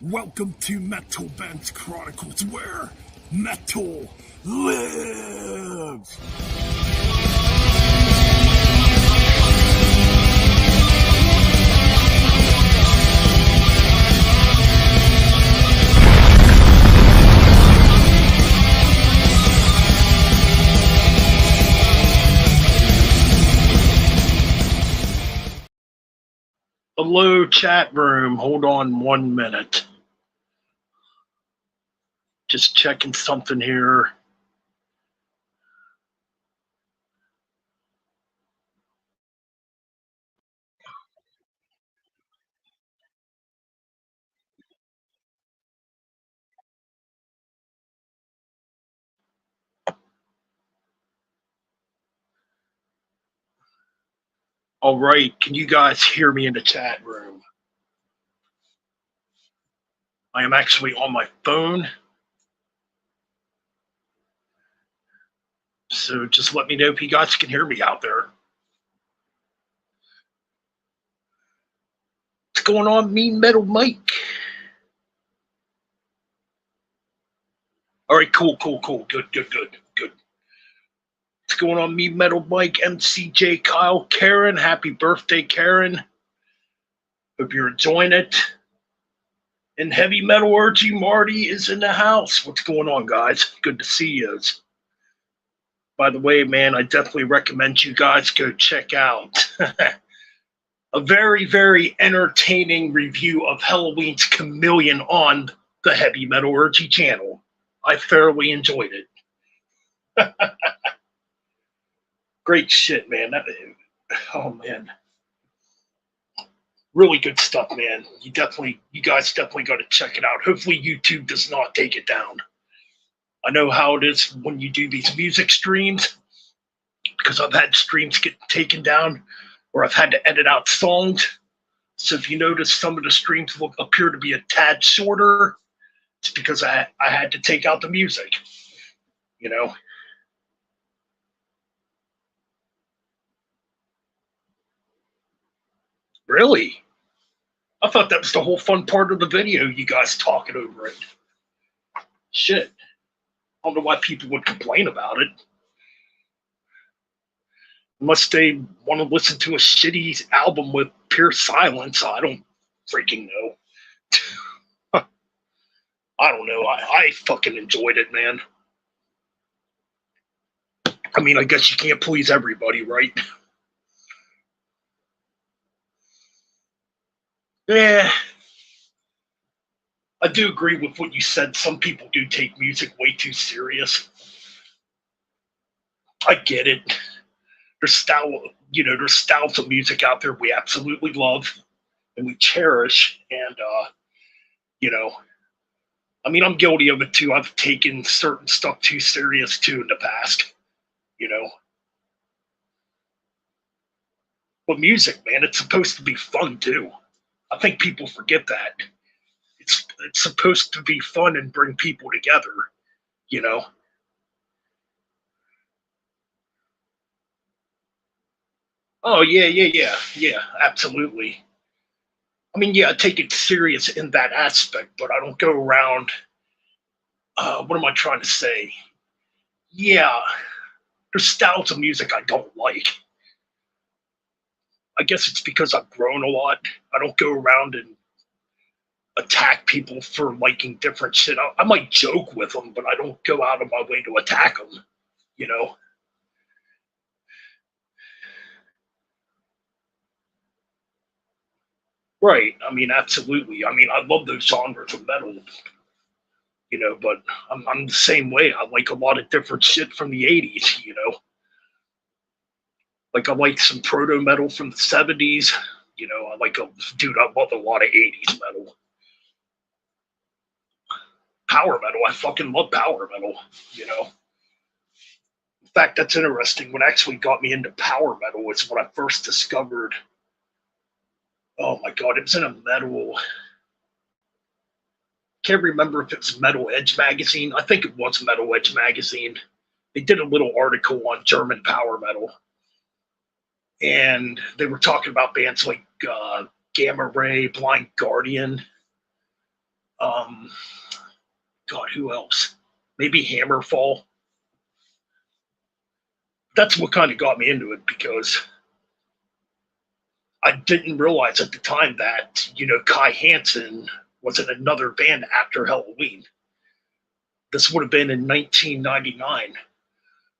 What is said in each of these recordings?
Welcome to Metal Bands Chronicles, where metal lives! Hello, chat room. Hold on 1 minute. Just checking something here. All right, can you guys hear me in the chat room? I am actually on my phone. So just let me know if you guys can hear me out there. What's going on, Mean Metal Mike? All right, cool. Good. What's going on, Mean Metal Mike, MCJ, Kyle, Karen? Happy birthday, Karen. Hope you're enjoying it. And Heavy Metallurgy Marty is in the house. What's going on, guys? Good to see you. By the way, man, I definitely recommend you guys go check out a very, very entertaining review of Helloween's Chameleon on the Heavy Metallurgy channel. I thoroughly enjoyed it. Great shit, man. Oh, man. Really good stuff, man. You guys definitely got to check it out. Hopefully YouTube does not take it down. I know how it is when you do these music streams, because I've had streams get taken down or I've had to edit out songs. So if you notice some of the streams will appear to be a tad shorter, it's because I had to take out the music, you know. Really? I thought that was the whole fun part of the video, you guys talking over it. Shit. I don't know why people would complain about it. Unless they want to listen to a shitty album with pure silence, I don't freaking know. I don't know. I fucking enjoyed it, man. I mean, I guess you can't please everybody, right? Yeah. I do agree with what you said. Some people do take music way too serious. I get it. There's styles of music out there we absolutely love and we cherish. And, I mean, I'm guilty of it too. I've taken certain stuff too serious too in the past, you know. But music, man, it's supposed to be fun too. I think people forget that. It's supposed to be fun and bring people together, you know. Oh yeah, absolutely. I mean, yeah, I take it serious in that aspect, but I don't go around. What am I trying to say? Yeah, there's styles of music I don't like. I guess it's because I've grown a lot. I don't go around and attack people for liking different shit. I might joke with them, but I don't go out of my way to attack them, you know? Right. I mean, absolutely. I mean, I love those genres of metal, you know, but I'm the same way. I like a lot of different shit from the 80s, you know? Like, I like some proto metal from the 70s, you know? I love a lot of 80s metal. Power metal. I fucking love power metal, you know? In fact, that's interesting. What actually got me into power metal is when I first discovered, oh my God, it was in a metal, can't remember if it was Metal Edge magazine. I think it was Metal Edge magazine. They did a little article on German power metal. And they were talking about bands like Gamma Ray, Blind Guardian, Um, God, who else? Maybe Hammerfall. That's what kind of got me into it because I didn't realize at the time that, Kai Hansen was in another band after Halloween. This would have been in 1999.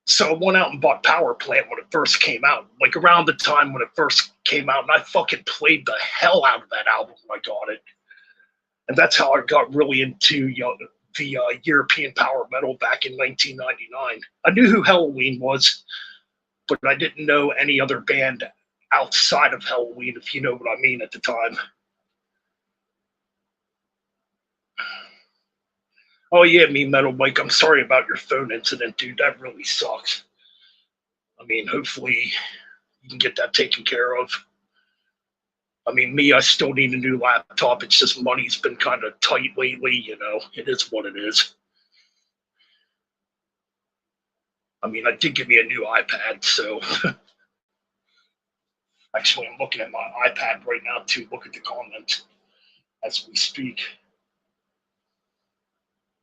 So I went out and bought Power Plant when it first came out, like around the time when it first came out, and I fucking played the hell out of that album when I got it. And that's how I got really into the European power metal back in 1999. I knew who Halloween was, but I didn't know any other band outside of Halloween, if you know what I mean, at the time. Oh yeah, me Metal Mike, I'm sorry about your phone incident, dude. That really sucks. I mean, hopefully you can get that taken care of. I mean, me, I still need a new laptop. It's just money's been kind of tight lately, It is what it is. I mean, I did give me a new iPad, so actually I'm looking at my iPad right now to look at the comments as we speak.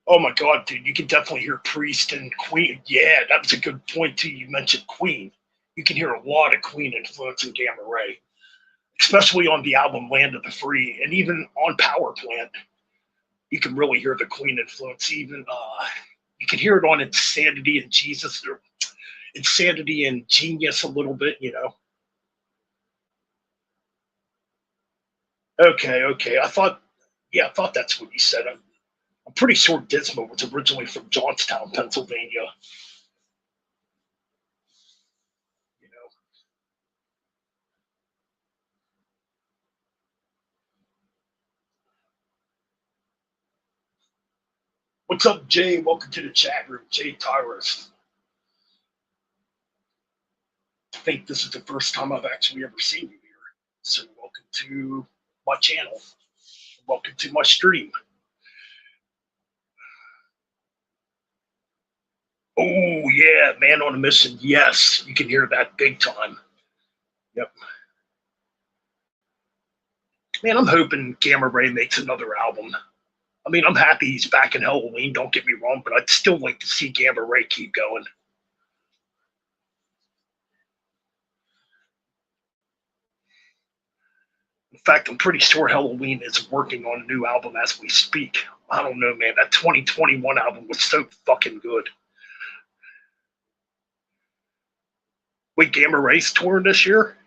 Oh my God, dude, you can definitely hear Priest and Queen. Yeah, that was a good point too. You mentioned Queen. You can hear a lot of Queen influence in Gamma Ray, especially on the album Land of the Free, and even on Power Plant. You can really hear the Queen influence. Even you can hear it on Insanity and Jesus, or Insanity and Genius a little bit. Okay. I thought that's what you said. I'm pretty sure Dismo was originally from Johnstown, Pennsylvania. You know. What's up, Jay? Welcome to the chat room, Jay Tyrus. I think this is the first time I've actually ever seen you here. So welcome to my channel. Welcome to my stream. Oh yeah, Man on a Mission. Yes, you can hear that big time. Yep. Man, I'm hoping Gamma Ray makes another album. I mean, I'm happy he's back in Halloween, don't get me wrong, but I'd still like to see Gamma Ray keep going. In fact, I'm pretty sure Halloween is working on a new album as we speak. I don't know, man. That 2021 album was so fucking good. Wait, Gamma Ray's touring this year?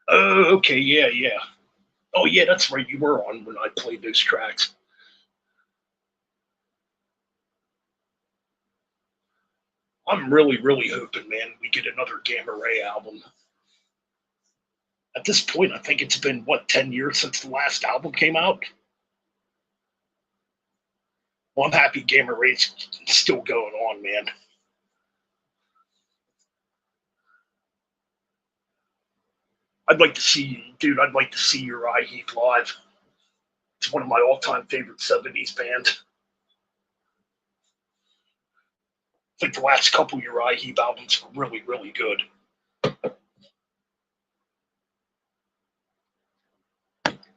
Oh, okay, yeah. Oh, yeah, that's right. You were on when I played those tracks. I'm really hoping, man, we get another Gamma Ray album. At this point, I think it's been, 10 years since the last album came out? Well, I'm happy Gamma Ray's still going on, man. I'd like to see Uriah Heep live. It's one of my all-time favorite 70s bands. I think the last couple Uriah Heep albums were really good.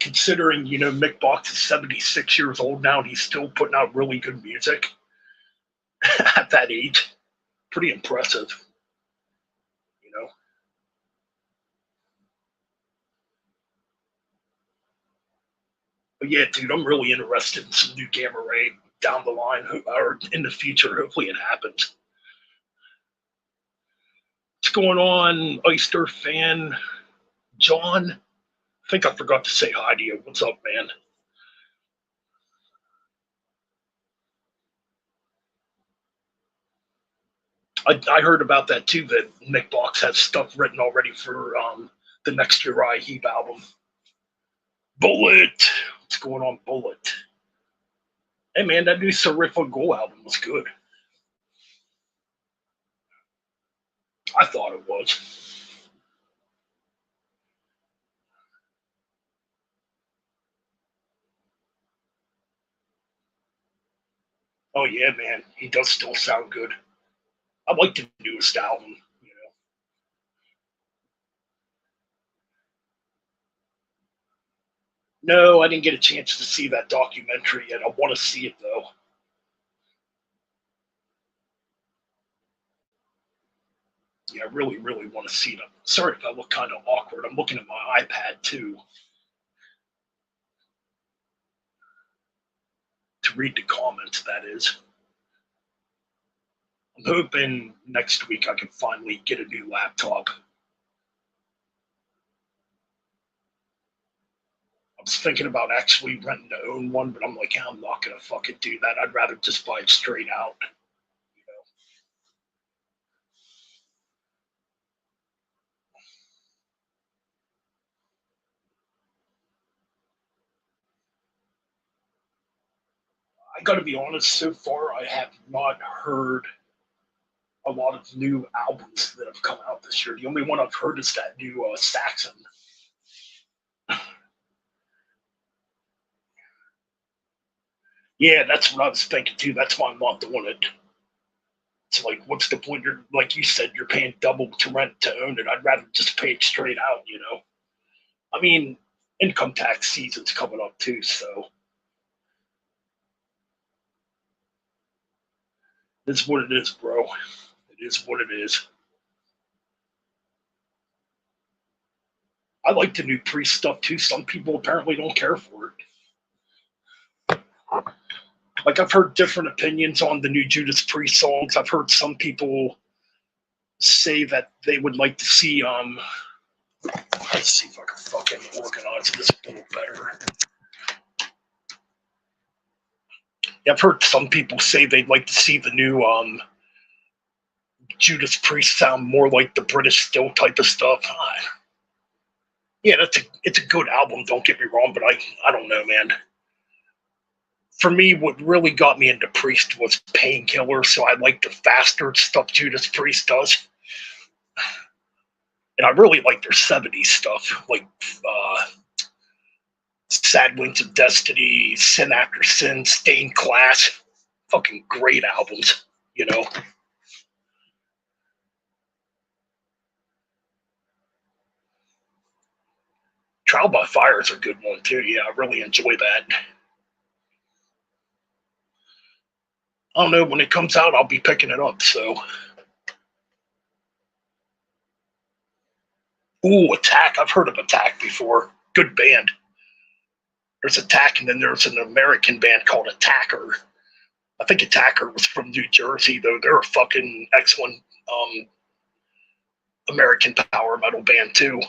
Considering, Mick Box is 76 years old now and he's still putting out really good music at that age. Pretty impressive, you know. But yeah, dude, I'm really interested in some new Gamma Ray down the line or in the future. Hopefully it happens. What's going on, Oyster fan? John? I think I forgot to say hi to you. What's up, man? I heard about that too. That Nick Box has stuff written already for the next Uriah Heep album. Bullet, what's going on, Bullet? Hey man, that new Seriffa Go album was good. I thought it was. Oh yeah, man, he does still sound good. I like the newest album. No, I didn't get a chance to see that documentary yet. I want to see it though. Yeah, I really, really want to see it. Sorry if I look kind of awkward. I'm looking at my iPad too to read the comments. That is. I'm hoping next week I can finally get a new laptop. I was thinking about actually renting to own one, but I'm like, I'm not gonna fucking do that. I'd rather just buy it straight out. You know, I got to be honest. So far, I have not heard a lot of new albums that have come out this year. The only one I've heard is that new Saxon. Yeah, that's what I was thinking too. That's why I'm not doing it. It's like, what's the point? You're like you said, you're paying double to rent to own it. I'd rather just pay it straight out. I mean, income tax season's coming up too, so it's what it is, bro. It is what it is. I like the new Priest stuff too. Some people apparently don't care for it. Like I've heard different opinions on the new Judas Priest songs. I've heard some people say that they would like to see let's see if I can fucking organize this a little better. Yeah, I've heard some people say they'd like to see the new Judas Priest sound more like the British Still type of stuff. Yeah, it's a good album. Don't get me wrong, but I don't know, man. For me, what really got me into Priest was Painkiller, so I like the faster stuff Judas Priest does. And I really like their 70s stuff, like Sad Wings of Destiny, Sin After Sin, Stained Glass. Fucking great albums, you know? Trial by Fire is a good one, too. Yeah, I really enjoy that. I don't know, when it comes out, I'll be picking it up, so. Ooh, Attack. I've heard of Attack before. Good band. There's Attack, and then there's an American band called Attacker. I think Attacker was from New Jersey, though. They're a fucking excellent American power metal band, too.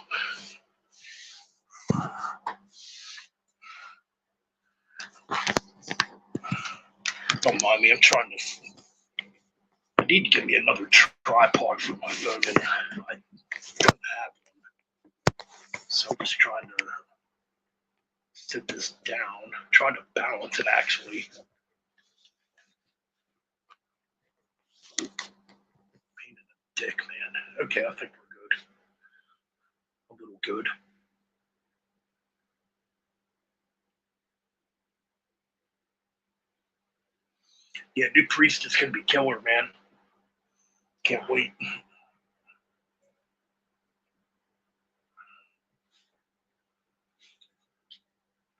Don't mind me. I need to get me another tripod for my phone, and I don't have one. So I'm just trying to sit this down, trying to balance it actually. Pain in the dick, man. Okay, I think we're good. A little good. Yeah, new Priest is gonna be killer, man. Can't wait.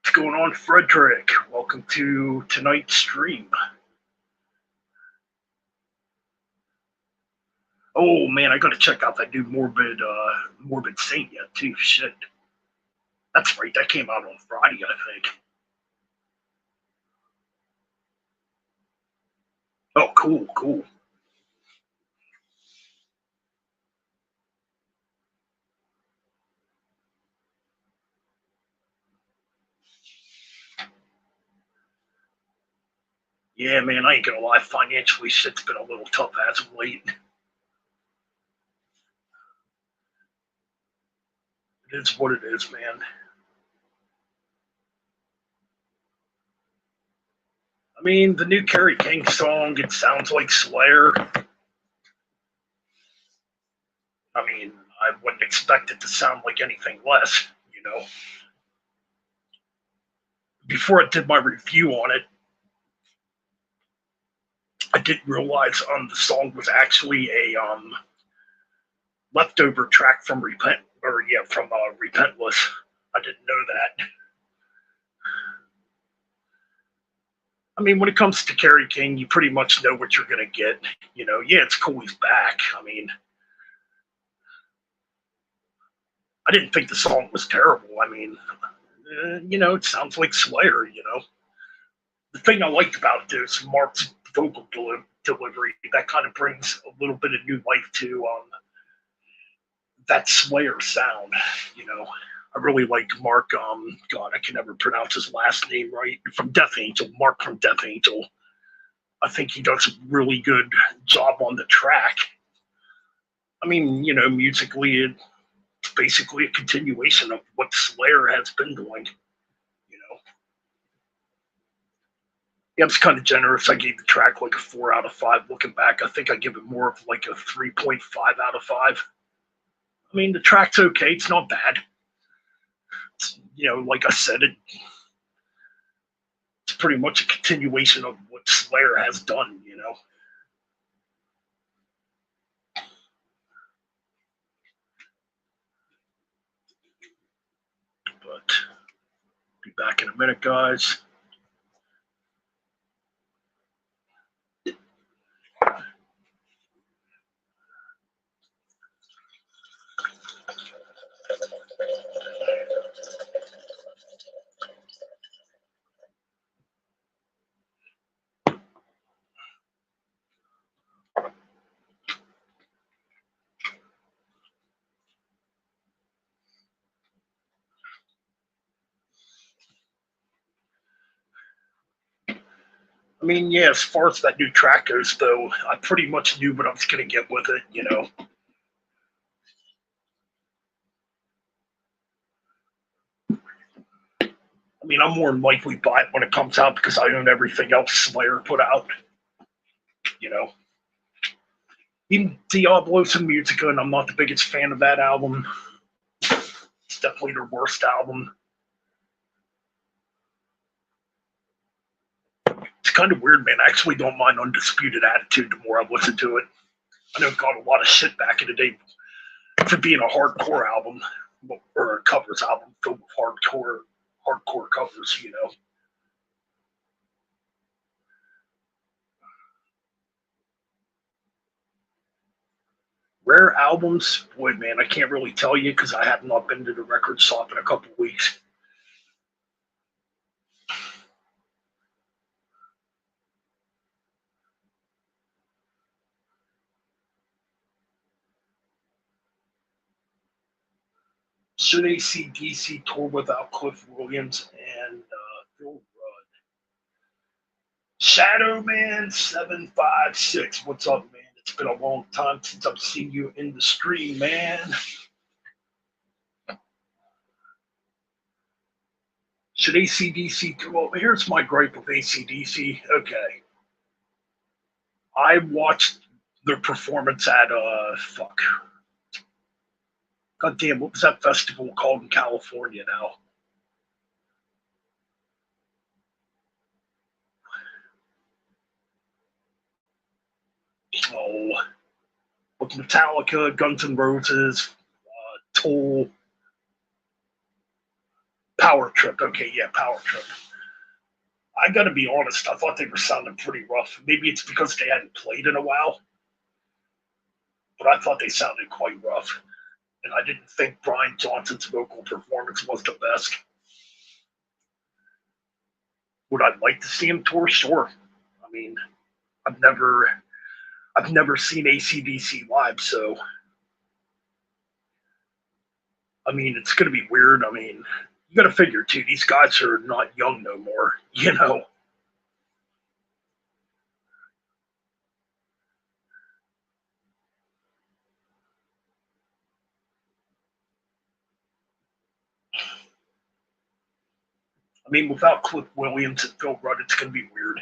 What's going on, Frederick? Welcome to tonight's stream. Oh man, I gotta check out that new Morbid Saint yet too. Shit. That's right, that came out on Friday, I think. Oh, cool, cool. Yeah, man, I ain't gonna lie, financially shit's been a little tough as of late. It is what it is, man. I mean, the new Kerry King song, it sounds like Slayer. I mean, I wouldn't expect it to sound like anything less, you know. Before I did my review on it, I didn't realize the song was actually a leftover track from Repent, or yeah, from Repentless. I didn't know that. I mean, when it comes to Kerry King, you pretty much know what you're going to get. Yeah, it's cool he's back. I mean, I didn't think the song was terrible. I mean, it sounds like Slayer. The thing I liked about it is Mark's vocal delivery. That kind of brings a little bit of new life to that Slayer sound. You know, I really like Mark. God, I can never pronounce his last name right. From Death Angel, Mark from Death Angel. I think he does a really good job on the track. I mean, musically, it's basically a continuation of what Slayer has been doing. You know, yeah, I was kind of generous. I gave the track like a 4 out of 5. Looking back, I think I give it more of like a 3.5 out of 5. I mean, the track's okay. It's not bad. Like I said, it's pretty much a continuation of what Slayer has done. But be back in a minute, guys. I mean, yeah, as far as that new track goes, though, I pretty much knew what I was going to get with it. I mean, I'm more than likely buy it when it comes out because I own everything else Slayer put out. You know, even Diablo Musica, and I'm not the biggest fan of that album. It's definitely their worst album. It's kind of weird, man. I actually don't mind Undisputed Attitude the more I listen to it. I know it got a lot of shit back in the day for being a hardcore album or a covers album filled with hardcore covers. Rare albums, boy, man, I can't really tell you because I have not been to the record shop in a couple of weeks. Should AC/DC tour without Cliff Williams and Phil Rudd? Shadow Man 756, what's up, man? It's been a long time since I've seen you in the stream, man. Should AC/DC? Well, here's my gripe with AC/DC. Okay, I watched their performance at fuck. God damn, what was that festival called in California now? Oh, with Metallica, Guns N' Roses, Tool, Power Trip. Okay, yeah, Power Trip. I got to be honest, I thought they were sounding pretty rough. Maybe it's because they hadn't played in a while, but I thought they sounded quite rough. And I didn't think Brian Johnson's vocal performance was the best. Would I like to see him tour? Sure. I mean, I've never I've never seen AC/DC live, so I mean it's gonna be weird. I mean, you gotta figure too, these guys are not young no more. I mean, without Cliff Williams and Phil Rudd, it's gonna be weird.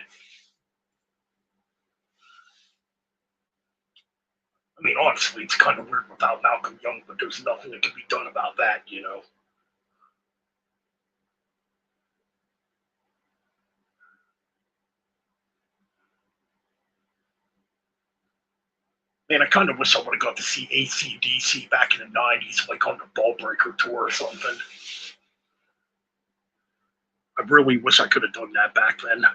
I mean, honestly, it's kind of weird without Malcolm Young, but there's nothing that can be done about that. Man, I kind of wish I would have got to see AC/DC back in the '90s, like on the Ballbreaker tour or something. I really wish I could have done that back then.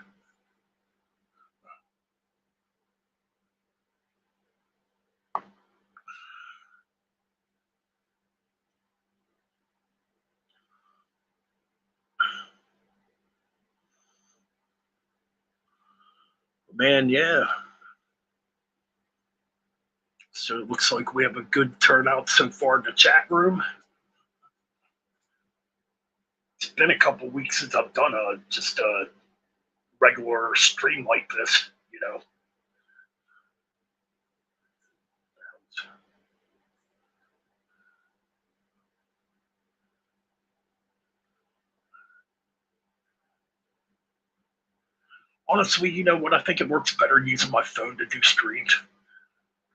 Man, yeah. So it looks like we have a good turnout so far in the chat room. It's been a couple weeks since I've done just a regular stream like this, you know. Honestly, you know what? I think it works better using my phone to do streams.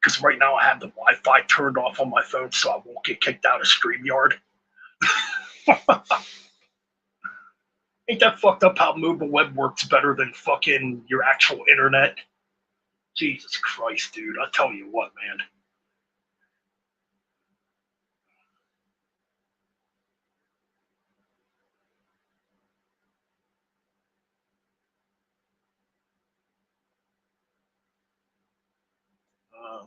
Because right now I have the Wi-Fi turned off on my phone, so I won't get kicked out of StreamYard. Ain't that fucked up how mobile web works better than fucking your actual internet? Jesus Christ, dude. I tell you what, man.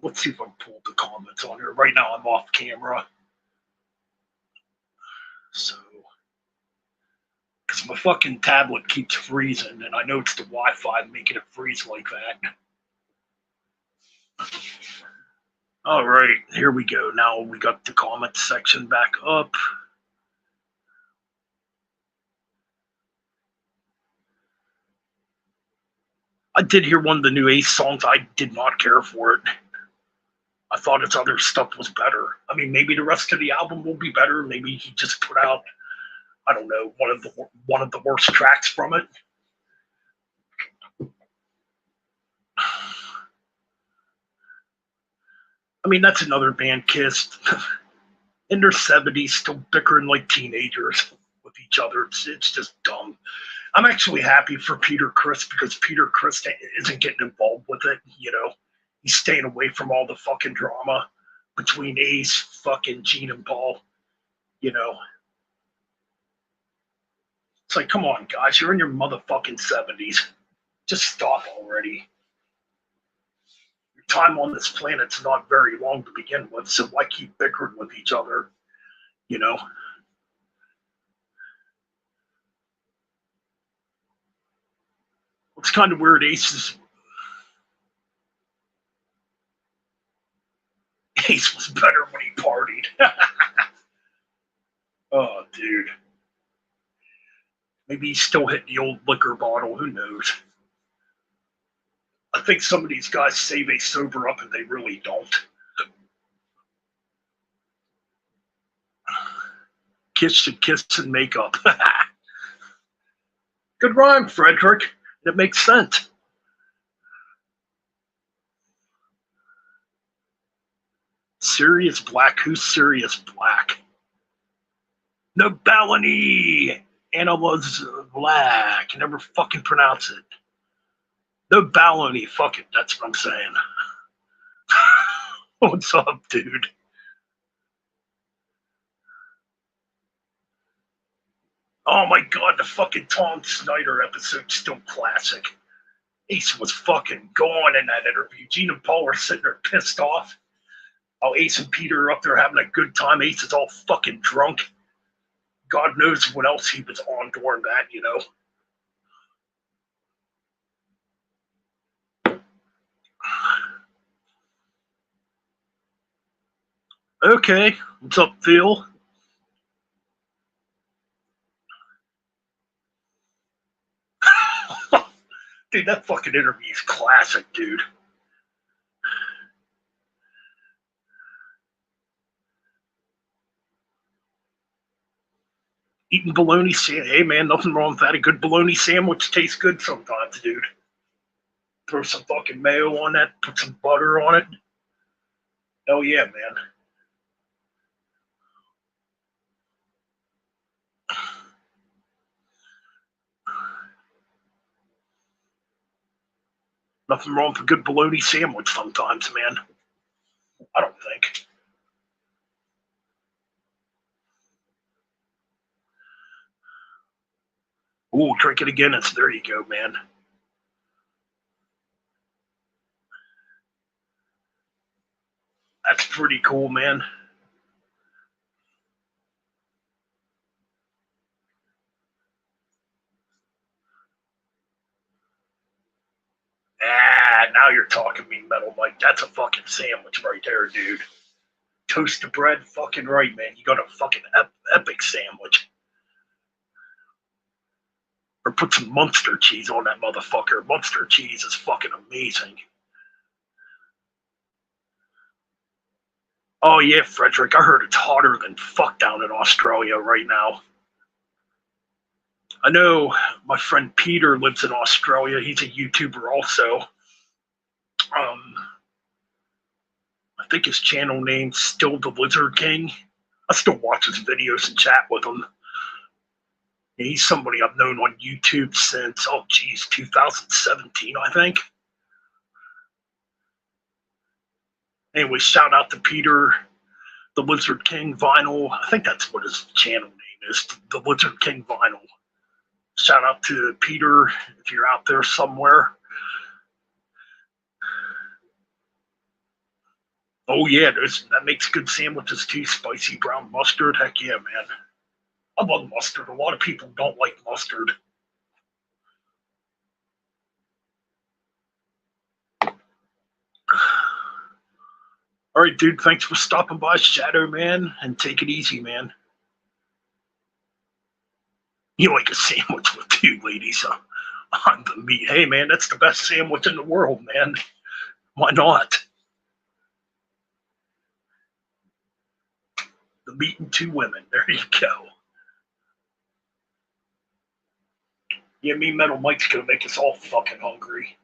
Let's see if I can pull the comments on here. Right now I'm off camera. So, because my fucking tablet keeps freezing, and I know it's the Wi-Fi making it freeze like that. All right, here we go. Now we got the comment section back up. I did hear one of the new Ace songs. I did not care for it. I thought his other stuff was better. I mean, maybe the rest of the album will be better. Maybe he just put out, I don't know, one of the worst tracks from it. I mean, that's another band, Kiss, in their 70s, still bickering like teenagers with each other. It's just dumb. I'm actually happy for Peter Criss because Peter Criss isn't getting involved with it. You know, he's staying away from all the fucking drama between Ace, fucking Gene, and Paul. You know, it's like, come on, guys, you're in your motherfucking 70s. Just stop already. Your time on this planet's not very long to begin with, so why keep bickering with each other? You know? It's kind of weird. Ace was better when he partied. Oh, dude. Maybe he's still hitting the old liquor bottle. Who knows? I think some of these guys say they sober up and they really don't. Kiss and make up. Good rhyme, Frederick. It makes sense. Sirius Black. Who's Sirius Black? No Bellany. Anna was black. Never fucking pronounce it. No Bellany. Fuck it. That's what I'm saying. What's up, dude? Oh my god, the fucking Tom Snyder episode's still classic. Ace was fucking gone in that interview. Gene and Paul are sitting there pissed off. Oh, Ace and Peter are up there having a good time. Ace is all fucking drunk. God knows what else he was on during that, you know. Okay, what's up, Phil? Dude, that fucking interview is classic, dude. Eating bologna sandwich. Hey, man, nothing wrong with that. A good bologna sandwich tastes good sometimes, dude. Throw some fucking mayo on that, put some butter on it. Hell yeah, man. Nothing wrong with a good bologna sandwich sometimes, man. I don't think. Ooh, drink it again. It's there you go, man. That's pretty cool, man. Now you're talking me, Metal Mike. That's a fucking sandwich right there, dude. Toasted bread, fucking right, man. You got a fucking epic sandwich. Or put some Munster cheese on that motherfucker. Munster cheese is fucking amazing. Oh yeah, Frederick, I heard it's hotter than fuck down in Australia right now. I know my friend Peter lives in Australia. He's a YouTuber also. I think his channel name's Still the Lizard King. I still watch his videos and chat with him. He's somebody I've known on YouTube since, 2017, I think. Anyway, shout out to Peter, the Lizard King Vinyl. I think that's what his channel name is, the Lizard King Vinyl. Shout out to Peter if you're out there somewhere. Oh yeah, that makes good sandwiches too. Spicy brown mustard, heck yeah, man. I love mustard. A lot of people don't like mustard. All right, dude. Thanks for stopping by, Shadow Man, and take it easy, man. You like a sandwich with two ladies on the meat? Hey, man, that's the best sandwich in the world, man. Why not? The meat and two women. There you go. Yeah, me, Metal Mike's gonna make us all fucking hungry.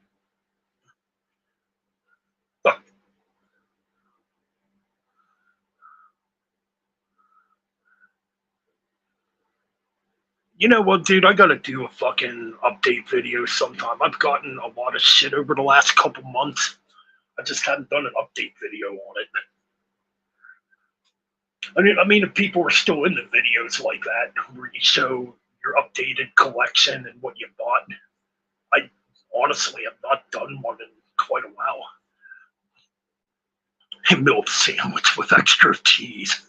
You know what, dude? I gotta do a fucking update video sometime. I've gotten a lot of shit over the last couple months. I just haven't done an update video on it. I mean, if people are still into videos like that, where you show your updated collection and what you bought, I honestly have not done one in quite a while. A milk sandwich with extra cheese.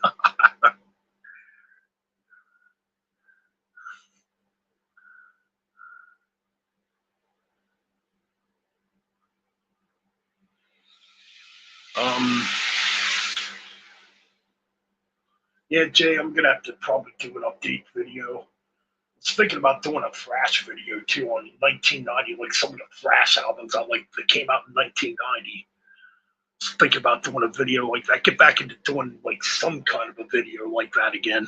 um, yeah, Jay, I'm gonna have to probably do an update video. I was thinking about doing a Thrash video too on 1990, like some of the Thrash albums I like that came out in 1990. I was thinking about doing a video like that. Get back into doing like some kind of a video like that again.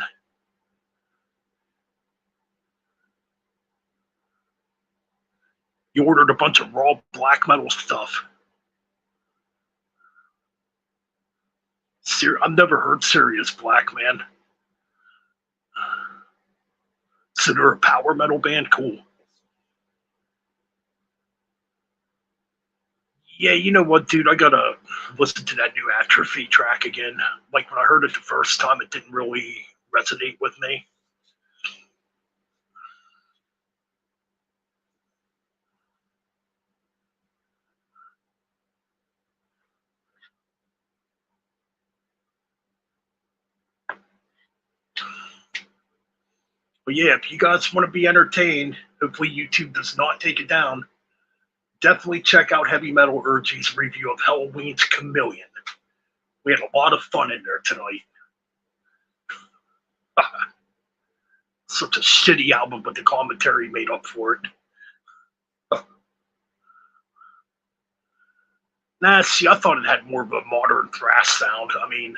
You ordered a bunch of raw black metal stuff. I've never heard Sirius Black, man. So they're a power metal band? Cool. Yeah, you know what, dude? I gotta listen to that new Atrophy track again. Like when I heard it the first time, it didn't really resonate with me. But yeah, if you guys want to be entertained, hopefully YouTube does not take it down. Definitely check out Heavy Metal Urgy's review of Halloween's Chameleon. We had a lot of fun in there tonight. Such a shitty album, but the commentary made up for it. Nah, see, I thought it had more of a modern thrash sound. I mean,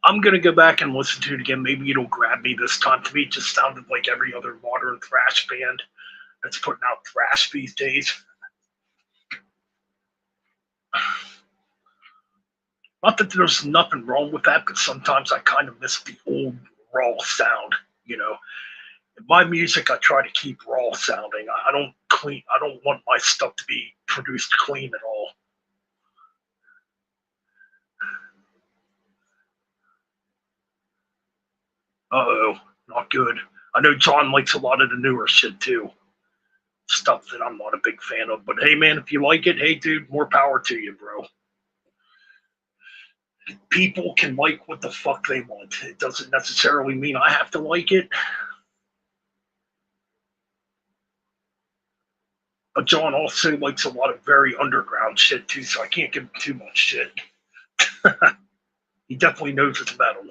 I'm gonna go back and listen to it again. Maybe it'll grab me this time. To me, it just sounded like every other modern thrash band that's putting out thrash these days. Not that there's nothing wrong with that, but sometimes I kind of miss the old raw sound. You know, in my music, I try to keep raw sounding. I don't clean. I don't want my stuff to be produced clean at all. Uh-oh, not good. I know John likes a lot of the newer shit too. Stuff that I'm not a big fan of. But hey, man, if you like it, hey, dude, more power to you, bro. People can like what the fuck they want. It doesn't necessarily mean I have to like it. But John also likes a lot of very underground shit too, so I can't give him too much shit. He definitely knows his metal.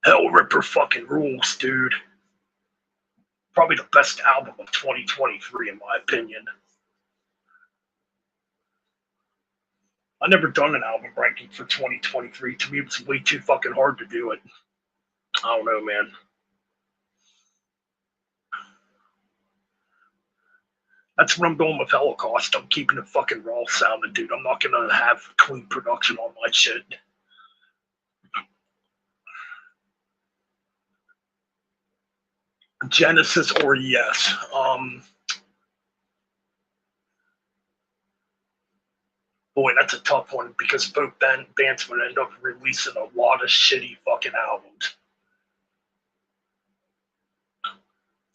Hell Ripper fucking rules, dude. Probably the best album of 2023, in my opinion. I never done an album ranking for 2023. To me, it was way too fucking hard to do it. I don't know, man. That's what I'm doing with Holocaust. I'm keeping it fucking raw sounding, dude. I'm not gonna have clean production on my shit. Genesis or Yes. Boy, that's a tough one because both bands would end up releasing a lot of shitty fucking albums.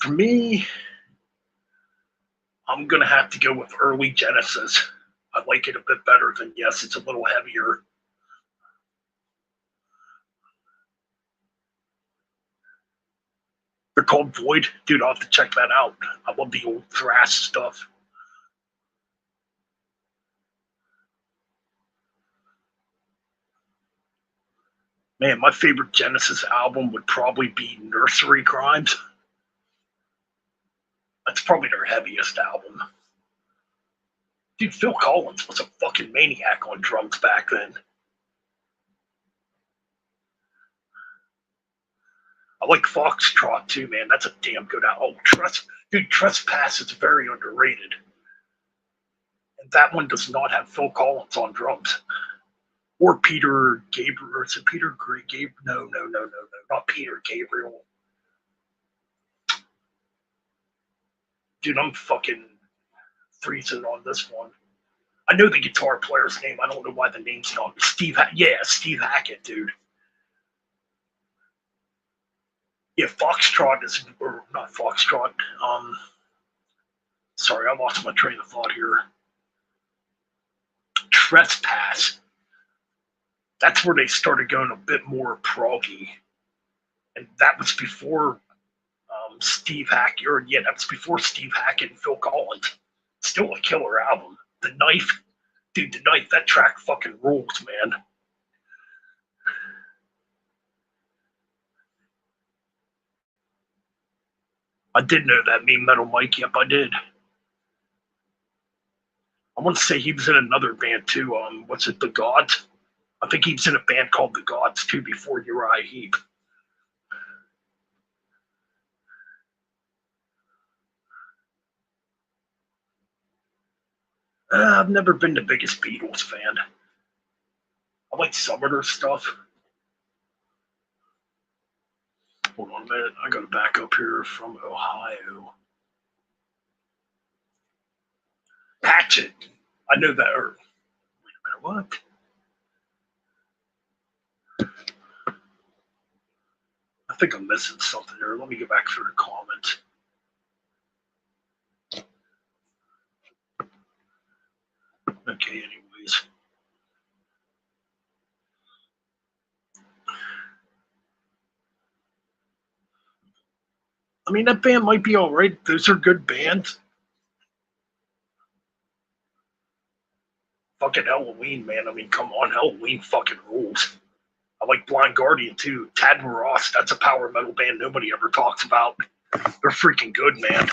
For me, I'm gonna have to go with early Genesis. I like it a bit better than Yes. It's a little heavier. They're called Void. Dude, I'll have to check that out. I love the old thrash stuff. Man, my favorite Genesis album would probably be Nursery Crimes. That's probably their heaviest album. Dude, Phil Collins was a fucking maniac on drums back then. I like Foxtrot too, man. That's a damn good album. Trespass is very underrated. And that one does not have Phil Collins on drums. Or Peter Gabriel. Or is it Peter Gabriel? No. Not Peter Gabriel. Dude, I'm fucking freezing on this one. I know the guitar player's name. I don't know why the name's not Steve. Steve Hackett, dude. Yeah, Foxtrot is, or not Foxtrot. Sorry, I lost my train of thought here. Trespass. That's where they started going a bit more proggy, and that was before Steve Hackett. Or yeah, that was before Steve Hackett and Phil Collins. Still a killer album. The Knife, dude. The Knife. That track fucking rules, man. I did know that Mean Metal Mike. Yep, I did. I want to say he was in another band too. What's it, The Gods? I think he was in a band called The Gods too before Uriah Heep. I've never been the biggest Beatles fan. I like some of their stuff. Hold on a minute. I got to back up here from Ohio. Hatchet. I know that. Or wait a minute. What? I think I'm missing something there. Let me get back through the comments. Okay, anyways. I mean, that band might be all right. Those are good bands. Fucking Halloween, man. I mean, come on. Halloween fucking rules. I like Blind Guardian too. Tad Ross, that's a power metal band nobody ever talks about. They're freaking good, man.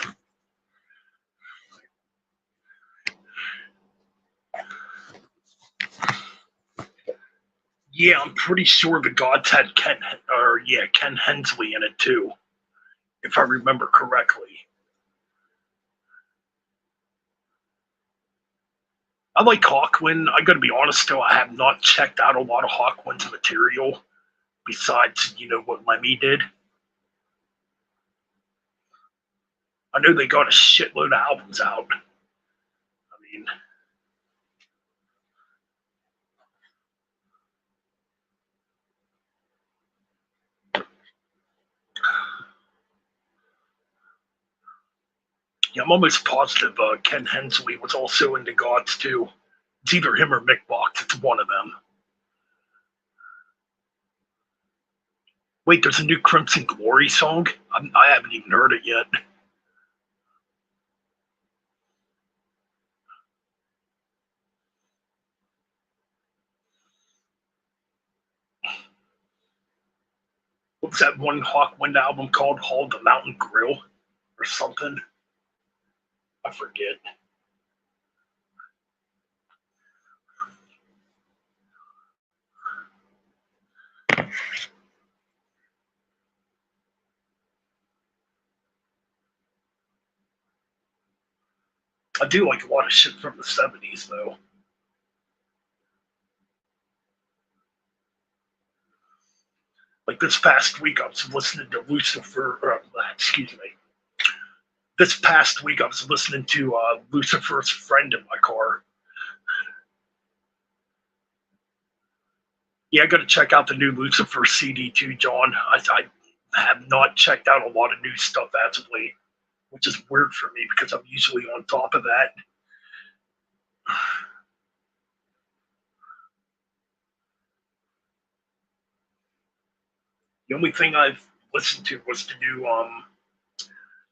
Yeah, I'm pretty sure the Gods had Ken Hensley in it too, if I remember correctly. I like Hawkwind. I gotta be honest though, I have not checked out a lot of Hawkwind's material besides, what Lemmy did. I know they got a shitload of albums out. I mean, yeah, I'm almost positive Ken Hensley was also in the Gods too. It's either him or Mick Box. It's one of them. Wait, there's a new Crimson Glory song? I haven't even heard it yet. What's that one Hawkwind album called? Hall the Mountain Grill or something? I forget. I do like a lot of shit from the 70s, though. Like this past week, I was listening to Lucifer. Excuse me. This past week, I was listening to Lucifer's Friend in my car. Yeah, I got to check out the new Lucifer CD too, John. I have not checked out a lot of new stuff as of late, which is weird for me because I'm usually on top of that. The only thing I've listened to was the new,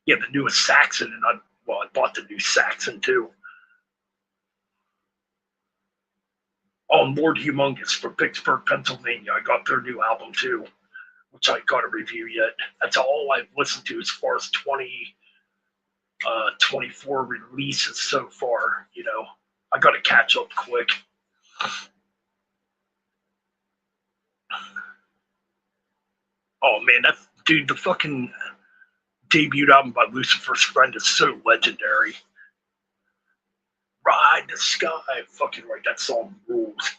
the newest Saxon, and I bought the new Saxon too. Oh, Lord Humongous from Pittsburgh, Pennsylvania. I got their new album too, which I got a review yet. That's all I've listened to as far as 24 releases so far. I got to catch up quick. Oh man, that dude, the fucking debut album by Lucifer's Friend is so legendary. Ride the Sky, fucking right, that song rules.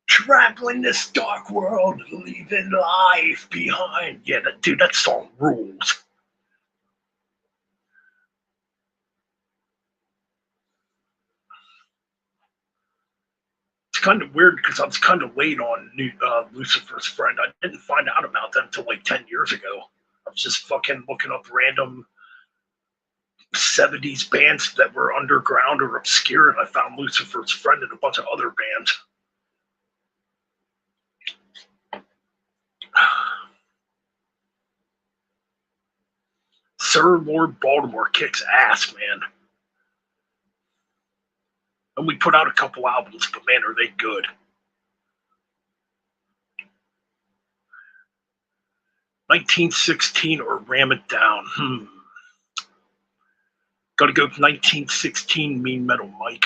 Traveling this dark world, leaving life behind. Yeah, that song rules. It's kind of weird because I was kind of late on Lucifer's Friend. I didn't find out about them until like 10 years ago. I was just fucking looking up random 70s bands that were underground or obscure, and I found Lucifer's Friend and a bunch of other bands. Sir Lord Baltimore kicks ass, man. And we put out a couple albums, but man, are they good. 1916 or Ram It Down. Gotta go with 1916 Mean Metal Mike.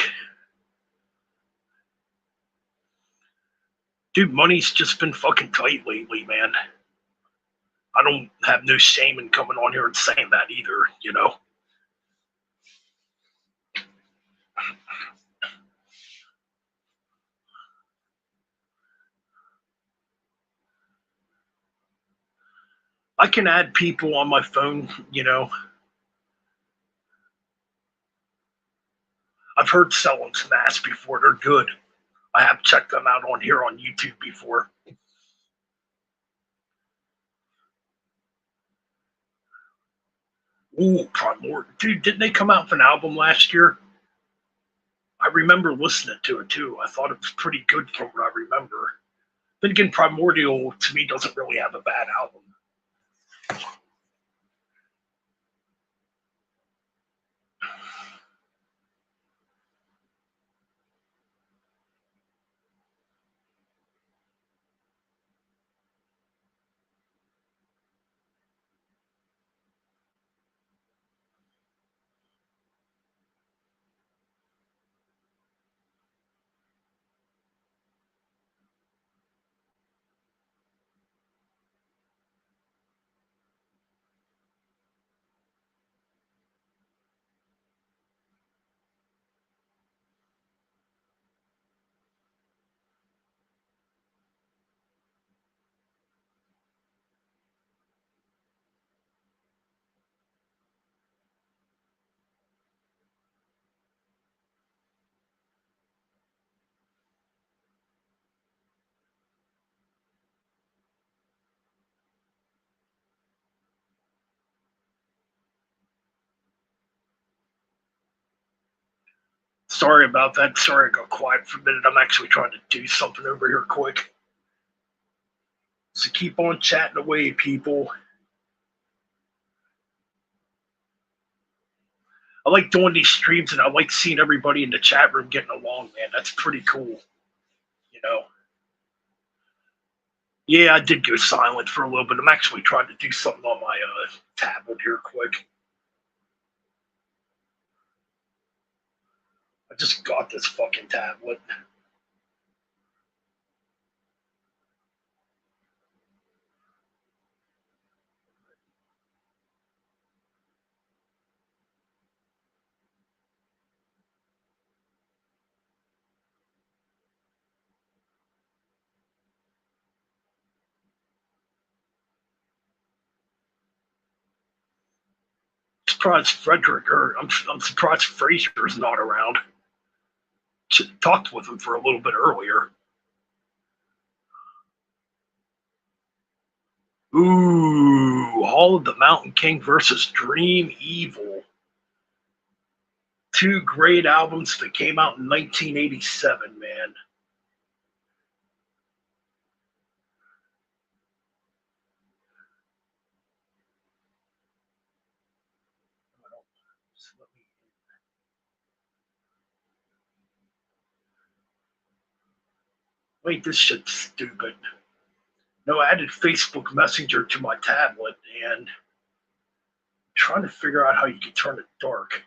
Dude, money's just been fucking tight lately, man. I don't have no shame in coming on here and saying that either. I can add people on my phone. I've heard Sell and Smash before. They're good. I have checked them out on here on YouTube before. Ooh, Primordial. Dude, didn't they come out with an album last year? I remember listening to it too. I thought it was pretty good from what I remember. Then again, Primordial to me doesn't really have a bad album. Sorry about that. Sorry I got quiet for a minute. I'm actually trying to do something over here quick. So keep on chatting away, people. I like doing these streams, and I like seeing everybody in the chat room getting along, man. That's pretty cool, you know. Yeah, I did go silent for a little bit. I'm actually trying to do something on my tablet here quick. I just got this fucking tablet. Surprised Frederick, or I'm surprised Fraser's not around. Should have talked with him for a little bit earlier. Ooh, Hall of the Mountain King versus Dream Evil. Two great albums that came out in 1987, man. Wait, this shit's stupid. No, I added Facebook Messenger to my tablet and trying to figure out how you can turn it dark.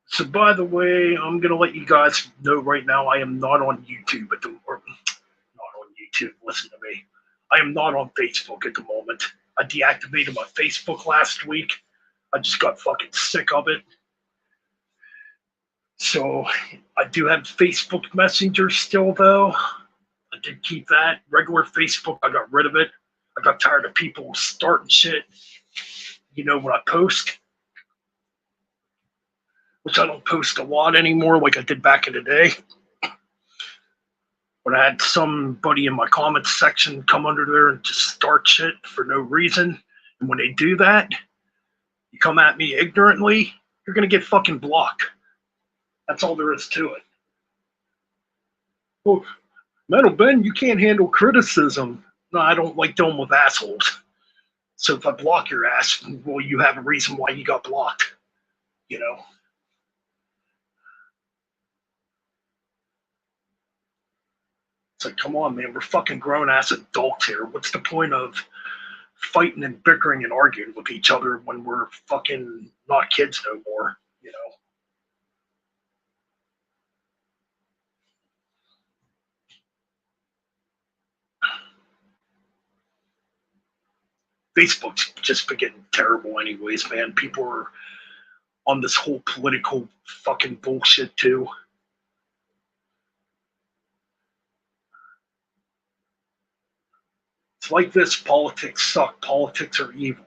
So, by the way, I'm going to let you guys know right now I am not on YouTube at the moment. Not on YouTube, listen to me. I am not on Facebook at the moment. I deactivated my Facebook last week. I just got fucking sick of it. So, I do have Facebook Messenger still, though. I did keep that. Regular Facebook, I got rid of it. I got tired of people starting shit, you know, when I post, which I don't post a lot anymore like I did back in the day. When I had somebody in my comments section come under there and just start shit for no reason. And when they do that, you come at me ignorantly, you're going to get fucking blocked. That's all there is to it. Well, Metal Ben, you can't handle criticism. No, I don't like dealing with assholes. So if I block your ass, well, you have a reason why you got blocked, you know? It's like, come on, man, we're fucking grown-ass adults here. What's the point of fighting and bickering and arguing with each other when we're fucking not kids no more, you know? Facebook's just been getting terrible anyways, man. People are on this whole political fucking bullshit too. It's like this: politics suck. Politics are evil.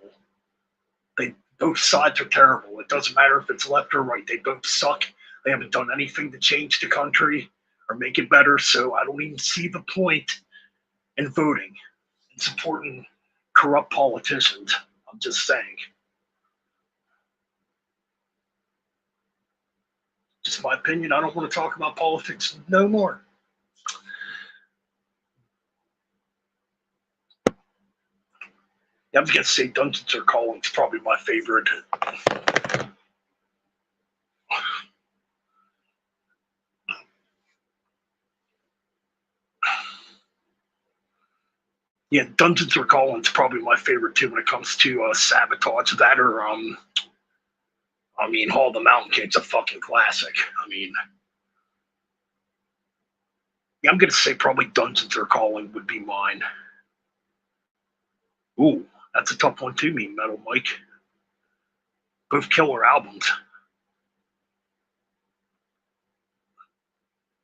They both sides are terrible. It doesn't matter if it's left or right. They both suck. They haven't done anything to change the country or make it better. So I don't even see the point in voting and supporting corrupt politicians. I'm just saying. Just my opinion. I don't want to talk about politics no more. Yeah, I was gonna say Dungeons Are Calling is probably my favorite. Yeah, Dungeons Are Calling is probably my favorite too when it comes to sabotage. That or I mean, Hall of the Mountain King's a fucking classic. I mean, yeah, I'm gonna say probably Dungeons Are Calling would be mine. Ooh, that's a tough one too, me Metal Mike. Both killer albums.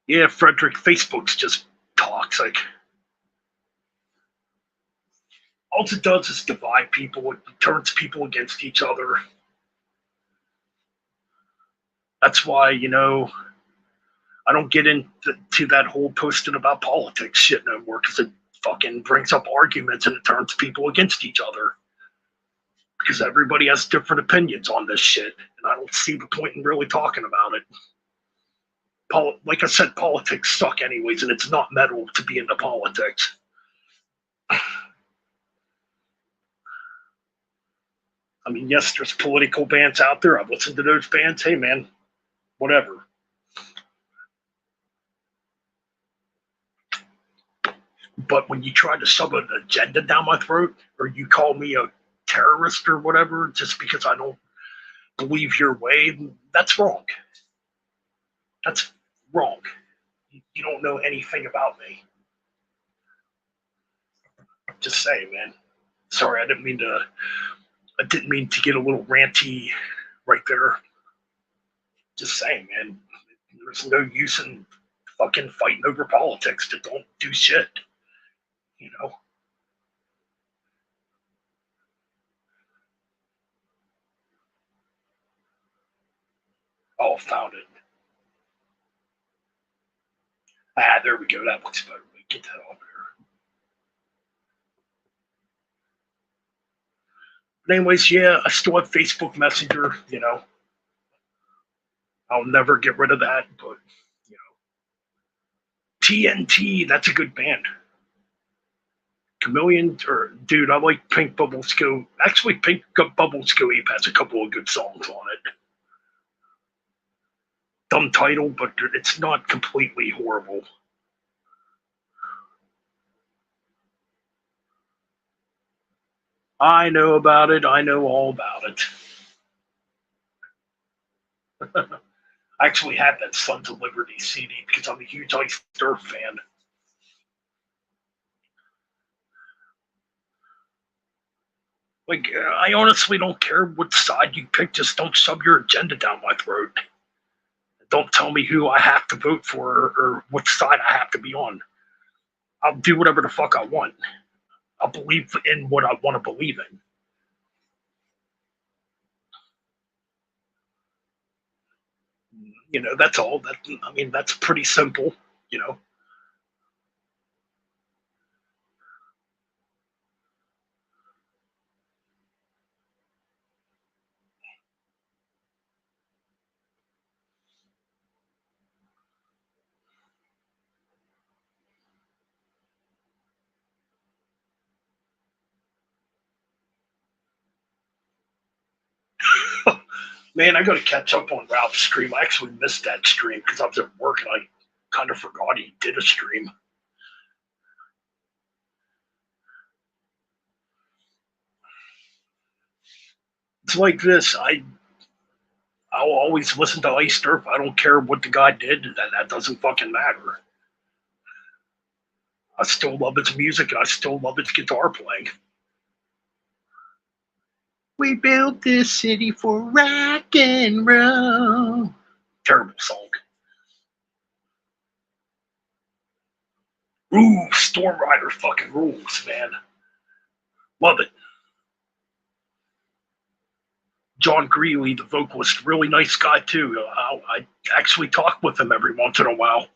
Yeah, Frederick, Facebook's just toxic. All it does is divide people. It turns people against each other. That's why, you know, I don't get into that whole posting about politics shit no more because it fucking brings up arguments and it turns people against each other. Because everybody has different opinions on this shit, and I don't see the point in really talking about it. like I said, politics suck anyways, and it's not metal to be into politics. I mean, yes, there's political bands out there. I've listened to those bands. Hey, man, whatever. But when you try to shove an agenda down my throat, or you call me a terrorist or whatever, just because I don't believe your way, that's wrong. That's wrong. You don't know anything about me. Just saying, man. Sorry, I didn't mean to get a little ranty right there. Just saying, man. There's no use in fucking fighting over politics that don't do shit. You know? All found it. Ah, there we go. That looks better. Get that off there. But anyways, yeah, I still have Facebook Messenger, you know. I'll never get rid of that, but you know. TNT, that's a good band. Chameleon, or dude, I like Pink Bubbles Go. Actually, Pink Bubbles Go Ape has a couple of good songs on it. Dumb title, but it's not completely horrible. I know about it. I know all about it. I actually had that Sons of Liberty CD because I'm a huge Ice Earth fan. Like, I honestly don't care what side you pick. Just don't shove your agenda down my throat. Don't tell me who I have to vote for or what side I have to be on. I'll do whatever the fuck I want. I'll believe in what I want to believe in. You know, that's all. I mean, that's pretty simple. You know. Man, I got to catch up on Ralph's stream. I actually missed that stream because I was at work and I kind of forgot he did a stream. It's like this. I'll always listen to Ice Earth. I don't care what the guy did. That doesn't fucking matter. I still love his music and I still love his guitar playing. We built this city for rock and roll. Terrible song. Ooh, Storm Rider fucking rules, man. Love it. John Greeley, the vocalist, really nice guy too. I actually talk with him every once in a while.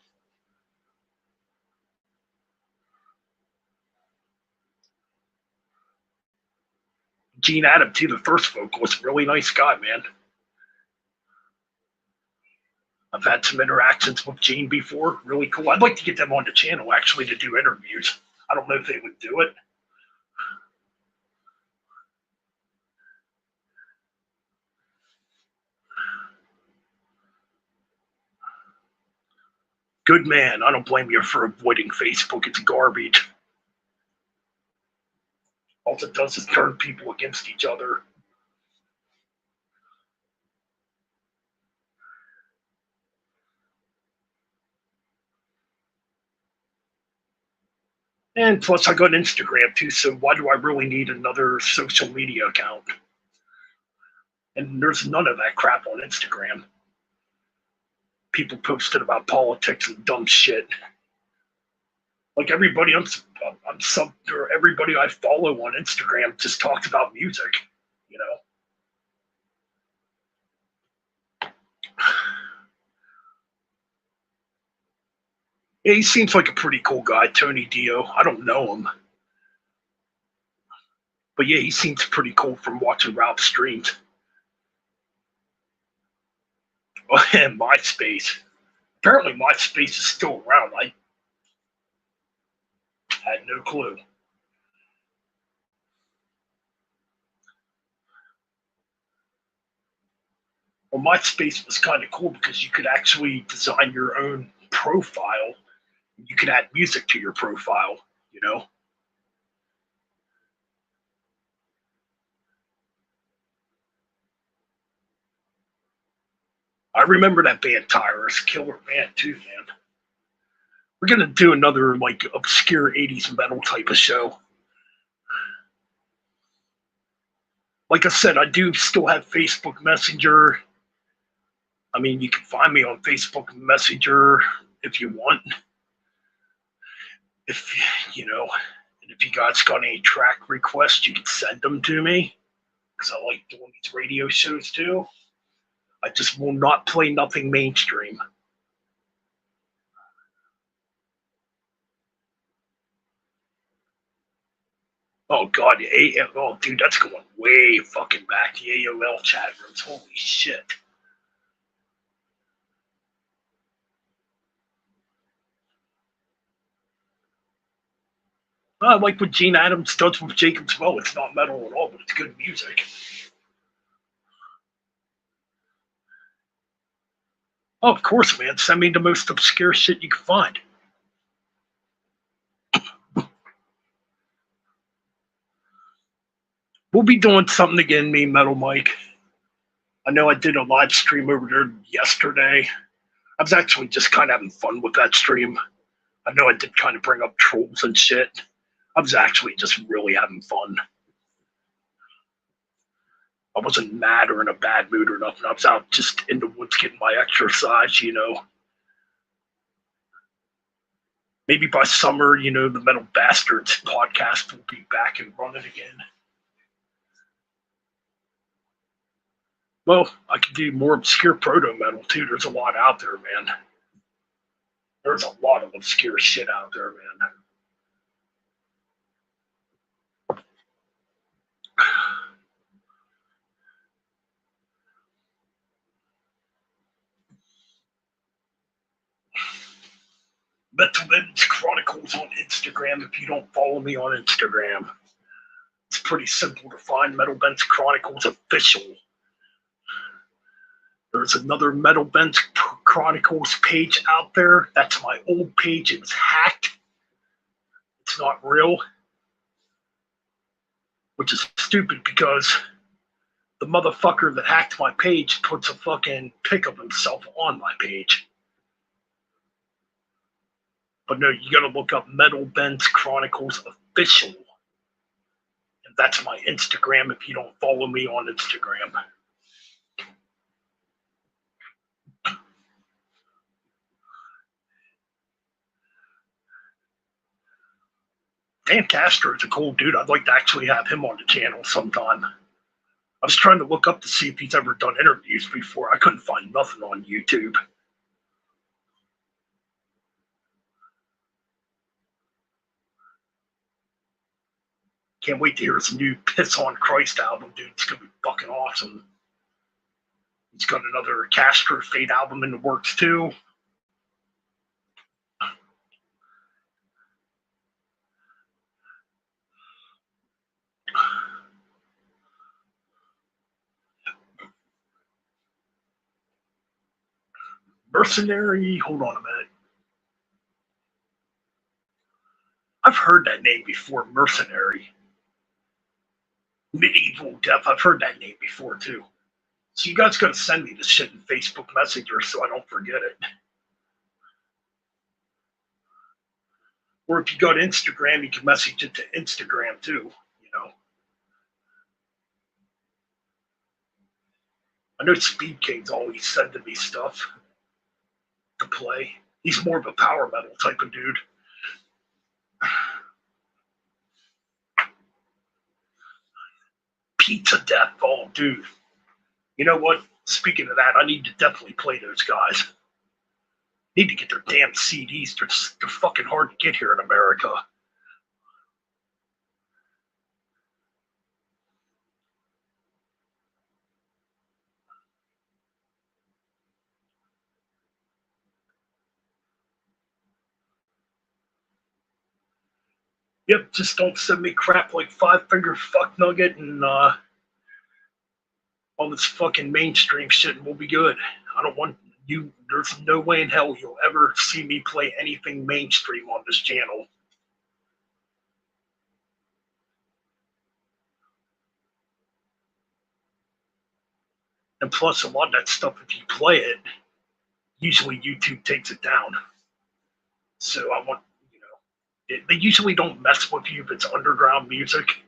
Gene Adam too, the first vocalist, really nice guy, man. I've had some interactions with Gene before. Really cool. I'd like to get them on the channel actually to do interviews. I don't know if they would do it. Good man. I don't blame you for avoiding Facebook. It's garbage. All it does is turn people against each other. And plus, I got Instagram too, so why do I really need another social media account? And there's none of that crap on Instagram. People posted about politics and dumb shit. Like everybody I'm sub or everybody I follow on Instagram just talks about music, you know. Yeah, he seems like a pretty cool guy, Tony Dio. I don't know him. But yeah, he seems pretty cool from watching Ralph's streams. Oh, and MySpace. Apparently, MySpace is still around. I had no clue. Well, MySpace was kind of cool because you could actually design your own profile. You could add music to your profile, you know? I remember that band Tyrus, killer band too, man. We're gonna do another like obscure '80s metal type of show. Like I said, I do still have Facebook Messenger. I mean, you can find me on Facebook Messenger if you want. If you know, and if you guys got any track requests, you can send them to me because I like doing these radio shows too. I just will not play nothing mainstream. Oh god, oh dude, that's going way fucking back. The AOL chat rooms, holy shit. I like what Gene Adams does with Jacob's Well. It's not metal at all, but it's good music. Oh, of course, man. Send me the most obscure shit you can find. We'll be doing something again, me, Metal Mike. I know I did a live stream over there yesterday. I was actually just kind of having fun with that stream. I know I did kind of bring up trolls and shit. I was actually just really having fun. I wasn't mad or in a bad mood or nothing. I was out just in the woods getting my exercise, you know. Maybe by summer, you know, the Metal Bastards podcast will be back and running again. Well, I could do more obscure proto metal too. There's a lot out there, man. There's a lot of obscure shit out there, man. Metal Men's Chronicles on Instagram if you don't follow me on Instagram. It's pretty simple to find Metal Ben's Chronicles official. There's another Metal Ben's Chronicles page out there. That's my old page. It was hacked. It's not real. Which is stupid because the motherfucker that hacked my page puts a fucking pic of himself on my page. But no, you gotta look up Metal Ben's Chronicles official. And that's my Instagram if you don't follow me on Instagram. Dan Castro is a cool dude. I'd like to actually have him on the channel sometime. I was trying to look up to see if he's ever done interviews before. I couldn't find nothing on YouTube. Can't wait to hear his new Piss on Christ album, dude. It's gonna be fucking awesome. He's got another Castro Fate album in the works too. Mercenary, hold on a minute. I've heard that name before, Mercenary. Medieval Death, I've heard that name before too. So you guys gotta send me this shit in Facebook Messenger so I don't forget it. Or if you go to Instagram, you can message it to Instagram too, you know. I know Speed King's always sending me stuff to play. He's more of a power metal type of dude. Pizza Death, oh dude. You know what? Speaking of that, I need to definitely play those guys. Need to get their damn CDs. They're fucking hard to get here in America. Yep, just don't send me crap like Five Finger Fuck Nugget and all this fucking mainstream shit, and we'll be good. I don't want you. There's no way in hell you'll ever see me play anything mainstream on this channel. And plus, a lot of that stuff, if you play it, usually YouTube takes it down. So I want, they usually don't mess with you if it's underground music.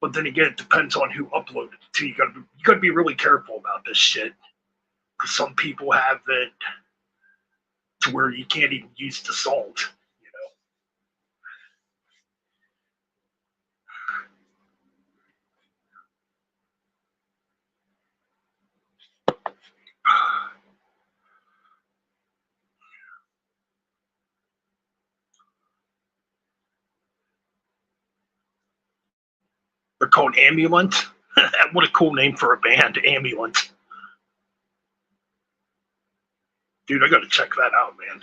But then again, it depends on who uploaded it to. You gotta be really careful about this shit, because some people have it to where you can't even use the salt. They're called Amulant. What a cool name for a band, Amulant. Dude, I gotta check that out, man.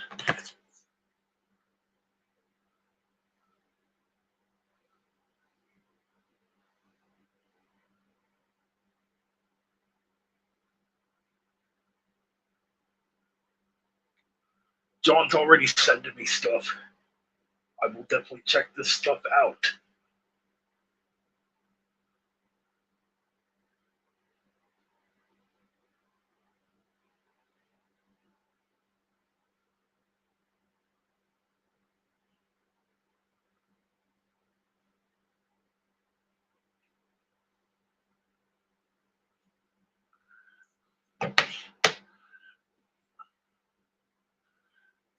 John's already sending me stuff. I will definitely check this stuff out.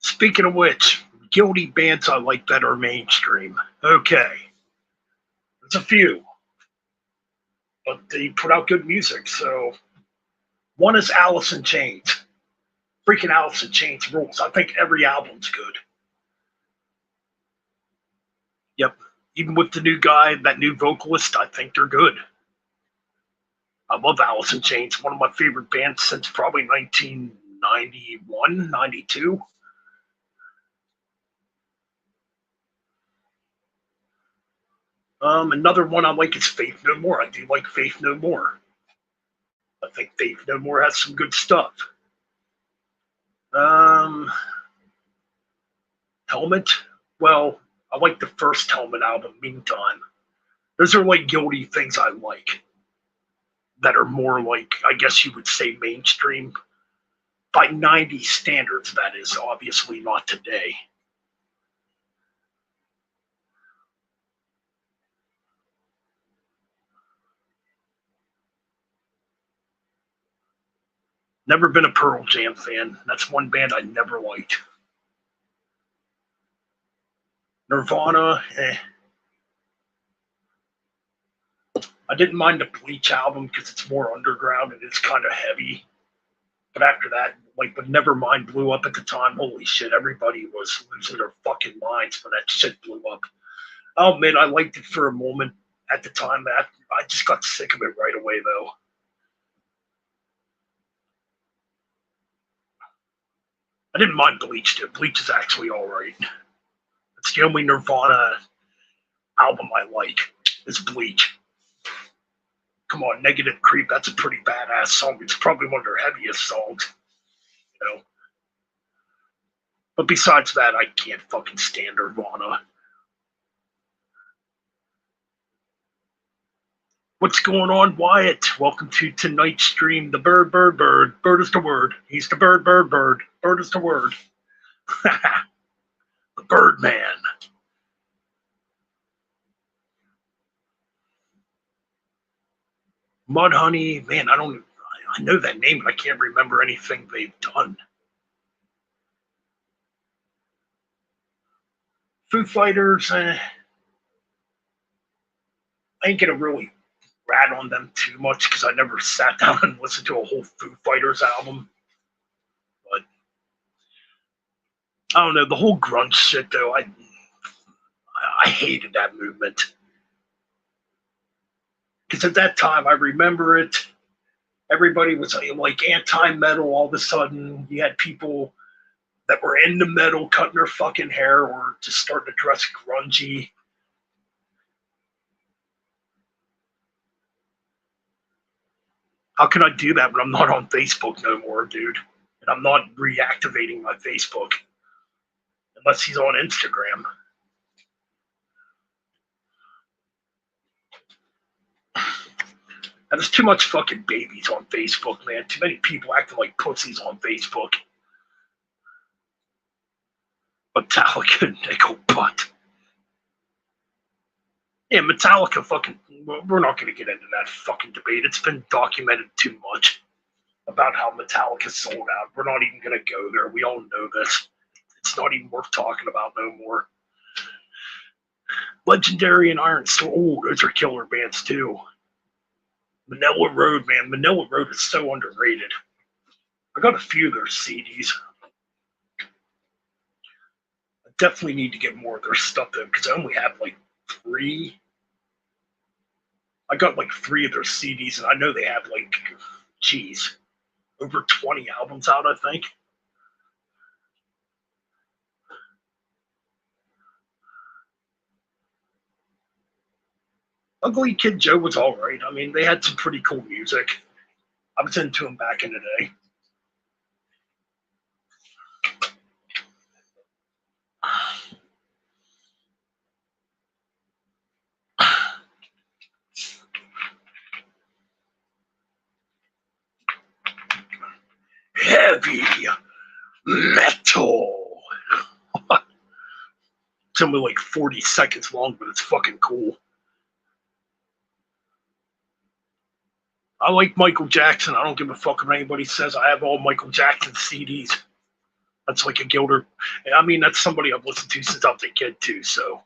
Speaking of which, guilty bands I like that are mainstream. Okay. There's a few, but they put out good music. So one is Alice in Chains. Freaking Alice in Chains rules. I think every album's good. Yep. Even with the new guy, that new vocalist, I think they're good. I love Alice in Chains. One of my favorite bands since probably 1991, 92. Another one I like is Faith No More. I do like Faith No More. I think Faith No More has some good stuff. Helmet. Well, I like the first Helmet album, Meantime. Those are like guilty things I like that are more like, I guess you would say, mainstream. By 90s standards, that is. Obviously not today. Never been a Pearl Jam fan. That's one band I never liked. Nirvana, I didn't mind the Bleach album because it's more underground and it's kind of heavy. But after that, like when Nevermind blew up at the time, holy shit, everybody was losing their fucking minds when that shit blew up. I'll admit I liked it for a moment at the time. I just got sick of it right away, though. I didn't mind Bleach, too. Bleach is actually all right. It's the only Nirvana album I like is Bleach. Come on, Negative Creep, that's a pretty badass song. It's probably one of their heaviest songs, you know. But besides that, I can't fucking stand Nirvana. What's going on, Wyatt? Welcome to tonight's stream. The bird, bird, bird. Bird is the word. He's the bird, bird, bird. Bird is the word. The Birdman. Mudhoney, man, I know that name, but I can't remember anything they've done. Foo Fighters, I ain't gonna really rat on them too much because I never sat down and listened to a whole Foo Fighters album. But I don't know, the whole grunge shit though, I hated that movement. Because at that time, I remember it. Everybody was like anti-metal all of a sudden. You had people that were into metal, cutting their fucking hair, or just starting to dress grungy. How can I do that when I'm not on Facebook no more, dude? And I'm not reactivating my Facebook unless he's on Instagram. And there's too much fucking babies on Facebook, man. Too many people acting like pussies on Facebook. Metallica, nickel butt. Yeah, Metallica fucking. We're not going to get into that fucking debate. It's been documented too much about how Metallica sold out. We're not even going to go there. We all know this. It's not even worth talking about no more. Legendary and Iron Soul, those are killer bands too. Manila Road, man. Manila Road is so underrated. I got a few of their CDs. I definitely need to get more of their stuff though, because I only have like 3. I got like 3 of their CDs, and I know they have like, geez, over 20 albums out, I think. Ugly Kid Joe was all right. I mean, they had some pretty cool music. I was into them back in the day. Heavy metal. It's only like 40 seconds long, but it's fucking cool. I like Michael Jackson. I don't give a fuck if anybody says I have all Michael Jackson CDs. That's like a Gilder. I mean, that's somebody I've listened to since I was a kid too. So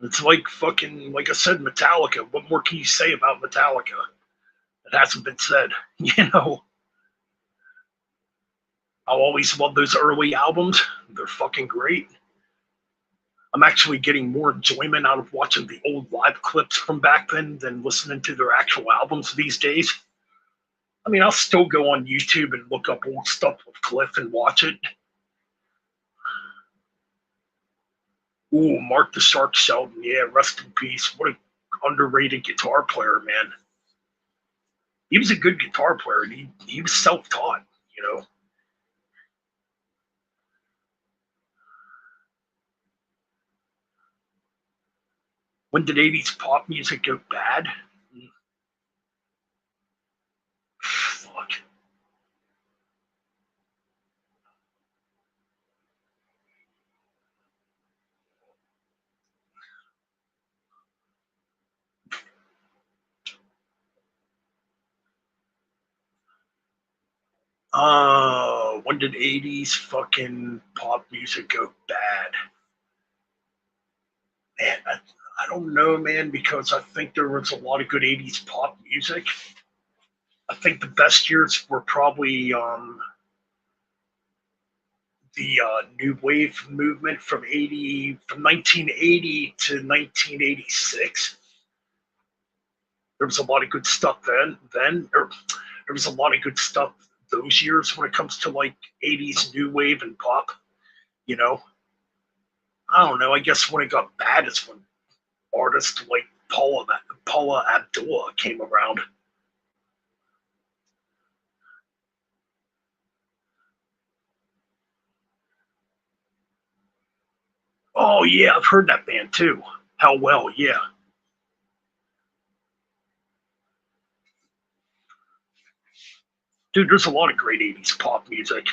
it's like fucking, like I said, Metallica. What more can you say about Metallica that hasn't been said? You know, I'll always love those early albums. They're fucking great. I'm actually getting more enjoyment out of watching the old live clips from back then than listening to their actual albums these days. I mean, I'll still go on YouTube and look up old stuff with Cliff and watch it. Ooh, Mark the Shark Sheldon. Yeah, rest in peace. What an underrated guitar player, man. He was a good guitar player, and he was self-taught, you know. When did 80s pop music go bad? Fuck. When did 80s fucking pop music go bad? Man, I don't know, man, because I think there was a lot of good 80s pop music. I think the best years were probably the new wave movement from 1980 to 1986. There was a lot of good stuff there was a lot of good stuff those years when it comes to like 80s new wave and pop. You know, I don't know. I guess when it got bad is when artists like Paula Abdul came around. Oh yeah, I've heard that band too. How well, yeah. Dude, there's a lot of great 80s pop music.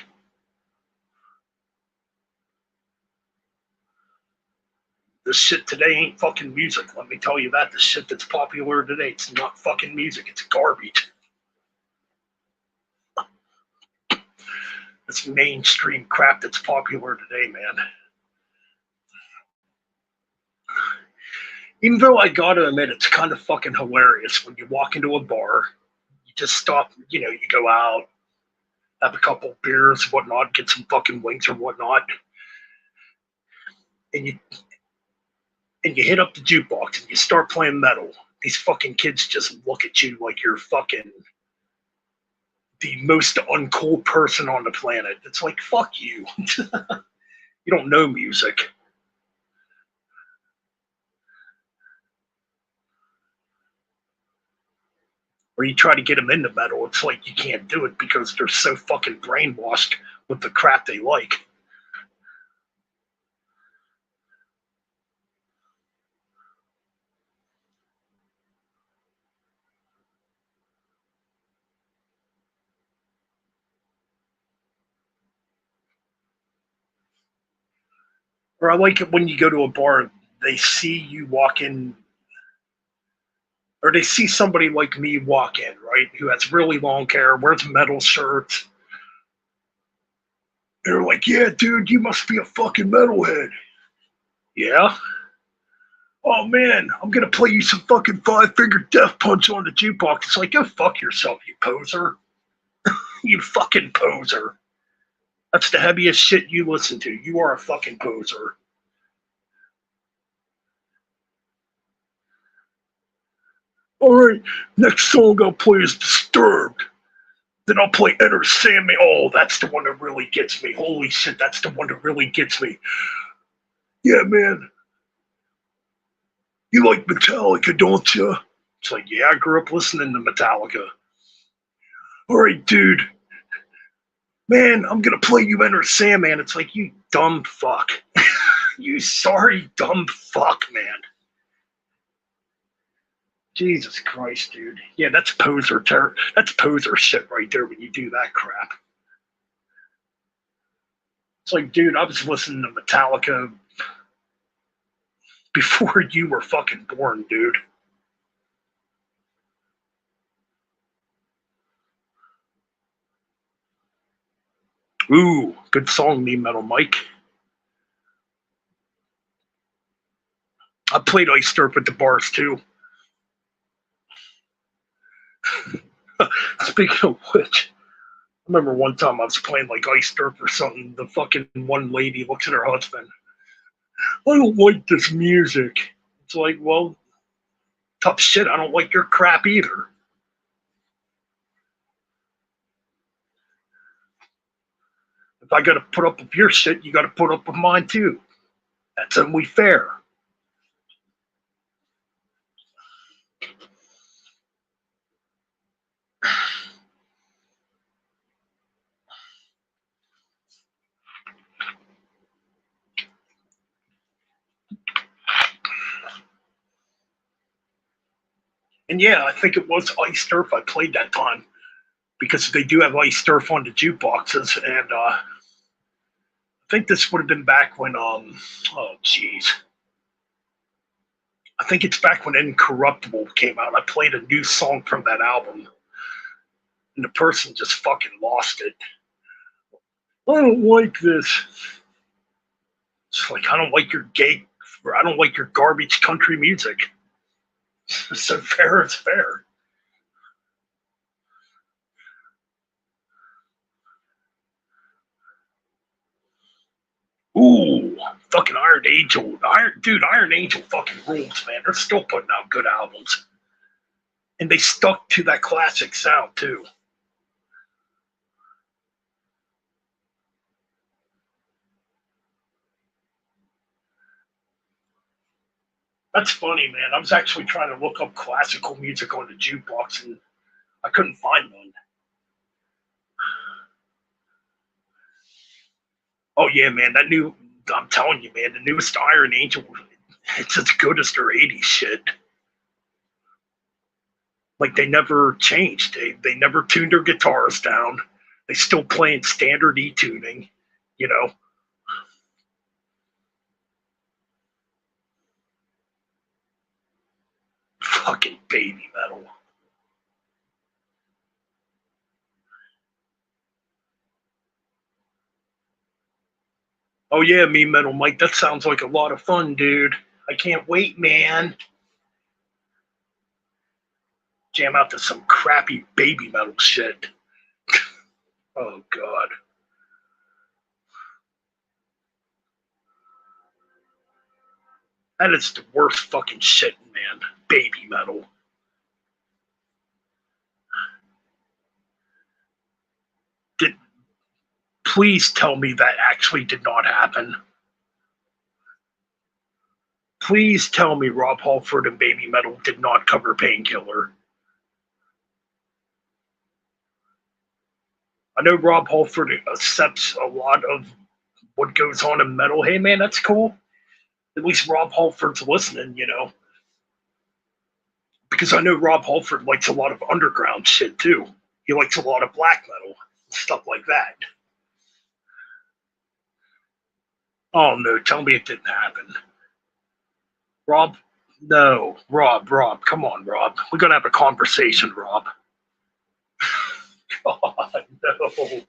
This shit today ain't fucking music. Let me tell you that. The shit that's popular today, it's not fucking music. It's garbage. It's mainstream crap that's popular today, man. Even though I gotta admit, it's kind of fucking hilarious when you walk into a bar, you just stop, you go out, have a couple beers, whatnot, get some fucking wings or whatnot, and and you hit up the jukebox and you start playing metal, these fucking kids just look at you like you're fucking the most uncool person on the planet. It's like, fuck you. You don't know music. Or you try to get them into metal, it's like you can't do it because they're so fucking brainwashed with the crap they like. Or I like it when you go to a bar, they see you walk in, or they see somebody like me walk in, right, who has really long hair, wears metal shirts. They're like, yeah, dude, you must be a fucking metalhead. Yeah? Oh man, I'm gonna play you some fucking Five Finger Death Punch on the jukebox. It's like, go fuck yourself, you poser. You fucking poser. That's the heaviest shit you listen to. You are a fucking poser. Alright, next song I'll play is Disturbed. Then I'll play Enter Sandman. Oh, that's the one that really gets me. Holy shit, that's the one that really gets me. Yeah, man. You like Metallica, don't you? It's like, yeah, I grew up listening to Metallica. Alright, dude. Man, I'm gonna play you Enter Sandman. It's like, you dumb fuck. You sorry dumb fuck, man. Jesus Christ, dude. Yeah, that's poser that's poser shit right there when you do that crap. It's like, dude, I was listening to Metallica before you were fucking born, dude. Ooh, good song, Me Metal Mike. I played Ice Surf at the bars too. Speaking of which, I remember one time I was playing like Ice Surf or something. The fucking one lady looks at her husband. I don't like this music. It's like, well, tough shit. I don't like your crap either. If I got to put up with your shit, you got to put up with mine too. That's only fair. And yeah, I think it was Ice Turf I played that time because they do have Ice Turf on the jukeboxes, and I think this would have been back when oh jeez, I think it's back when Incorruptible came out. I played a new song from that album, and the person just fucking lost it. I don't like this. It's like, I don't like your gay, or I don't like your garbage country music. So fair is fair. Ooh, fucking Iron Angel. Iron Angel fucking rules, man. They're still putting out good albums. And they stuck to that classic sound, too. That's funny, man. I was actually trying to look up classical music on the jukebox, and I couldn't find one. Oh, yeah, man. I'm telling you, man, the newest Iron Angel, it's as good as their 80s shit. Like, they never changed. They never tuned their guitars down. They still play in standard E tuning, you know. Fucking baby metal. Oh yeah, Me Metal Mike. That sounds like a lot of fun, dude. I can't wait, man. Jam out to some crappy baby metal shit. Oh god. That is the worst fucking shit, man. Baby metal. Did Please tell me that actually did not happen. Please tell me Rob Halford and Baby Metal did not cover Painkiller. I know Rob Halford accepts a lot of what goes on in metal. Hey, man, that's cool. At least Rob Halford's listening, you know. Because I know Rob Halford likes a lot of underground shit, too. He likes a lot of black metal, stuff like that. Oh, no, tell me it didn't happen. Rob? No. Rob, come on, Rob. We're going to have a conversation, Rob. God, no.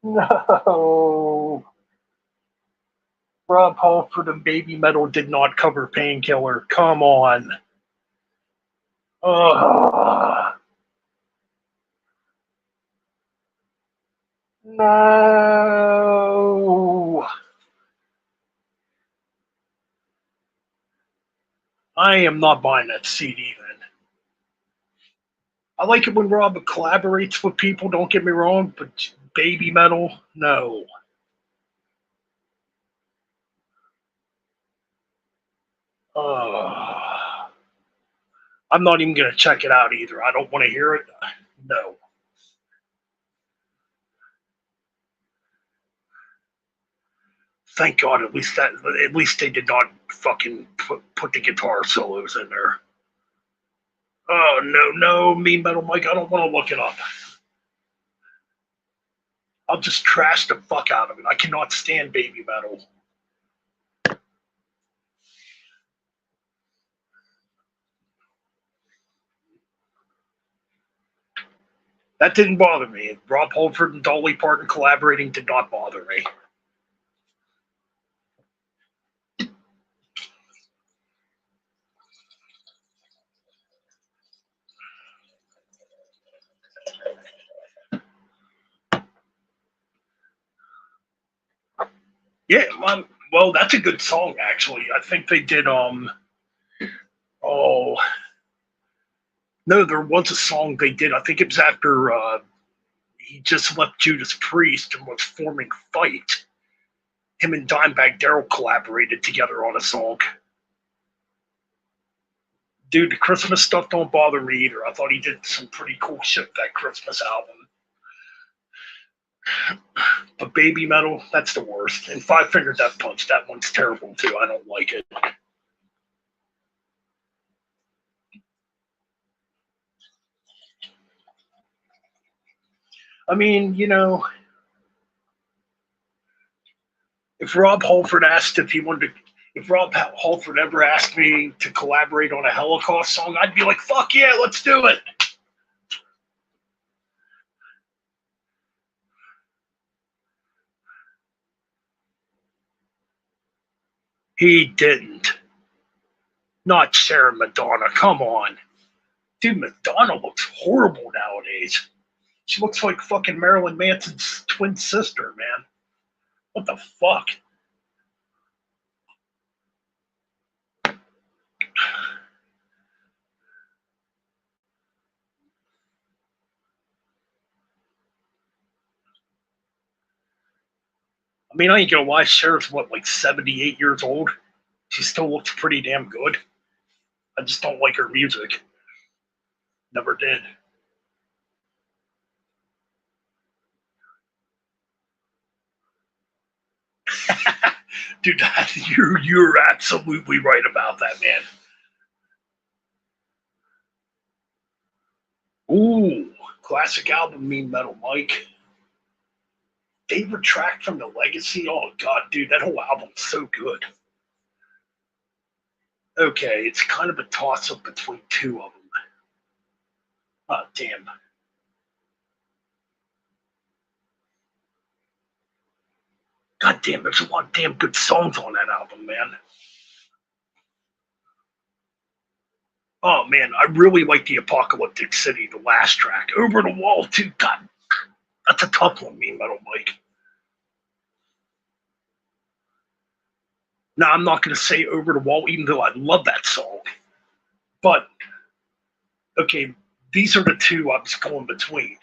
No. Rob Halford and Baby Metal did not cover Painkiller. Come on. Ugh. No. I am not buying that CD then. I like it when Rob collaborates with people, don't get me wrong, but Baby Metal, no. I'm not even going to check it out either. I don't want to hear it. No. Thank God, at least they did not fucking put the guitar solos in there. Oh no, Mean Metal Mike, I don't want to look it up. I'll just trash the fuck out of it. I cannot stand Baby Metal. That didn't bother me. Rob Halford and Dolly Parton collaborating did not bother me. Yeah, well, that's a good song actually. I think they did. Oh no, there was a song they did. I think it was after he just left Judas Priest and was forming Fight. Him and Dimebag Darrell collaborated together on a song. Dude, the Christmas stuff don't bother me either. I thought he did some pretty cool shit with that Christmas album. But Baby Metal, that's the worst. And Five Finger Death Punch, that one's terrible too. I don't like it. I mean, you know, if Rob Halford asked if he wanted to, if Rob Halford ever asked me to collaborate on a Holocaust song, I'd be like, fuck yeah, let's do it. He didn't. Not Sarah Madonna. Come on. Dude, Madonna looks horrible nowadays. She looks like fucking Marilyn Manson's twin sister, man. What the fuck? I mean, I ain't gonna lie, Cher's what, like 78 years old? She still looks pretty damn good. I just don't like her music. Never did. Dude, you're absolutely right about that, man. Ooh, classic album, Mean Metal Mike. Favorite track from the Legacy? Oh god, dude, that whole album's so good. Okay, it's kind of a toss up between two of them. Oh damn. God damn, there's a lot of damn good songs on that album, man. Oh man, I really like the Apocalyptic City, the last track. Over the Wall too. God, that's a tough one, Mean Metal Mike. Now, I'm not going to say Over the Wall, even though I love that song. But, okay, these are the two I was going between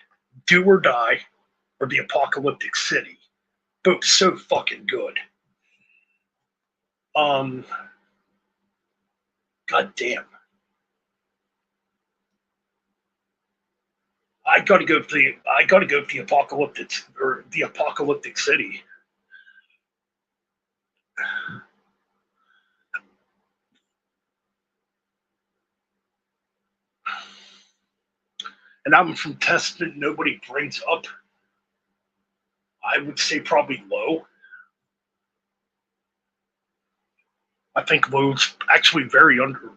Do or Die or The Apocalyptic City. Both so fucking good. Um, God damn. I gotta go with the Apocalyptic City. An album from Testament nobody brings up. I would say probably Low. I think Low's actually very under.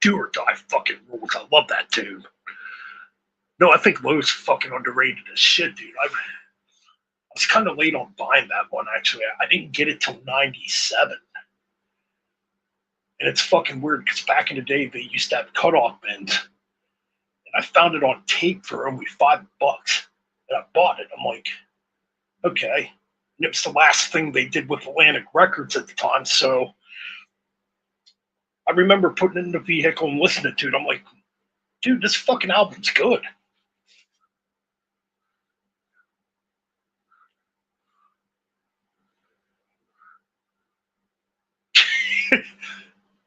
Do or Die fucking rules. I love that tune. No, I think Low's fucking underrated as shit, dude. I was kind of late on buying that one, actually. I didn't get it till 97. And it's fucking weird because back in the day, they used to have cutoff bins. And I found it on tape for only $5. And I bought it. I'm like, okay. And it was the last thing they did with Atlantic Records at the time. So I remember putting it in the vehicle and listening to it. I'm like, dude, this fucking album's good.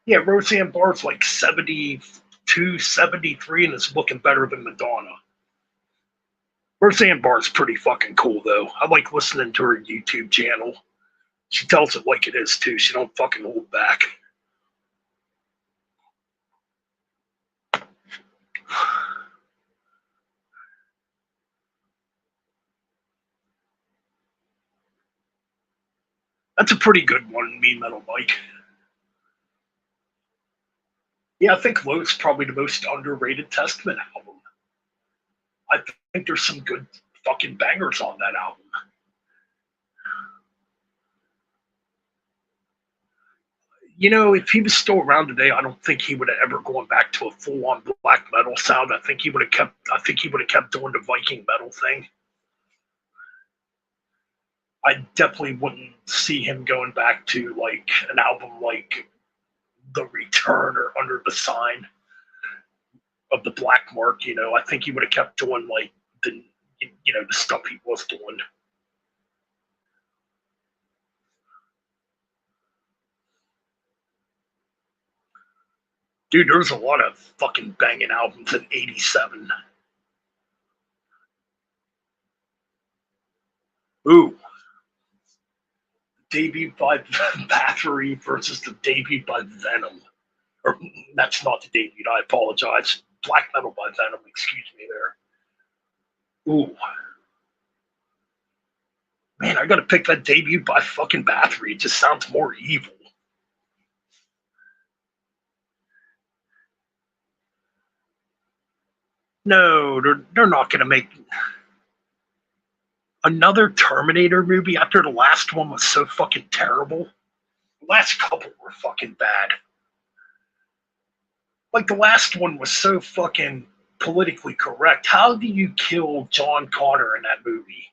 Yeah, Roseanne Barr's like 72, 73, and is looking better than Madonna. Roseanne Barr's pretty fucking cool, though. I like listening to her YouTube channel. She tells it like it is, too. She don't fucking hold back. That's a pretty good one, Mean Metal Mike. Yeah, I think Low's probably the most underrated Testament album. I think there's some good fucking bangers on that album. You know, if he was still around today, I don't think he would have ever gone back to a full-on black metal sound. I think he would have kept. I think he would have kept doing the Viking metal thing. I definitely wouldn't see him going back to like an album like The Return or Under the Sign of the Black Mark. You know, I think he would have kept doing like the stuff he was doing. Dude, there's a lot of fucking banging albums in '87. Ooh, debut by Bathory versus the debut by Venom. Or that's not the debut. I apologize. Black Metal by Venom. Excuse me there. Ooh, man, I gotta pick that debut by fucking Bathory. It just sounds more evil. No, they're not gonna make another Terminator movie after the last one was so fucking terrible. The last couple were fucking bad. Like the last one was so fucking politically correct. How do you kill John Connor in that movie?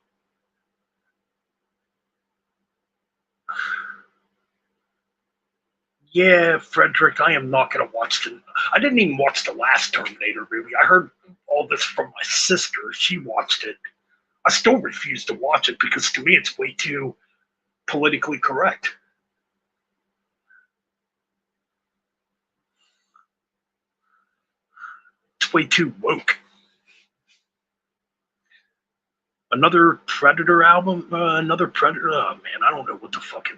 Yeah, Frederick, I am not going to watch the. I didn't even watch the last Terminator movie. I heard all this from my sister. She watched it. I still refuse to watch it because to me it's way too politically correct. It's way too woke. Another Predator album, another Predator. Oh man, I don't know what the fuck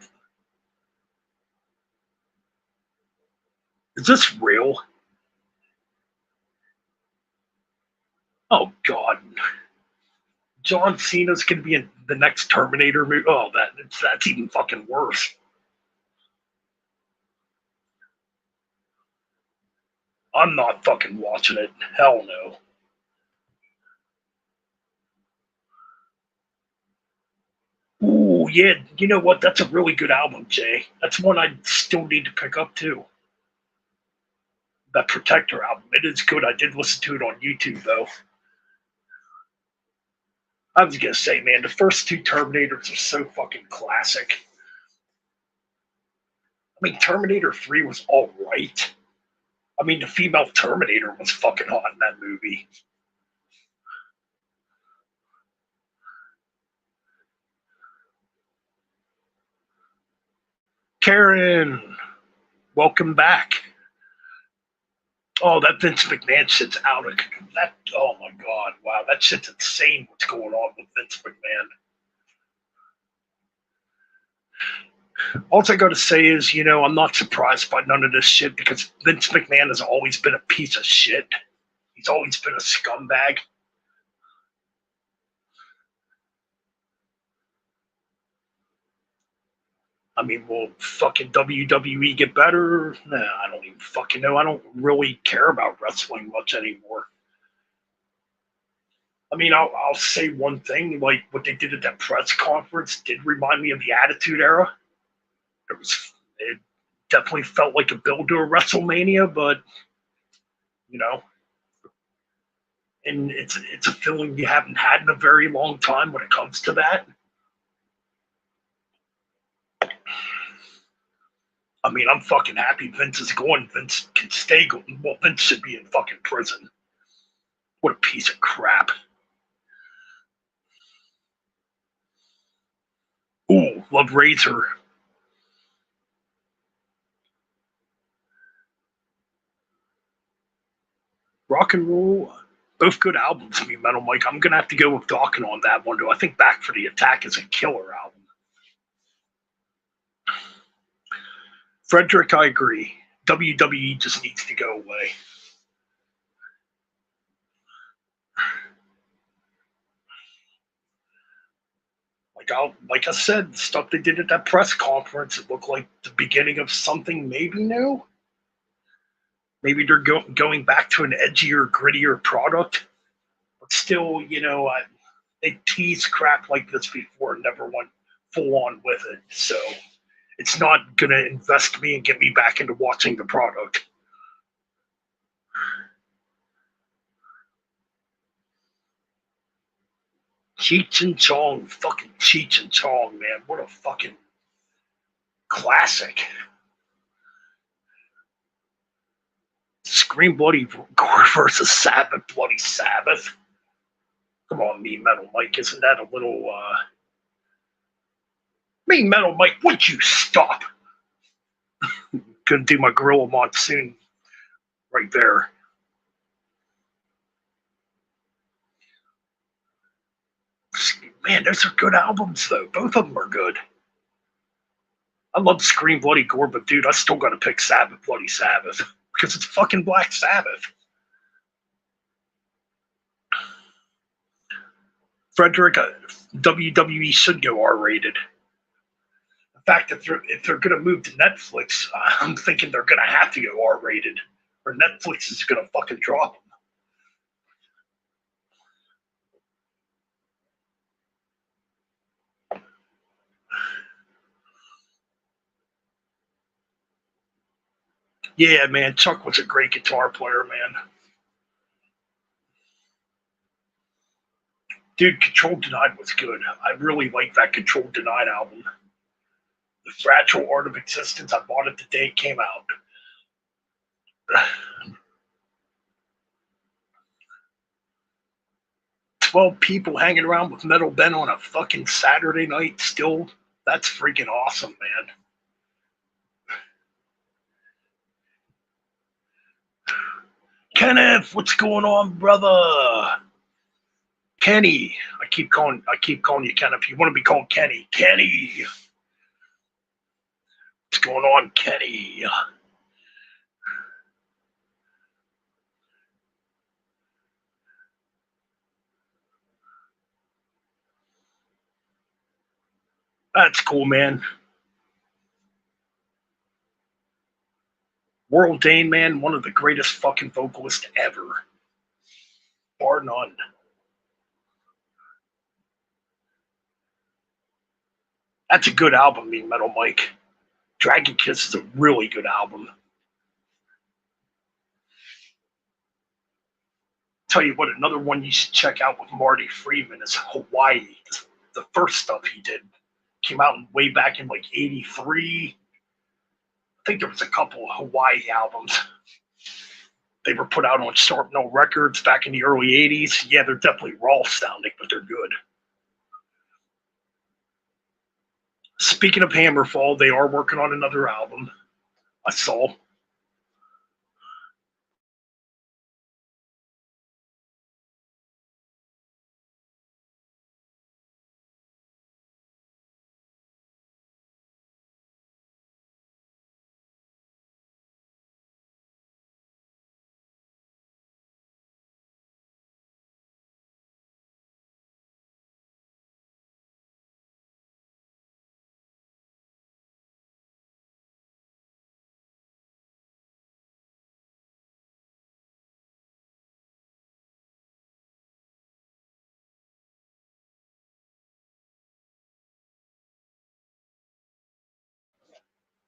is this real? Oh god, John Cena's gonna be in the next Terminator movie. Oh, that's even fucking worse. I'm not fucking watching it. Hell no. Ooh, yeah. You know what? That's a really good album, Jay. That's one I still need to pick up too. That Protector album. It is good. I did listen to it on YouTube though. I was gonna say, man, the first two Terminators are so fucking classic. mean, Terminator 3 was all right. I mean, the female Terminator was fucking hot in that movie. Karen, welcome back. Oh, that Vince McMahon shit's out of that. Oh my god, wow, that shit's insane. What's going on with Vince McMahon? All I got to say is, I'm not surprised by none of this shit because Vince McMahon has always been a piece of shit. He's always been a scumbag. I mean, will fucking WWE get better? Nah, I don't even fucking know. I don't really care about wrestling much anymore. I mean, I'll say one thing, like what they did at that press conference did remind me of the Attitude Era. It definitely felt like a build to a WrestleMania, but you know, and it's a feeling you haven't had in a very long time when it comes to that. I mean, I'm fucking happy Vince is going. Vince can stay going. Well, Vince should be in fucking prison. What a piece of crap. Ooh, love Razor. Rock and Roll, both good albums to me, Metal Mike. I'm gonna have to go with Dawkins on that one, though. I think Back for the Attack is a killer album. Frederick, I agree. WWE just needs to go away. Like I said, the stuff they did at that press conference, it looked like the beginning of something maybe new. Maybe they're going back to an edgier, grittier product. But still, they teased crap like this before and never went full on with it. So it's not going to invest me and get me back into watching the product. Cheech and Chong, fucking Cheech and Chong, man. What a fucking classic. Scream Bloody Gore versus Sabbath, Bloody Sabbath. Come on, me Metal Mike, isn't that a little me Metal Mike, would you stop? Gonna do my Gorilla Monsoon right there. Man, those are good albums though. Both of them are good. I love Scream Bloody Gore, but dude, I still gotta pick Sabbath Bloody Sabbath because it's fucking Black Sabbath. Frederick, WWE should go R-rated. In fact, if they're going to move to Netflix, I'm thinking they're going to have to go R-rated, or Netflix is going to fucking drop them. Yeah, man, Chuck was a great guitar player, man. Dude, Control Denied was good. I really like that Control Denied album. The Fragile Art of Existence, I bought it the day it came out. 12 people hanging around with Metal Ben on a fucking Saturday night still. That's freaking awesome, man. Kenneth, what's going on, brother? Kenny. I keep calling you Kenneth. You want to be called Kenny. Kenny. What's going on, Kenny? That's cool, man. World Dane, man, one of the greatest fucking vocalists ever. Bar none. That's a good album, me Metal Mike. Dragon Kiss is a really good album. Tell you what, another one you should check out with Marty Friedman is Hawaii. The first stuff he did came out way back in like '83. think there was a couple of Hawaii albums. They were put out on Sharp No Records back in the early 80s. Yeah, they're definitely raw sounding, but they're good. Speaking of Hammerfall, they are working on another album. I saw.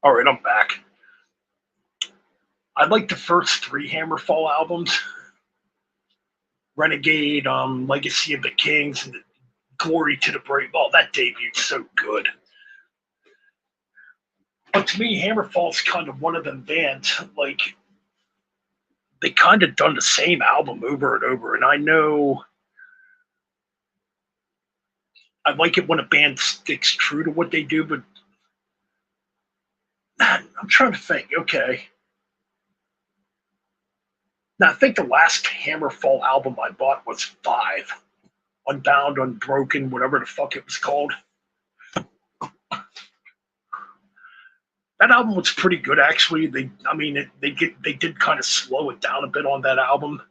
All right, I'm back. I like the first three Hammerfall albums: Renegade, Legacy of the Kings, and Glory to the Brave. Oh, that debute's so good. But to me, Hammerfall's kind of one of them bands. Like, they kind of done the same album over and over. And I know I like it when a band sticks true to what they do, but man, I'm trying to think. Okay. Now, I think the last Hammerfall album I bought was 5. Unbound, Unbroken, whatever the fuck it was called. That album was pretty good, actually. They did kind of slow it down a bit on that album.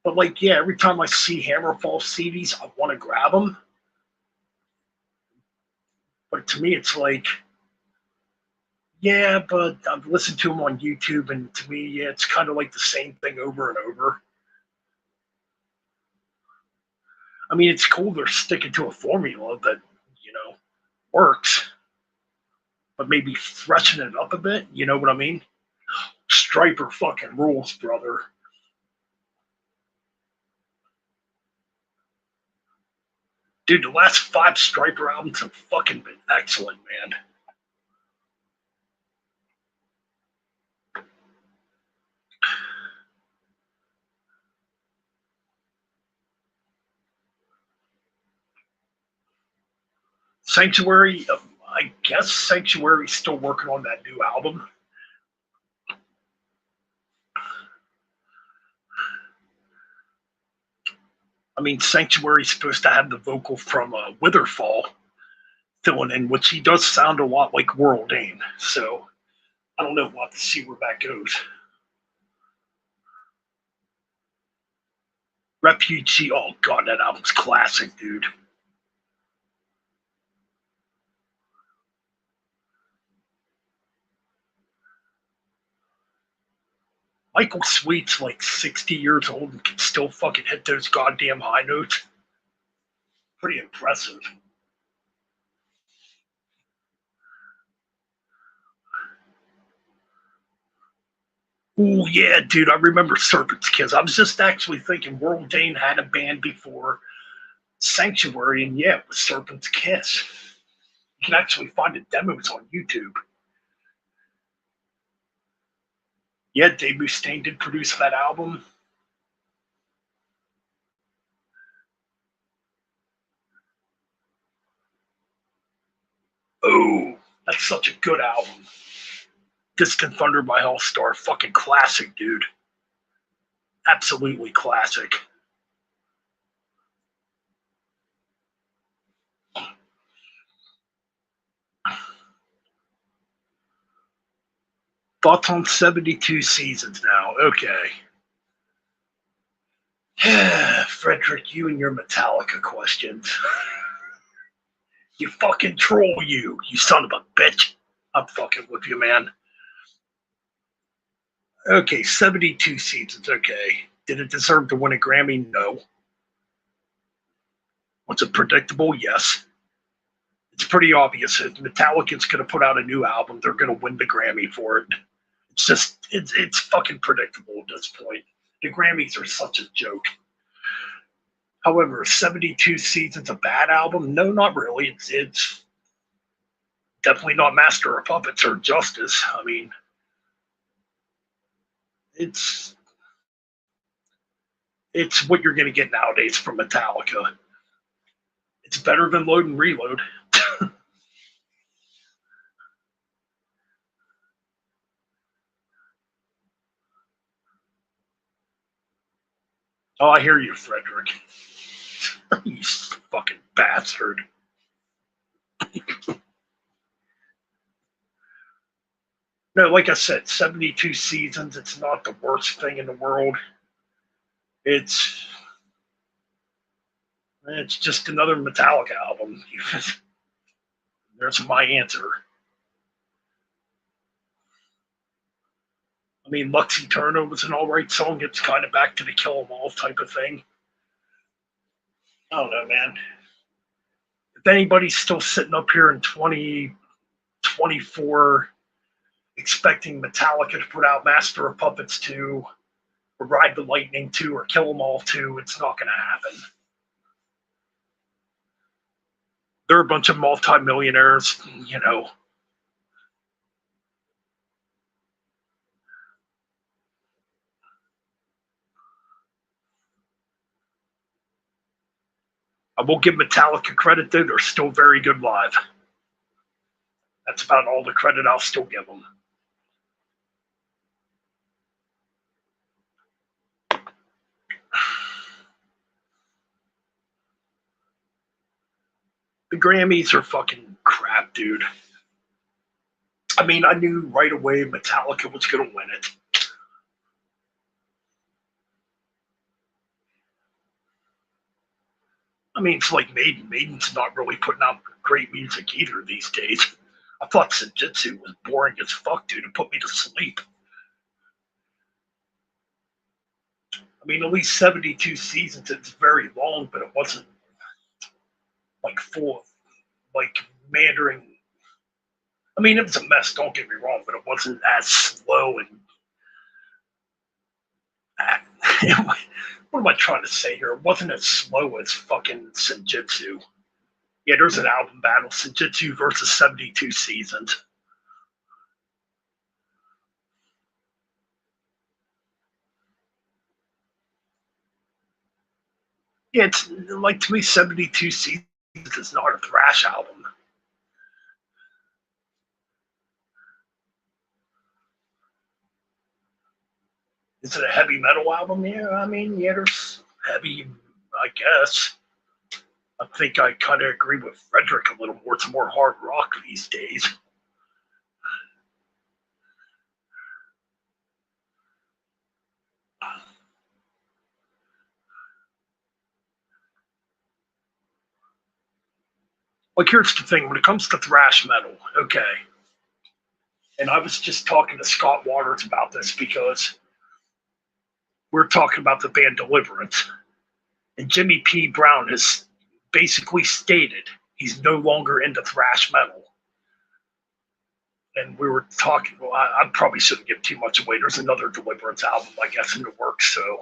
But like, yeah, every time I see Hammerfall CDs, I want to grab them. But to me, it's like, yeah, but I've listened to them on YouTube, and to me, yeah, it's kind of like the same thing over and over. I mean, it's cool they're sticking to a formula that, you know, works, but maybe freshen it up a bit. You know what I mean? Striper fucking rules, brother. Dude, the last 5 Striper albums have fucking been excellent, man. Sanctuary, I guess Sanctuary's still working on that new album. I mean, Sanctuary's supposed to have the vocal from Witherfall filling in, which he does sound a lot like World Aim. So I don't know. We'll have to see where that goes. Refugee, oh god, that album's classic, dude. Michael Sweet's like 60 years old and can still fucking hit those goddamn high notes. Pretty impressive. Oh yeah, dude, I remember Serpent's Kiss. I was just actually thinking World Dane had a band before Sanctuary, and yeah, it was Serpent's Kiss. You can actually find the demos on YouTube. Yeah, Dave Mustaine did produce that album. Oh, that's such a good album. Distant Thunder by All Star, fucking classic, dude. Absolutely classic. Thoughts on 72 seasons now. Okay. Frederick, you and your Metallica questions. You fucking troll, you son of a bitch. I'm fucking with you, man. Okay, 72 seasons. Okay. Did it deserve to win a Grammy? No. Was it predictable? Yes. It's pretty obvious. If Metallica's going to put out a new album, they're going to win the Grammy for it. It's just, it's fucking predictable at this point. The Grammys are such a joke. However, 72 Seasons a bad album? No, not really. It's definitely not Master of Puppets or Justice. I mean, it's it's what you're going to get nowadays from Metallica. It's better than Load and Reload. Oh, I hear you, Frederick. You fucking bastard. No, like I said, 72 seasons. It's not the worst thing in the world. It's it's just another Metallica album. There's my answer. I mean, Lux Eterna was an all right song. It's kind of back to the Kill 'Em All type of thing. I don't know, man. If anybody's still sitting up here in 2024 expecting Metallica to put out Master of Puppets 2 or Ride the Lightning 2 or Kill 'Em All 2, it's not going to happen. They're a bunch of multimillionaires, you know. I will give Metallica credit, though. They're still very good live. That's about all the credit I'll still give them. The Grammys are fucking crap, dude. I mean, I knew right away Metallica was going to win it. I mean, it's like Maiden. Maiden's not really putting out great music either these days. I thought Senjutsu was boring as fuck, dude. It put me to sleep. I mean, at least 72 seasons. It's very long, but it wasn't like full of like Mandarin. I mean, it was a mess. Don't get me wrong, but it wasn't as slow and. What am I trying to say here? It wasn't as slow as fucking Senjutsu. Yeah, there's an album battle: Senjutsu versus 72 Seasons. Yeah, it's like to me, 72 Seasons is not a thrash album. Is it a heavy metal album? Yeah, I mean, yeah, there's heavy, I guess. I think I kind of agree with Frederick a little more. It's more hard rock these days. Like, here's the thing: when it comes to thrash metal, okay, and I was just talking to Scott Waters about this because we're talking about the band Deliverance, and Jimmy P. Brown has basically stated he's no longer into thrash metal. And we were talking. Well, I probably shouldn't give too much away. There's another Deliverance album, I guess, in the works. So,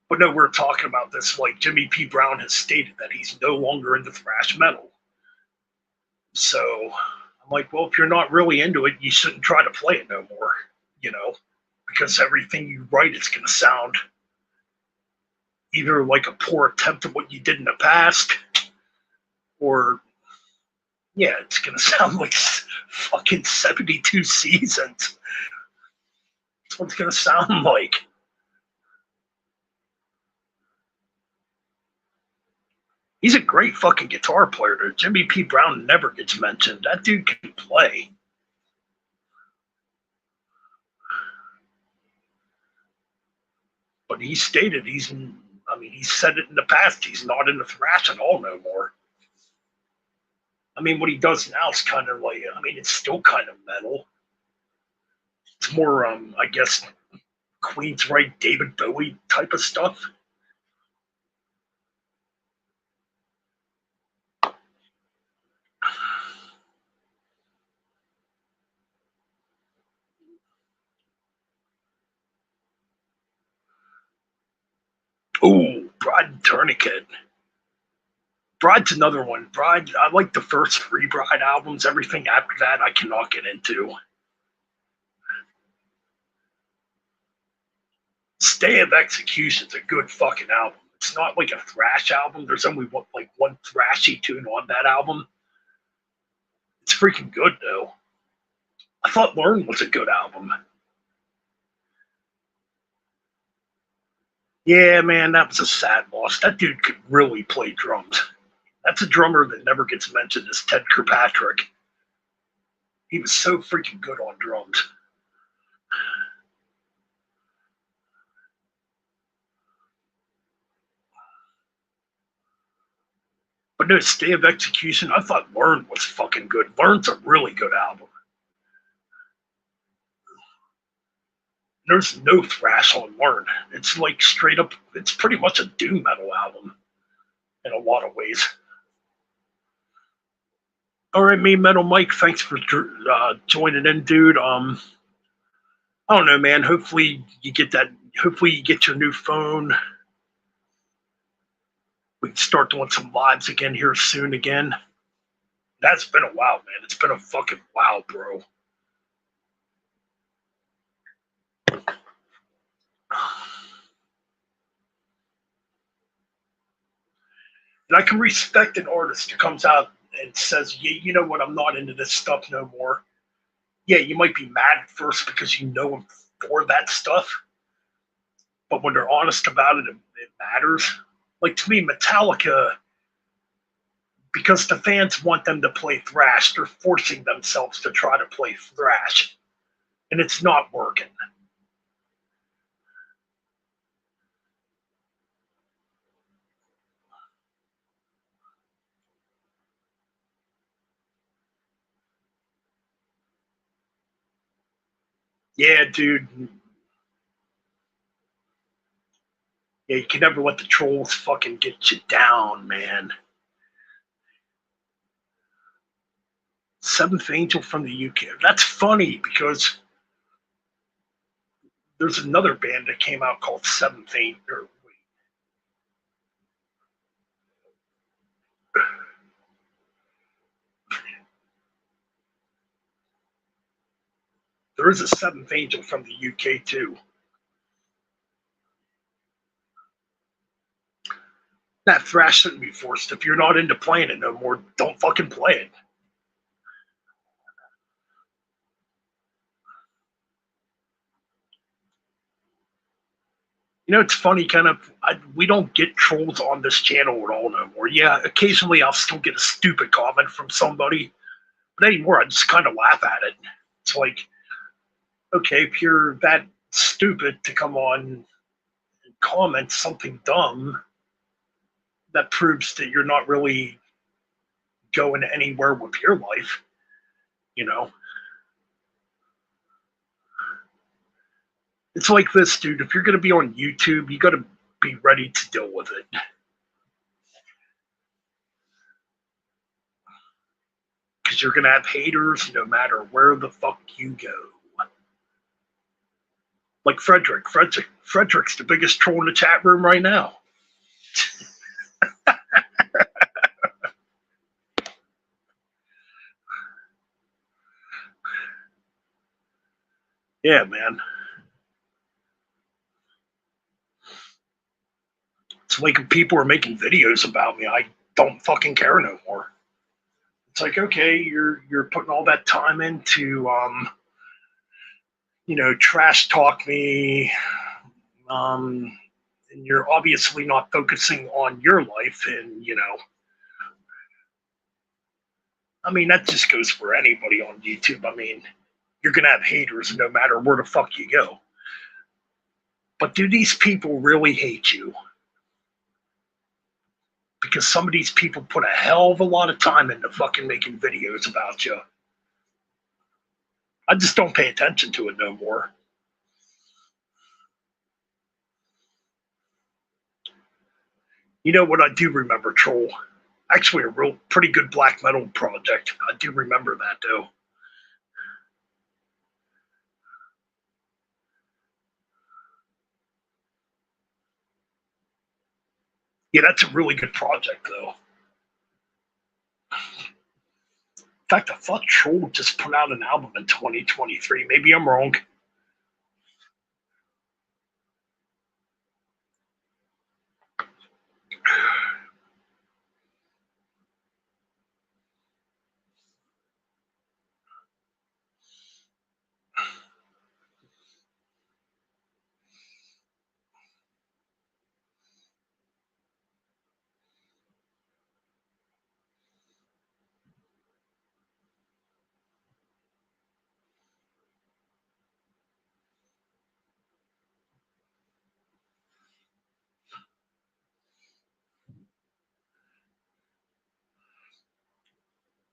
but no, we're talking about this. Like Jimmy P. Brown has stated that he's no longer into thrash metal. So I'm like, well, if you're not really into it, you shouldn't try to play it no more. You know, because everything you write is going to sound either like a poor attempt at what you did in the past, or yeah, it's going to sound like fucking 72 seasons. That's what it's going to sound like. He's a great fucking guitar player. Though. Jimmy P. Brown never gets mentioned. That dude can play. But he stated I mean, he said it in the past. He's not into thrash at all no more. I mean, what he does now is kind of like, I mean, it's still kind of metal. It's more, I guess, Queensryche, David Bowie type of stuff. Ooh, Bride and Tourniquet. Bride's another one. Bride, I like the first three Bride albums. Everything after that, I cannot get into. Stay of Execution's a good fucking album. It's not like a thrash album. There's only one thrashy tune on that album. It's freaking good though. I thought Learn was a good album. Yeah, man, that was a sad loss. That dude could really play drums. That's a drummer that never gets mentioned is Ted Kirkpatrick. He was so freaking good on drums. But no, Stay of Execution, I thought Learn was fucking good. Learn's a really good album. There's no thrash on Learn. It's like straight up, it's pretty much a doom metal album in a lot of ways. All right, me Metal Mike, thanks for joining in, dude. I don't know, man. Hopefully you get that. Hopefully you get your new phone. We can start doing some lives again here soon again. That's been a while, man. It's been a fucking while, bro. And I can respect an artist who comes out and says, yeah, you know what, I'm not into this stuff no more. Yeah, you might be mad at first because you know him for that stuff. But when they're honest about it, it matters. Like to me, Metallica, because the fans want them to play thrash, they're forcing themselves to try to play thrash. And it's not working. Yeah, dude. Yeah, you can never let the trolls fucking get you down, man. Seventh Angel from the UK. That's funny because there's another band that came out called Seventh Angel. There is a Seventh Angel from the UK too. That thrash shouldn't be forced. If you're not into playing it no more, don't fucking play it. You know, it's funny, kind of. We don't get trolls on this channel at all no more. Yeah, occasionally I'll still get a stupid comment from somebody, but anymore I just kind of laugh at it. It's like, okay, if you're that stupid to come on and comment something dumb, that proves that you're not really going anywhere with your life, you know? It's like this, dude. If you're going to be on YouTube, you got to be ready to deal with it. Because you're going to have haters no matter where the fuck you go. Like Frederick. Frederick's the biggest troll in the chat room right now. Yeah, man. It's like if people are making videos about me, I don't fucking care no more. It's like, okay, you're putting all that time into trash talk me, and you're obviously not focusing on your life, and I mean, that just goes for anybody on YouTube. I mean, you're gonna have haters no matter where the fuck you go. But do these people really hate you? Because some of these people put a hell of a lot of time into fucking making videos about you. I just don't pay attention to it no more. You know what I do remember, Troll? Actually, a real pretty good black metal project. I do remember that though. Yeah, that's a really good project, though. In fact, I thought Troll just put out an album in 2023. Maybe I'm wrong.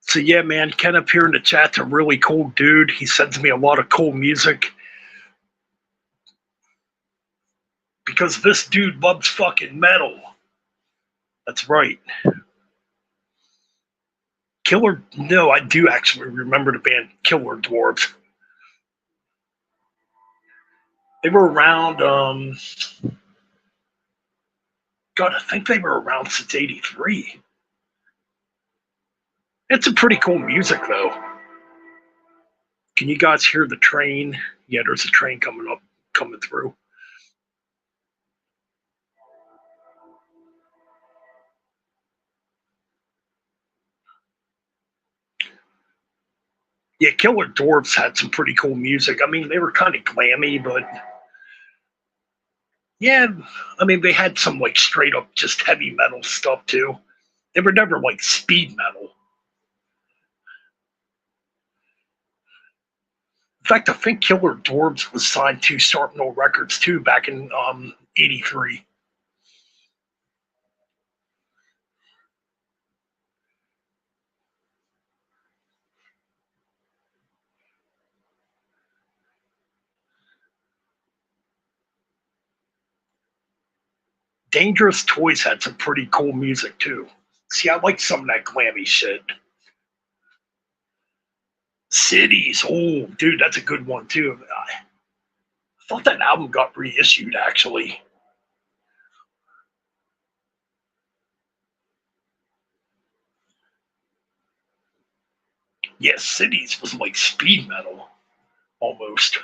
So yeah, man, Ken up here in the chat's a really cool dude. He sends me a lot of cool music because this dude loves fucking metal. That's right. Killer. No, I do actually remember the band Killer Dwarves. They were around. God, I think they were around since '83. It's a pretty cool music, though. Can you guys hear the train? Yeah, there's a train coming through. Yeah, Killer Dwarfs had some pretty cool music. I mean, they were kind of glammy, but yeah, I mean, they had some like straight up just heavy metal stuff too. They were never like speed metal. In fact, I think Killer Dwarfs was signed to Sharpnel Records too back in '83. Dangerous Toys had some pretty cool music too. See, I like some of that glammy shit. Cities, oh, dude, that's a good one too. I thought that album got reissued actually. Yes, Cities was like speed metal almost.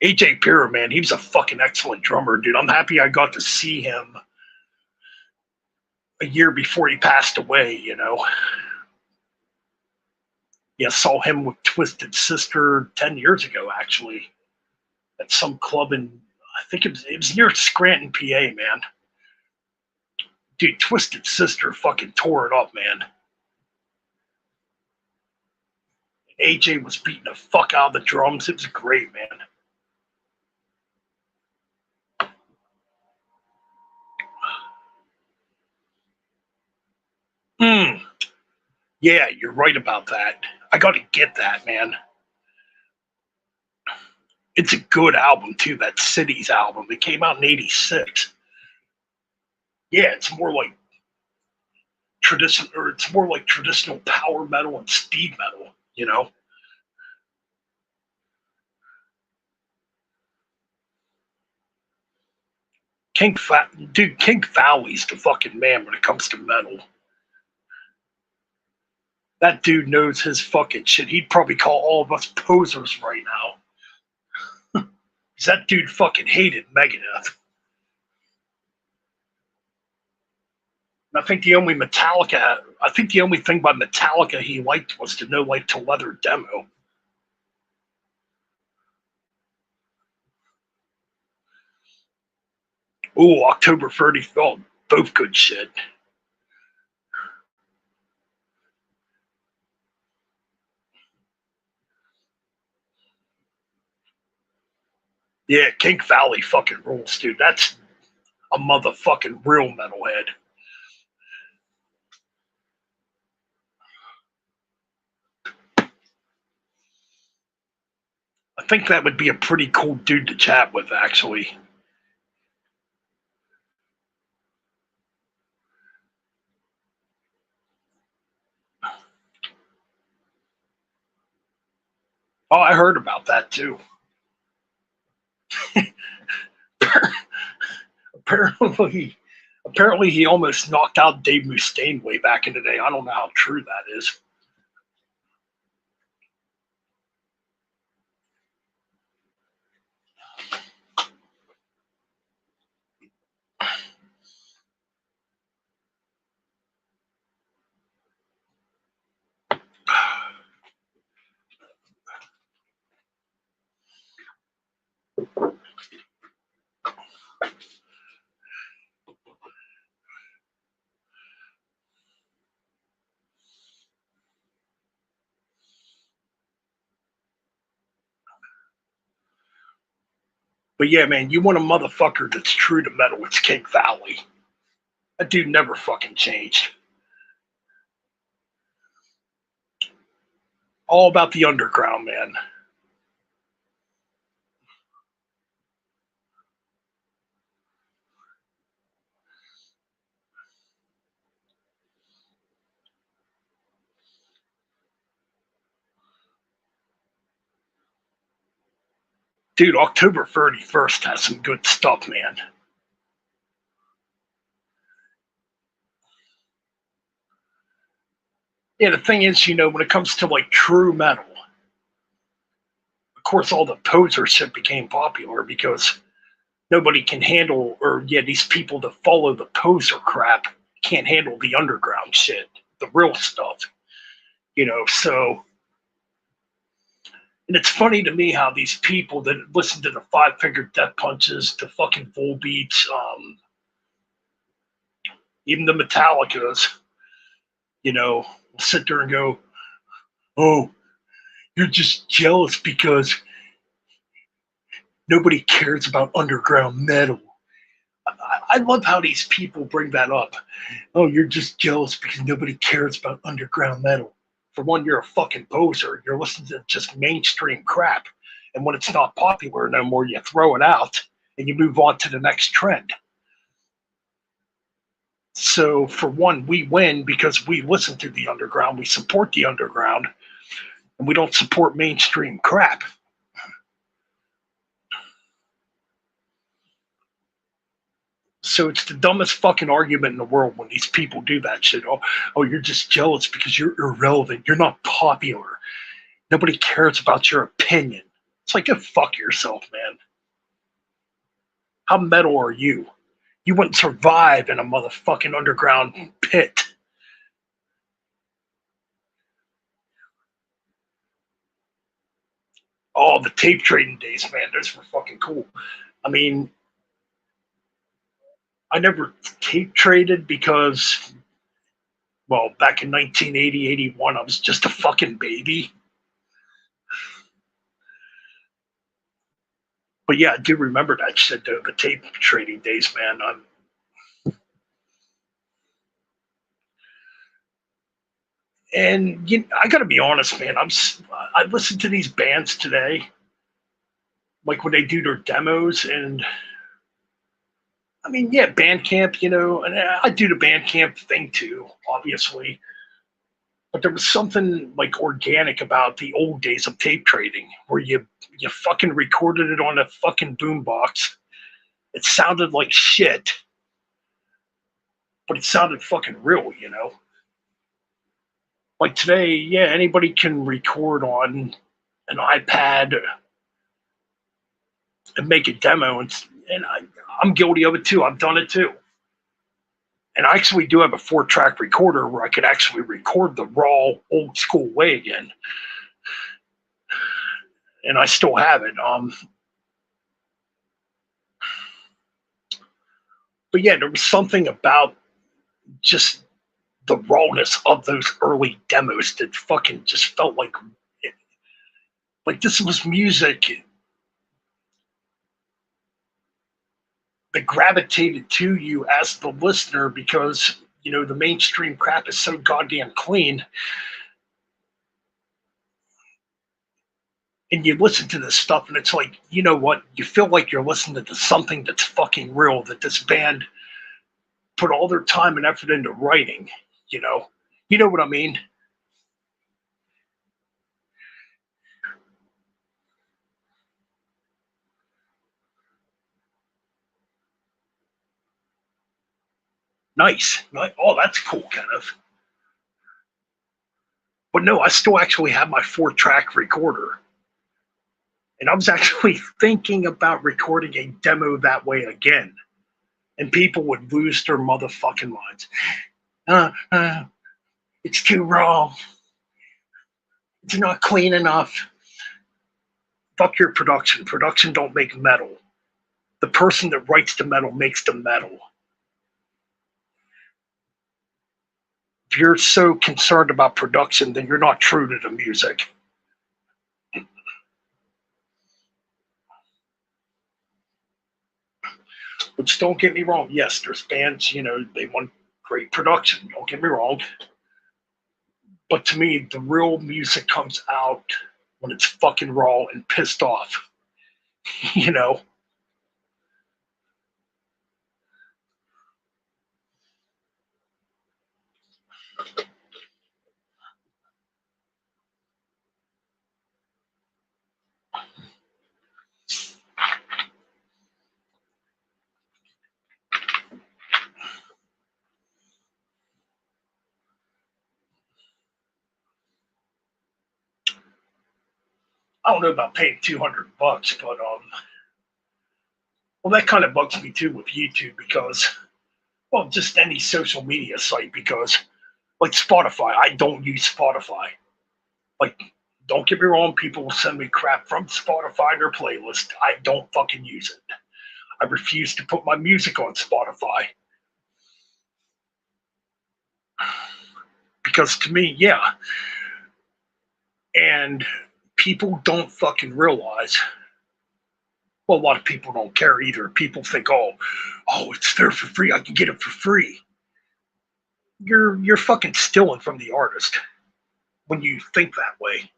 AJ Pira, man, he was a fucking excellent drummer, dude. I'm happy I got to see him a year before he passed away, you know. Yeah, saw him with Twisted Sister 10 years ago, actually, at some club in, I think it was near Scranton, PA, man. Dude, Twisted Sister fucking tore it up, man. AJ was beating the fuck out of the drums. It was great, man. Hmm. Yeah, you're right about that. I got to get that, man. It's a good album too. That Cities album. It came out in '86. Yeah, it's more like tradition, or it's more like traditional power metal and speed metal. You know, dude, King Valley's the fucking man when it comes to metal. That dude knows his fucking shit. He'd probably call all of us posers right now. That dude fucking hated Megadeth. I think the only thing by Metallica he liked was the No Life Till Leather demo. Oh, October 30th. Oh, both good shit. Yeah, King Valley fucking rules, dude. That's a motherfucking real metalhead. I think that would be a pretty cool dude to chat with, actually. Oh, I heard about that too. Apparently, Apparently, he almost knocked out Dave Mustaine way back in the day. I don't know how true that is. But yeah, man, you want a motherfucker that's true to metal, it's King Valley. That dude never fucking changed. All about the underground, man. Dude, October 31st has some good stuff, man. Yeah, the thing is, when it comes to like true metal, of course, all the poser shit became popular because nobody can handle, or yeah, these people that follow the poser crap can't handle the underground shit, the real stuff, So, and it's funny to me how these people that listen to the Five Finger Death Punches, the fucking Volbeats, even the Metallicas, sit there and go, "Oh, you're just jealous because nobody cares about underground metal." I love how these people bring that up. Oh, you're just jealous because nobody cares about underground metal. For one, you're a fucking poser. You're listening to just mainstream crap. And when it's not popular no more, you throw it out and you move on to the next trend. So, for one, we win because we listen to the underground, we support the underground, and we don't support mainstream crap. So it's the dumbest fucking argument in the world when these people do that shit. Oh, you're just jealous because you're irrelevant. You're not popular. Nobody cares about your opinion. It's like, go fuck yourself, man. How metal are you? You wouldn't survive in a motherfucking underground pit. Oh, the tape trading days, man. Those were fucking cool. I mean, I never tape traded because, well, back in 1980, 81, I was just a fucking baby. But yeah, I do remember that shit, though, the tape trading days, man. And I got to be honest, man. I listen to these bands today, like when they do their demos, and I mean, yeah, Bandcamp, and I do the Bandcamp thing too, obviously. But there was something like organic about the old days of tape trading, where you fucking recorded it on a fucking boombox. It sounded like shit, but it sounded fucking real. Like today, yeah, anybody can record on an iPad and make a demo, I'm guilty of it too. I've done it too. And I actually do have a 4-track recorder where I could actually record the raw old school way again. And I still have it. But yeah, there was something about just the rawness of those early demos that fucking just felt like this was music that gravitated to you as the listener because the mainstream crap is so goddamn clean. And you listen to this stuff and it's like, you know what? You feel like you're listening to something that's fucking real, that this band put all their time and effort into writing, you know? You know what I mean? Nice. Oh, that's cool, Kenneth. But no, I still actually have my 4-track recorder. And I was actually thinking about recording a demo that way again. And people would lose their motherfucking minds. It's too raw. It's not clean enough. Fuck your production. Production don't make metal. The person that writes the metal makes the metal. If you're so concerned about production, then you're not true to the music. Which, don't get me wrong, yes, there's bands, they want great production. Don't get me wrong. But to me, the real music comes out when it's fucking raw and pissed off. you know? I don't know about paying $200, but well, that kind of bugs me too with YouTube because, well, just any social media site because, like Spotify, I don't use Spotify. Like, don't get me wrong, people will send me crap from Spotify, their playlist. I don't fucking use it. I refuse to put my music on Spotify. Because to me, yeah. And people don't fucking realize. Well, a lot of people don't care either. People think, oh, it's there for free. I can get it for free. You're fucking stealing from the artist when you think that way.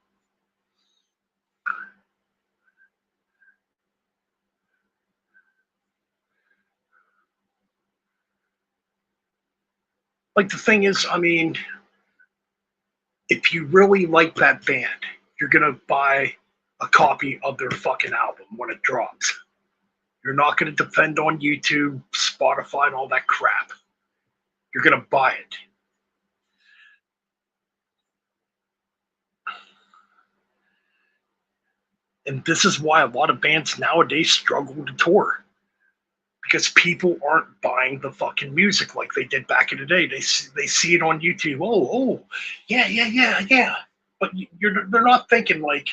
Like the thing is, I mean, if you really like that band, you're gonna buy a copy of their fucking album when it drops. You're not gonna defend on YouTube, Spotify, and all that crap. You're gonna buy it. And this is why a lot of bands nowadays struggle to tour because people aren't buying the fucking music like they did back in the day. They see it on YouTube. Oh, yeah. But they're not thinking like,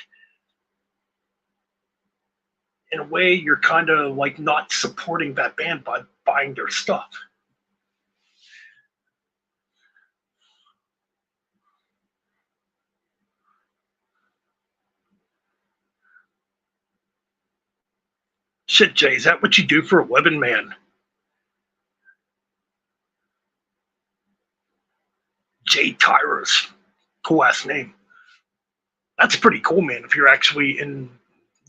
in a way, you're kind of like not supporting that band by buying their stuff. Shit, Jay, is that what you do for a living, man? Jay Tyrus, cool ass name. That's pretty cool, man. If you're actually in,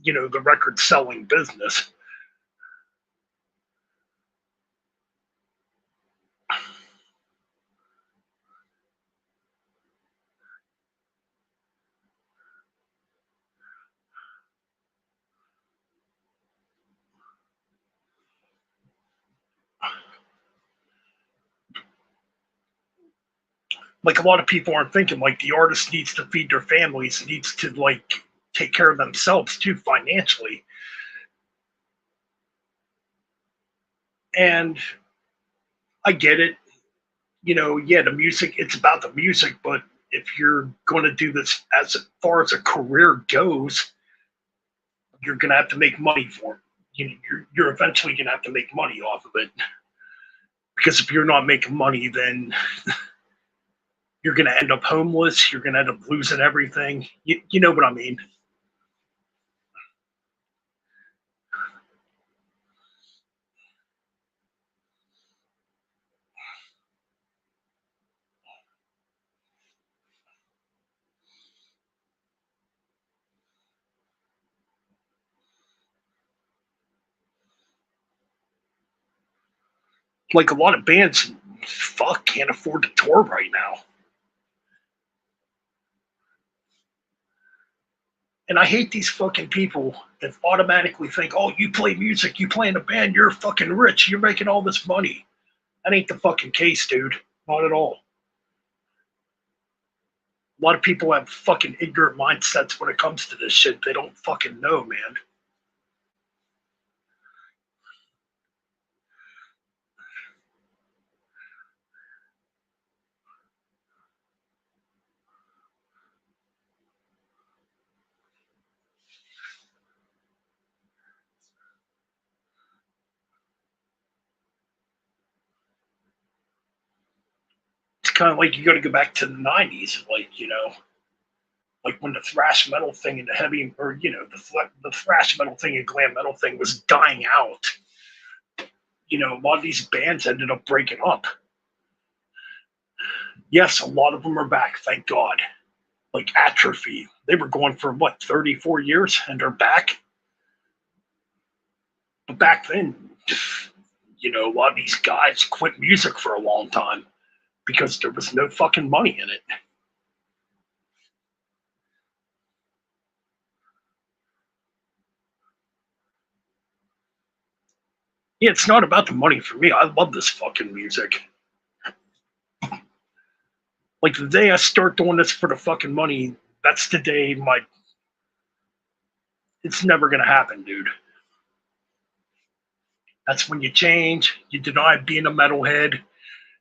the record selling business. Like a lot of people aren't thinking like the artist needs to feed their families, needs to like take care of themselves too financially. And I get it. Yeah, the music, it's about the music, but if you're going to do this as far as a career goes, you're going to have to make money for it. You're eventually going to have to make money off of it. Because if you're not making money, then you're going to end up homeless. You're going to end up losing everything. You know what I mean? Like a lot of bands, fuck, can't afford to tour right now. And I hate these fucking people that automatically think, oh, you play music, you play in a band, you're fucking rich, you're making all this money. That ain't the fucking case, dude. Not at all. A lot of people have fucking ignorant mindsets when it comes to this shit. They don't fucking know, man. It's kind of like you got to go back to the 90s, like, like when the thrash metal thing and the heavy, or, the thrash metal thing and glam metal thing was dying out. A lot of these bands ended up breaking up. Yes, a lot of them are back, thank God. Like Atrophy, they were going for what, 34 years, and they're back. But back then, a lot of these guys quit music for a long time because there was no fucking money in it. Yeah, it's not about the money for me. I love this fucking music. Like the day I start doing this for the fucking money, that's the day it's never gonna happen, dude. That's when you change, you deny being a metalhead.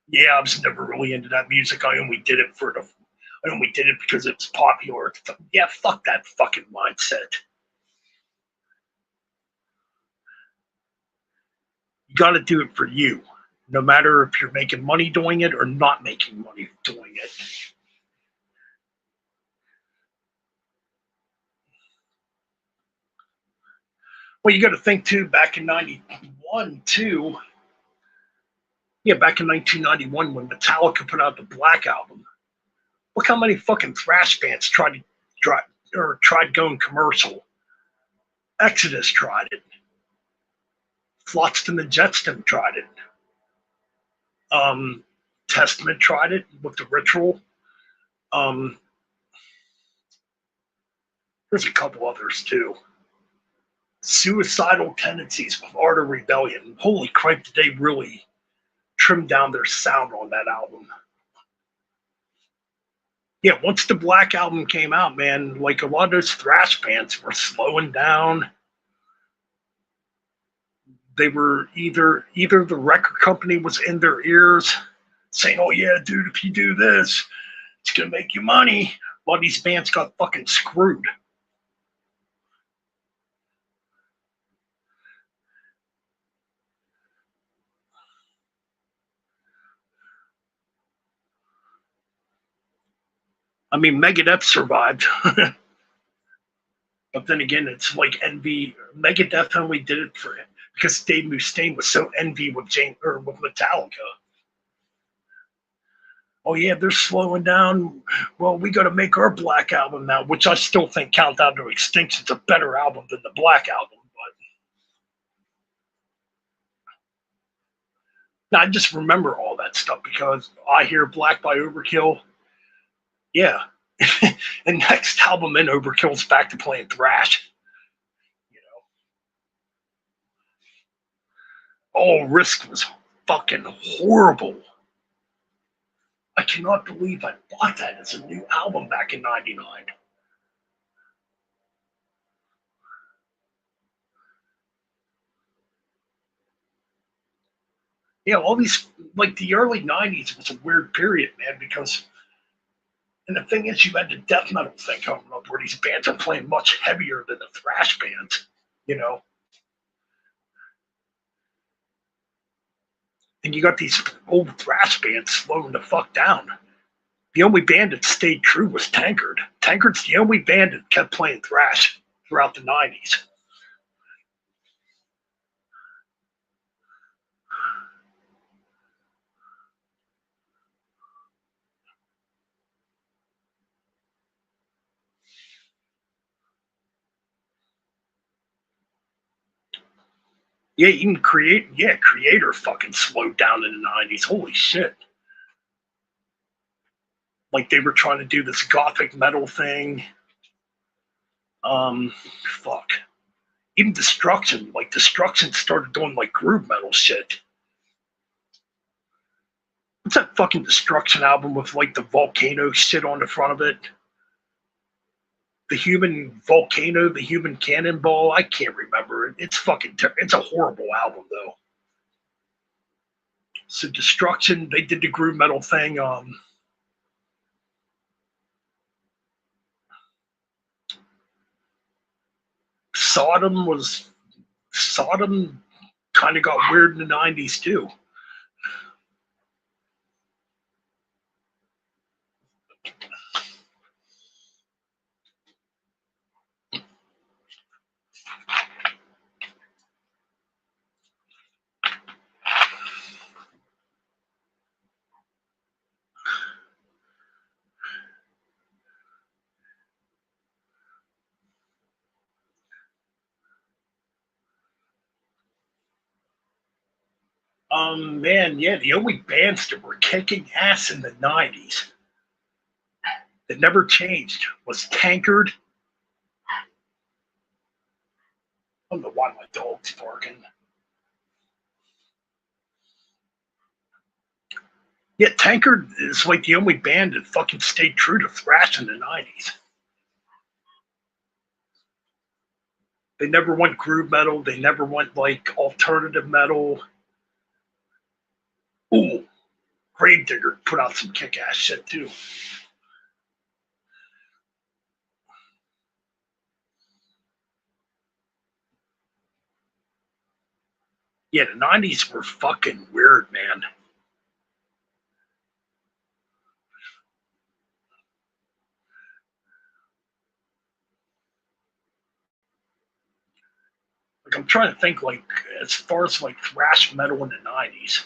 Yeah, I was never really into that music. I only did it because it was popular. Yeah, fuck that fucking mindset. You gotta do it for you. No matter if you're making money doing it or not making money doing it. Well, you got to think too. Back in '91, too. Yeah, back in 1991 when Metallica put out the Black Album. Look how many fucking thrash bands tried going commercial. Exodus tried it. Flotsam and Jetsam tried it. Testament tried it with the Ritual. Um, there's a couple others too. Suicidal Tendencies with Art of Rebellion. Holy crap, did they really trim down their sound on that album? Yeah, once the Black Album came out, man, like a lot of those thrash bands were slowing down. They were either the record company was in their ears saying, "Oh yeah, dude, if you do this, it's gonna make you money." A lot of these bands got fucking screwed. I mean, Megadeth survived, but then again, it's like envy. Megadeth only did it for it because Dave Mustaine was so envy with with Metallica. Oh yeah, they're slowing down. Well, we got to make our Black Album now, which I still think Countdown to Extinction's a better album than the Black Album. But I just remember all that stuff because I hear Black by Overkill. Yeah, and next album in Overkill's back to playing thrash. You know, All Risk was fucking horrible. I cannot believe I bought that as a new album back in '99. Yeah, all these like the early '90s was a weird period, man, because and the thing is, you had the death metal thing coming up where these bands are playing much heavier than the thrash bands, you know. And you got these old thrash bands slowing the fuck down. The only band that stayed true was Tankard. Tankard's the only band that kept playing thrash throughout the '90s. Yeah, even Creator fucking slowed down in the '90s. Holy shit! Like they were trying to do this gothic metal thing. Fuck. Even Destruction started doing like groove metal shit. What's that fucking Destruction album with like the volcano shit on the front of it? The human volcano, the human cannonball. I can't remember it. It's fucking. It's a horrible album though. So Destruction, they did the groove metal thing. Sodom was Sodom kind of got weird in the '90s too. Man, yeah, the only bands that were kicking ass in the '90s that never changed was Tankard. I don't know why my dog's barking. Yeah, Tankard is like the only band that fucking stayed true to thrash in the '90s. They never went groove metal. They never went like alternative metal. Ooh, Gravedigger put out some kick ass shit too. Yeah, the '90s were fucking weird, man. Like I'm trying to think, like as far as like thrash metal in the '90s,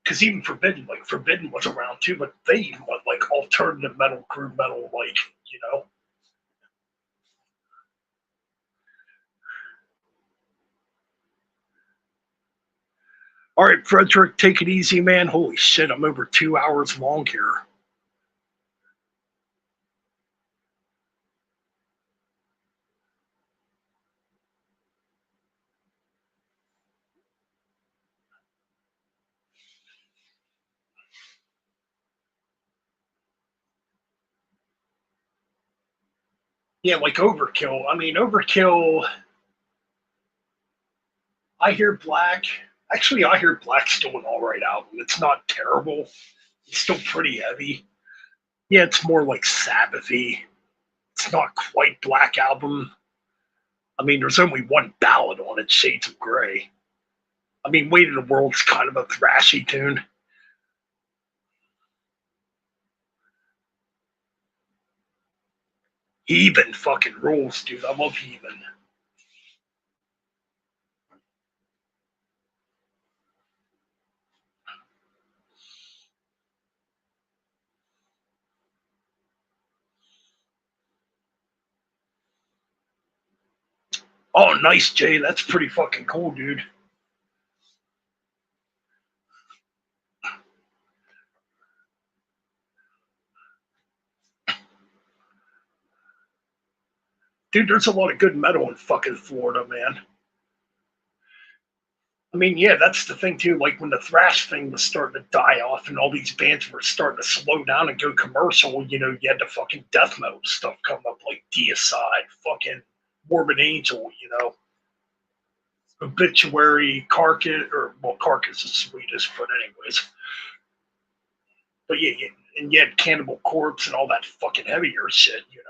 because even Forbidden was around too, but they even went like alternative metal, groove metal, like you know. All right, Frederick, take it easy, man. Holy shit, I'm over 2 hours long here. Yeah, like Overkill. I mean, Overkill. I hear Black. Actually, I hear Black's still an all right album. It's not terrible. It's still pretty heavy. Yeah, it's more like Sabbathy. It's not quite Black album. I mean, there's only one ballad on it, Shades of Grey. I mean, Weight of the World's kind of a thrashy tune. Heathen fucking rules, dude. I love Heathen. Oh, nice, Jay. That's pretty fucking cool, dude. Dude, there's a lot of good metal in fucking Florida, man. I mean, yeah, that's the thing too. Like when the thrash thing was starting to die off, and all these bands were starting to slow down and go commercial, you know, you had the fucking death metal stuff come up, like Deicide, fucking Morbid Angel, you know, Obituary, Carcass, or well, Carcass is Swedish, but anyways. But yeah, and you had Cannibal Corpse and all that fucking heavier shit, you know.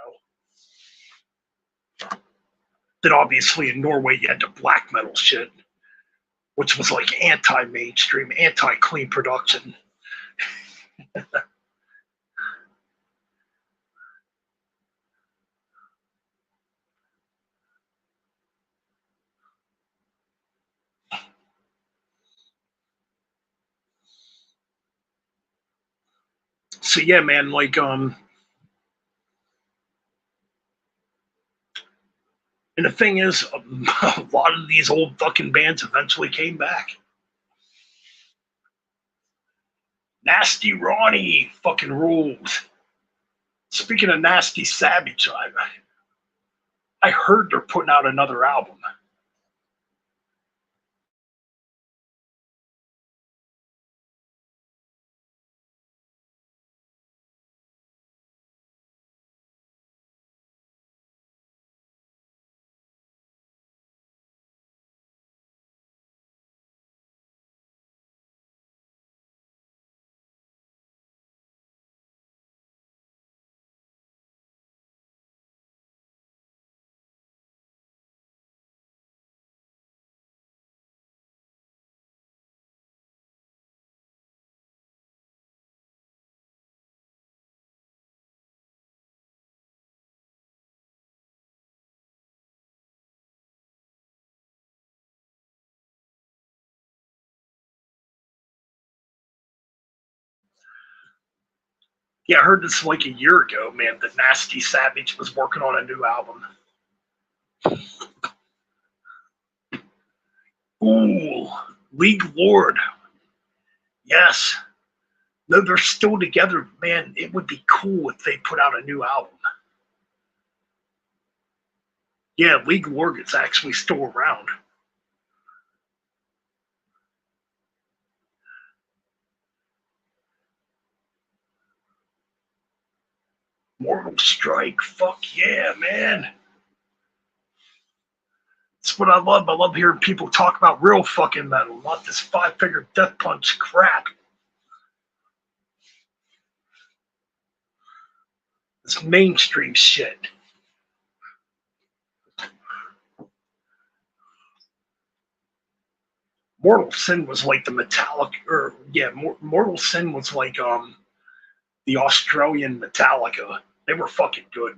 Then obviously in Norway you had the black metal shit, which was like anti-mainstream, anti-clean production. So yeah, man, like and the thing is, a lot of these old fucking bands eventually came back. Nasty Ronnie fucking rules. Speaking of Nasty Savage, I heard they're putting out another album. Yeah, I heard this like a year ago, man, that Nasty Savage was working on a new album. Ooh, League Lord. Yes. No, they're still together, man. It would be cool if they put out a new album. Yeah, League Lord is actually still around. Mortal Strike, fuck yeah, man. That's what I love. I love hearing people talk about real fucking metal, not this five-finger death punch crap. This mainstream shit. Mortal Sin was like the Metallica, or yeah, Mortal Sin was like the Australian Metallica. They were fucking good,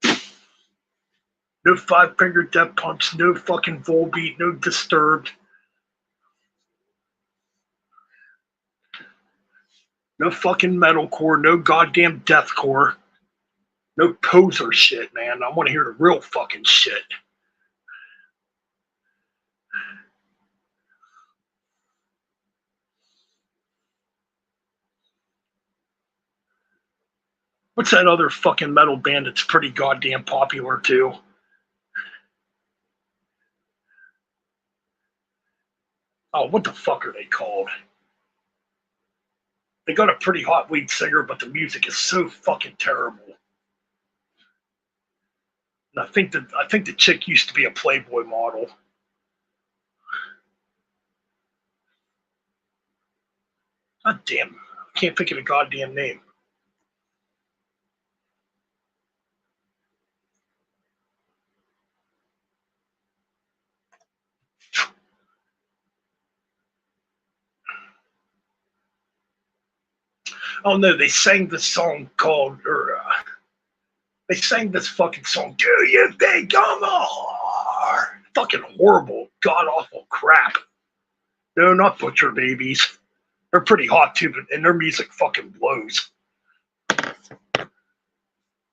man. No five finger death punch, no fucking Volbeat, no Disturbed, no fucking metalcore, no goddamn deathcore, no poser shit, man. I want to hear the real fucking shit. What's that other fucking metal band that's pretty goddamn popular too? Oh, what the fuck are they called? They got a pretty hot lead singer, but the music is so fucking terrible. And I think the chick used to be a Playboy model. God damn, I can't think of the goddamn name. Oh no, they sang this song called, or they sang this fucking song. Do you think I'm a whore? Fucking horrible, god awful crap. No, not Butcher Babies. They're pretty hot too, but and their music fucking blows.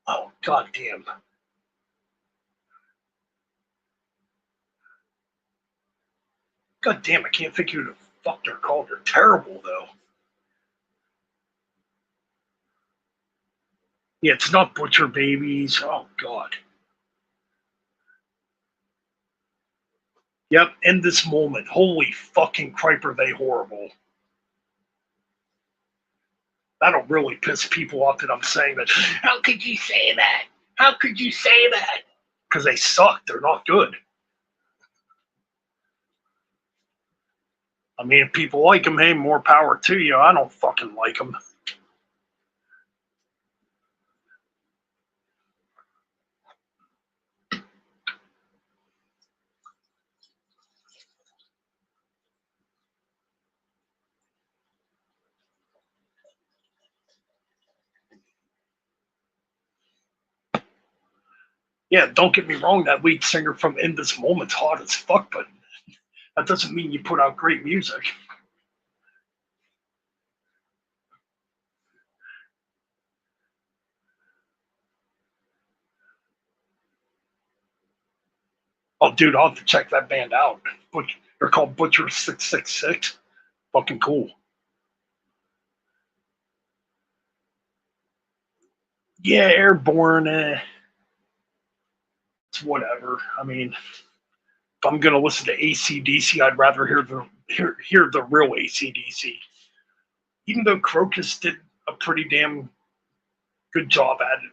Oh god damn. God damn, I can't think who the fuck they're called. They're terrible though. Yeah, it's not Butcher Babies. Oh god. Yep, in this moment. Holy fucking cripe, are they horrible. That'll really piss people off that I'm saying that. How could you say that? How could you say that? Because they suck. They're not good. I mean, if people like them, hey, more power to you. I don't fucking like them. Yeah, don't get me wrong. That lead singer from In This Moment's hot as fuck, but that doesn't mean you put out great music. Oh, dude, I'll have to check that band out. But they're called Butcher 666. Fucking cool. Yeah, Airborne. It's whatever. I mean, if I'm gonna listen to ACDC, I'd rather hear the real ACDC. Even though Crocus did a pretty damn good job at it.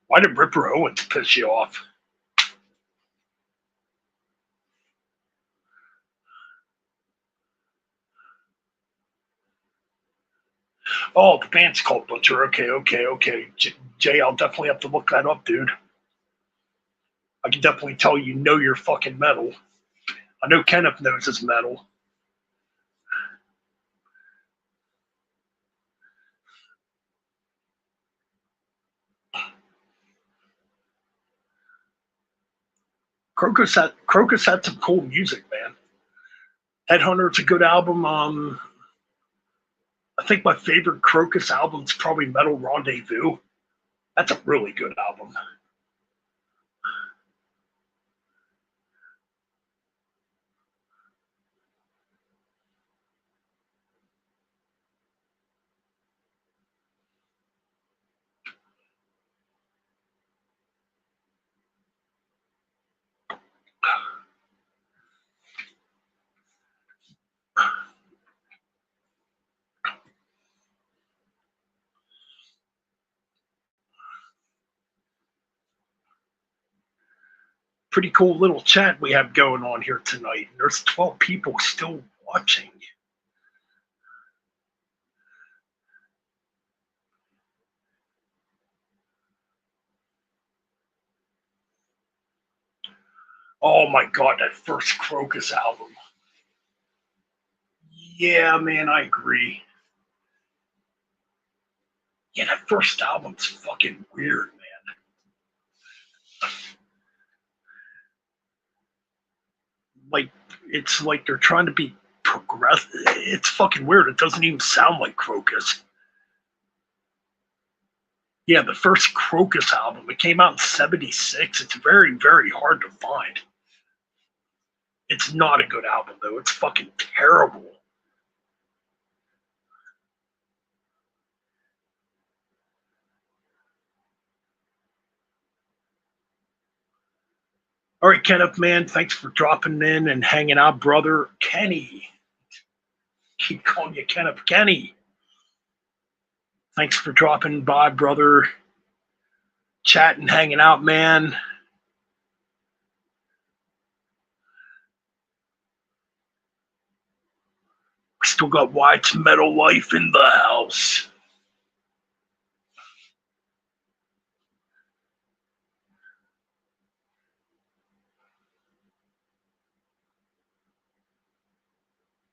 Why did Ripper Owens piss you off? Oh, the band's called Butcher. Okay. Jay, I'll definitely have to look that up, dude. I can definitely tell you know your fucking metal. I know Kenneth knows his metal. Crocus had some cool music, man. Headhunter's a good album. I think my favorite Crocus album is probably Metal Rendezvous. That's a really good album. Pretty cool little chat we have going on here tonight. There's 12 people still watching. Oh my god, that first Crocus album. Yeah, man, I agree. Yeah, that first album's fucking weird, man. Like, it's like they're trying to be progressive. It's fucking weird. It doesn't even sound like Crocus. Yeah, the first Crocus album, it came out in '76. It's very, very hard to find. It's not a good album, though. It's fucking terrible. All right, Kenneth, man, thanks for dropping in and hanging out, brother. Kenny, keep calling you Kenneth. Kenny, thanks for dropping by, brother. Chatting, hanging out, man. We still got White's Metal Life in the house.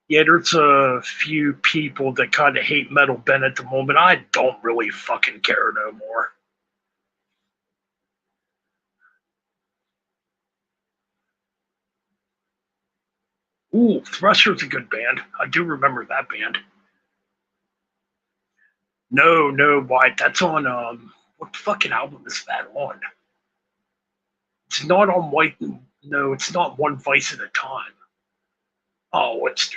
Yeah, there's a few people that kind of hate Metal Ben at the moment. I don't really fucking care no more. Ooh, Thresher's a good band. I do remember that band. No, no, White. That's on what fucking album is that on? It's not on White. No, it's not One Vice at a Time. Oh, what's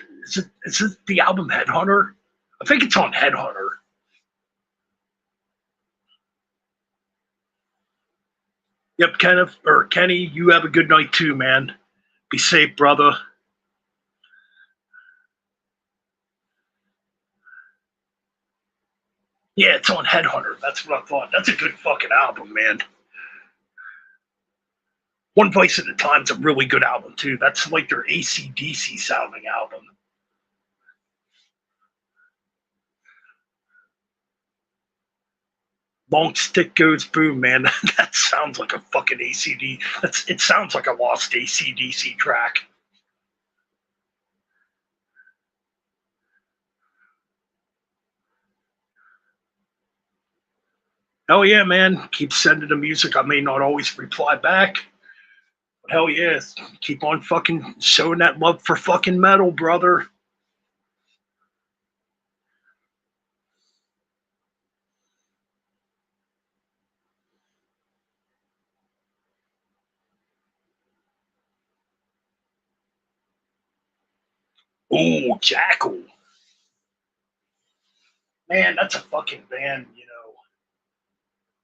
is it the album Headhunter? I think it's on Headhunter. Yep, Kenneth or Kenny, you have a good night too, man. Be safe, brother. Yeah, it's on Headhunter. That's what I thought. That's a good fucking album, man. One Vice at a Time's a really good album too. That's like their AC/DC sounding album. Long Stick Goes Boom, man. That sounds like a fucking ACD. It sounds like a lost AC/DC track. Hell yeah, man. Keep sending the music. I may not always reply back. But hell yes. Keep on fucking showing that love for fucking metal, brother. Ooh, Jackal. Man, that's a fucking band, you know.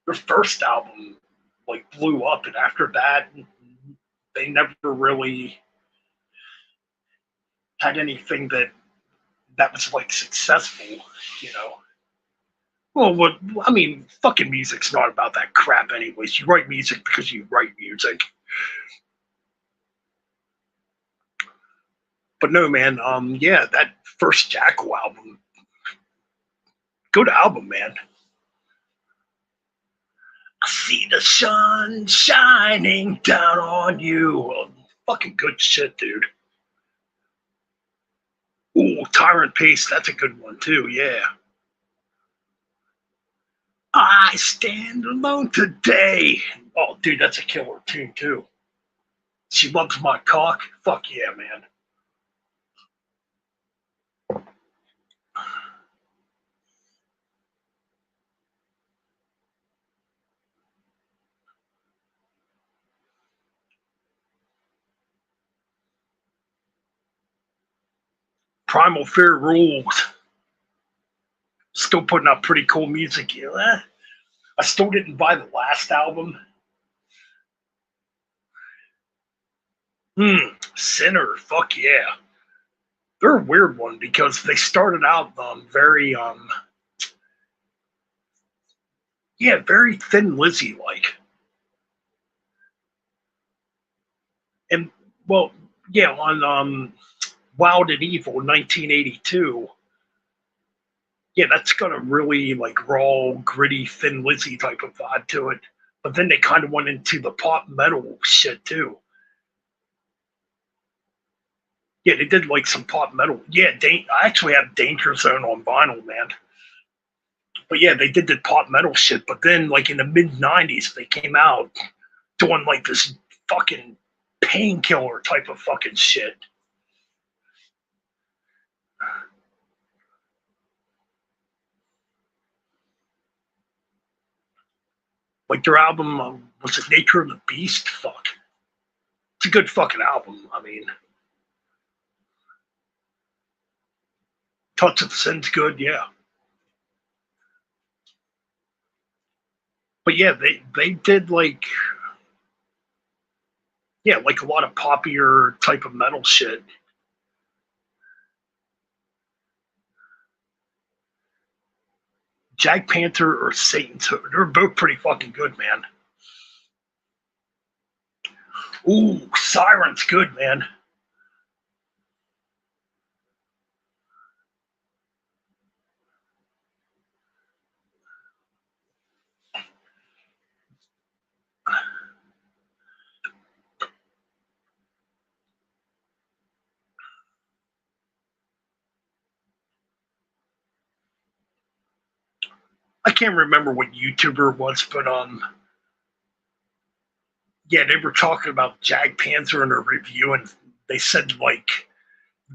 Their first album like blew up, and after that, they never really had anything that was like successful, you know. Well, what I mean, fucking music's not about that crap, anyways. You write music because you write music. But no, man. Yeah, that first Jackal album, good album, man. I see the sun shining down on you. Well, fucking good shit, dude. Ooh, Tyrant Pace, that's a good one too. Yeah. I stand alone today. Oh, dude, that's a killer tune too. She loves my cock. Fuck yeah, man. Primal Fear rules. Still putting out pretty cool music. I still didn't buy the last album. Sinner. Fuck yeah. They're a weird one because they started out very yeah, very Thin Lizzy like. And well, yeah, on Wild and Evil 1982. Yeah, that's got a really like raw, gritty, Thin Lizzy type of vibe to it. But then they kind of went into the pop metal shit too. Yeah, they did like some pop metal. Yeah, I actually have Danger Zone on vinyl, man. But yeah, they did the pop metal shit. But then, like in the mid '90s, they came out doing like this fucking painkiller type of fucking shit. Like their album was it Nature of the Beast? Fuck, it's a good fucking album. I mean, Touch of Sin's good, yeah. But yeah, they did like yeah, like a lot of poppier type of metal shit. Jag Panther or Satan's they're both pretty fucking good, man. Ooh, Siren's good, man. I can't remember what YouTuber it was, but yeah, they were talking about Jag Panther in a review, and they said like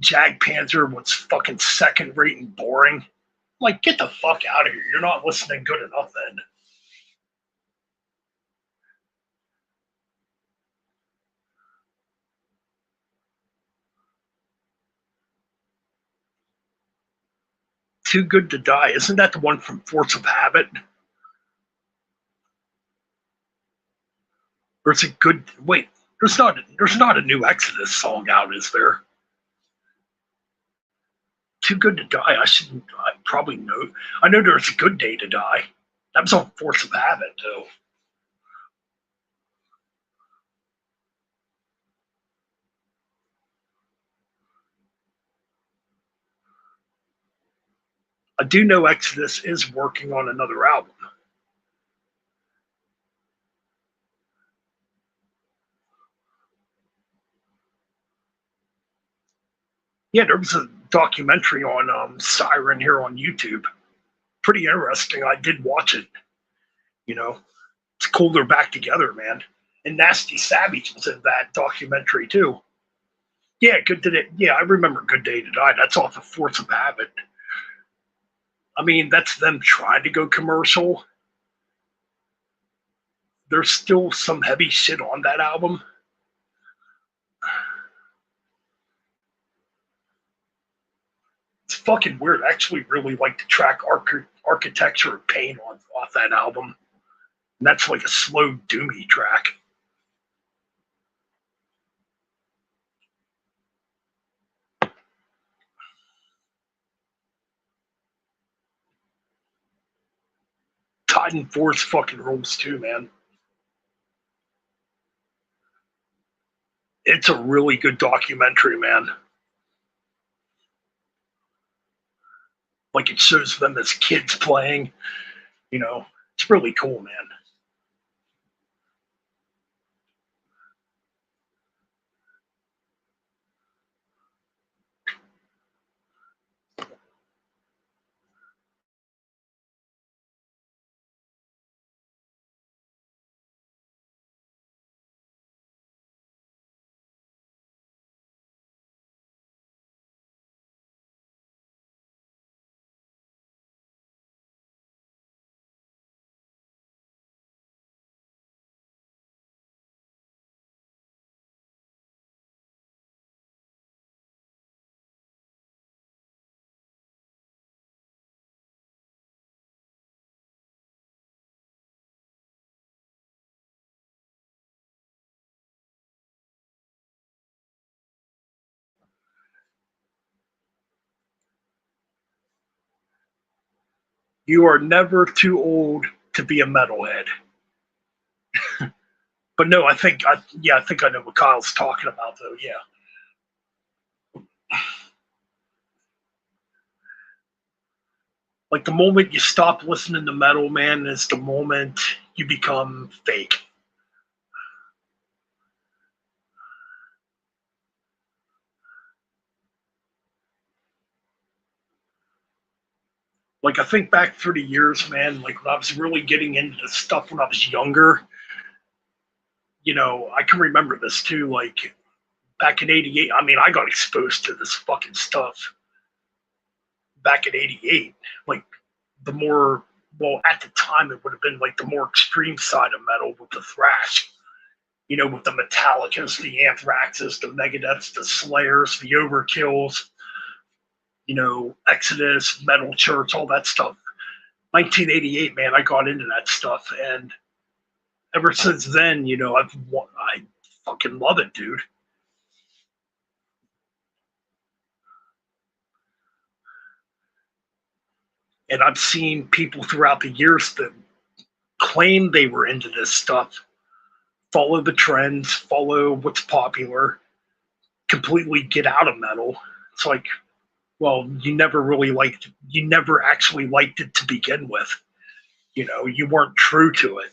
Jag Panther was fucking second rate and boring. Like, get the fuck out of here! You're not listening good enough. Then Too Good to Die, isn't that the one from Force of Habit? Or is it good? Wait, there's not a new Exodus song out, is there? Too Good to Die. I probably know. I know there's a Good Day to Die. That was on Force of Habit too. I do know Exodus is working on another album. Yeah, there was a documentary on Siren here on YouTube. Pretty interesting. I did watch it. You know, it's cool they're back together, man. And Nasty Savage was in that documentary too. Yeah, Good Day. Yeah, I remember Good Day to Die. That's off of Force of Habit. I mean, that's them trying to go commercial. There's still some heavy shit on that album. It's fucking weird. I actually really like the track Architecture of Pain on off that album. And that's like a slow doomy track. Titan Force fucking rules too, man. It's a really good documentary, man. Like it shows them as kids playing. You know, it's really cool, man. You are never too old to be a metalhead. But no, I think I know what Kyle's talking about, though. Yeah. Like the moment you stop listening to metal, man, is the moment you become fake. Like I think back through the years, man, like when I was really getting into this stuff when I was younger, I can remember this too. Like back in '88, I mean, I got exposed to this fucking stuff back in '88. Like the more, well, at the time, it would have been like the more extreme side of metal with the thrash, with the Metallicas, the Anthraxes, the Megadeths, the Slayers, the Overkills, Exodus, Metal Church, all that stuff. 1988, man, I got into that stuff, and ever since then, I fucking love it, dude. And I've seen people throughout the years that claim they were into this stuff, follow the trends, follow what's popular, completely get out of metal. It's like, well, you never actually liked it to begin with. You weren't true to it.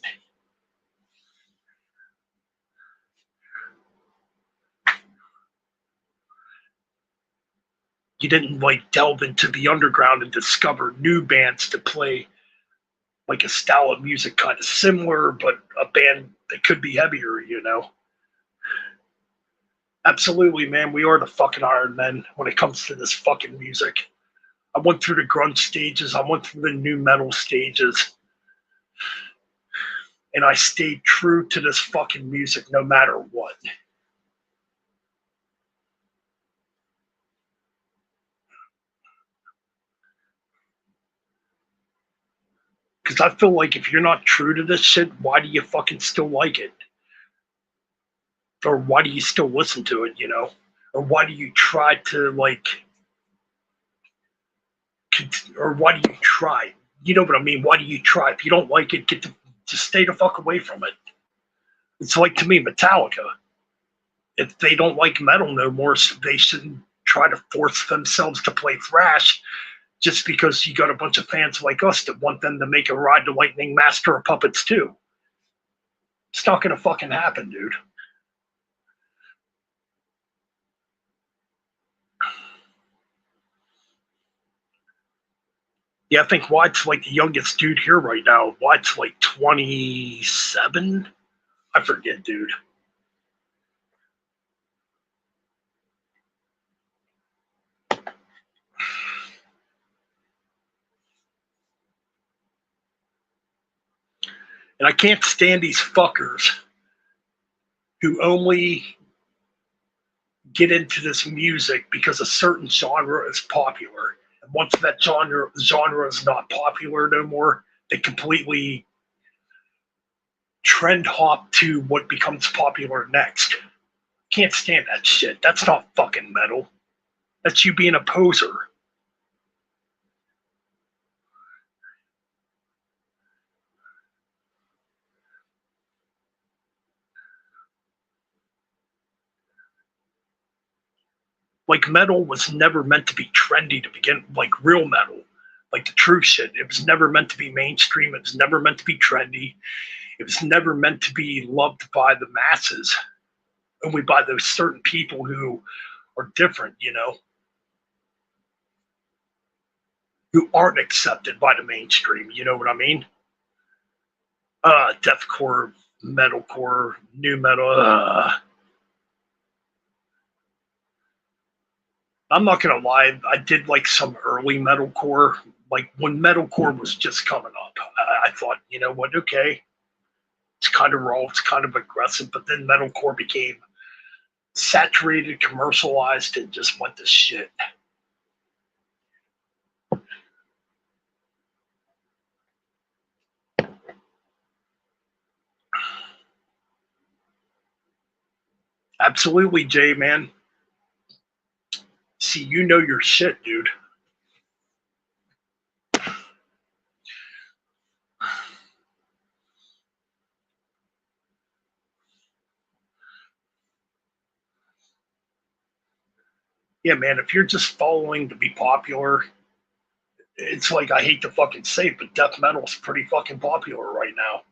You didn't like delve into the underground and discover new bands to play like a style of music kind of similar, but a band that could be heavier. Absolutely, man. We are the fucking Iron Men when it comes to this fucking music. I went through the grunge stages. I went through the new metal stages. And I stayed true to this fucking music no matter what. Because I feel like if you're not true to this shit, why do you fucking still like it? Or why do you still listen to it? Or why do you try to, like, or why do you try? You know what I mean? Why do you try? If you don't like it, just stay the fuck away from it. It's like, to me, Metallica. If they don't like metal no more, they shouldn't try to force themselves to play thrash just because you got a bunch of fans like us that want them to make a Ride the Lightning Master of Puppets too. It's not gonna fucking happen, dude. Yeah, I think White's like the youngest dude here right now. White's like 27. I forget, dude. And I can't stand these fuckers who only get into this music because a certain genre is popular. And once that genre is not popular no more, they completely trend hop to what becomes popular next. Can't stand that shit. That's not fucking metal. That's you being a poser. Like metal was never meant to be trendy to begin, like real metal, like the true shit. It was never meant to be mainstream. It was never meant to be trendy. It was never meant to be loved by the masses, only by those certain people who are different, who aren't accepted by the mainstream. You know what I mean? Deathcore, metalcore, new metal. I'm not gonna lie, I did like some early metalcore. Like when metalcore was just coming up, I thought, you know what? Okay, it's kind of raw, it's kind of aggressive, but then metalcore became saturated, commercialized, and just went to shit. Absolutely, Jay, man. See, you know your shit, dude. Yeah, man, if you're just following to be popular, it's like I hate to fucking say it, but death metal's pretty fucking popular right now.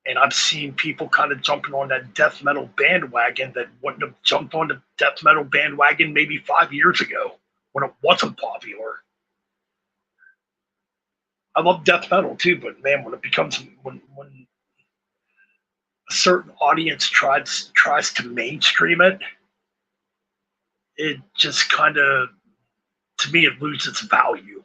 And I've seen people kind of jumping on that death metal bandwagon that wouldn't have jumped on the death metal bandwagon maybe 5 years ago when it wasn't popular. I love death metal too, but man, when it becomes when a certain audience tries to mainstream it, it just kind of, to me, it loses its value.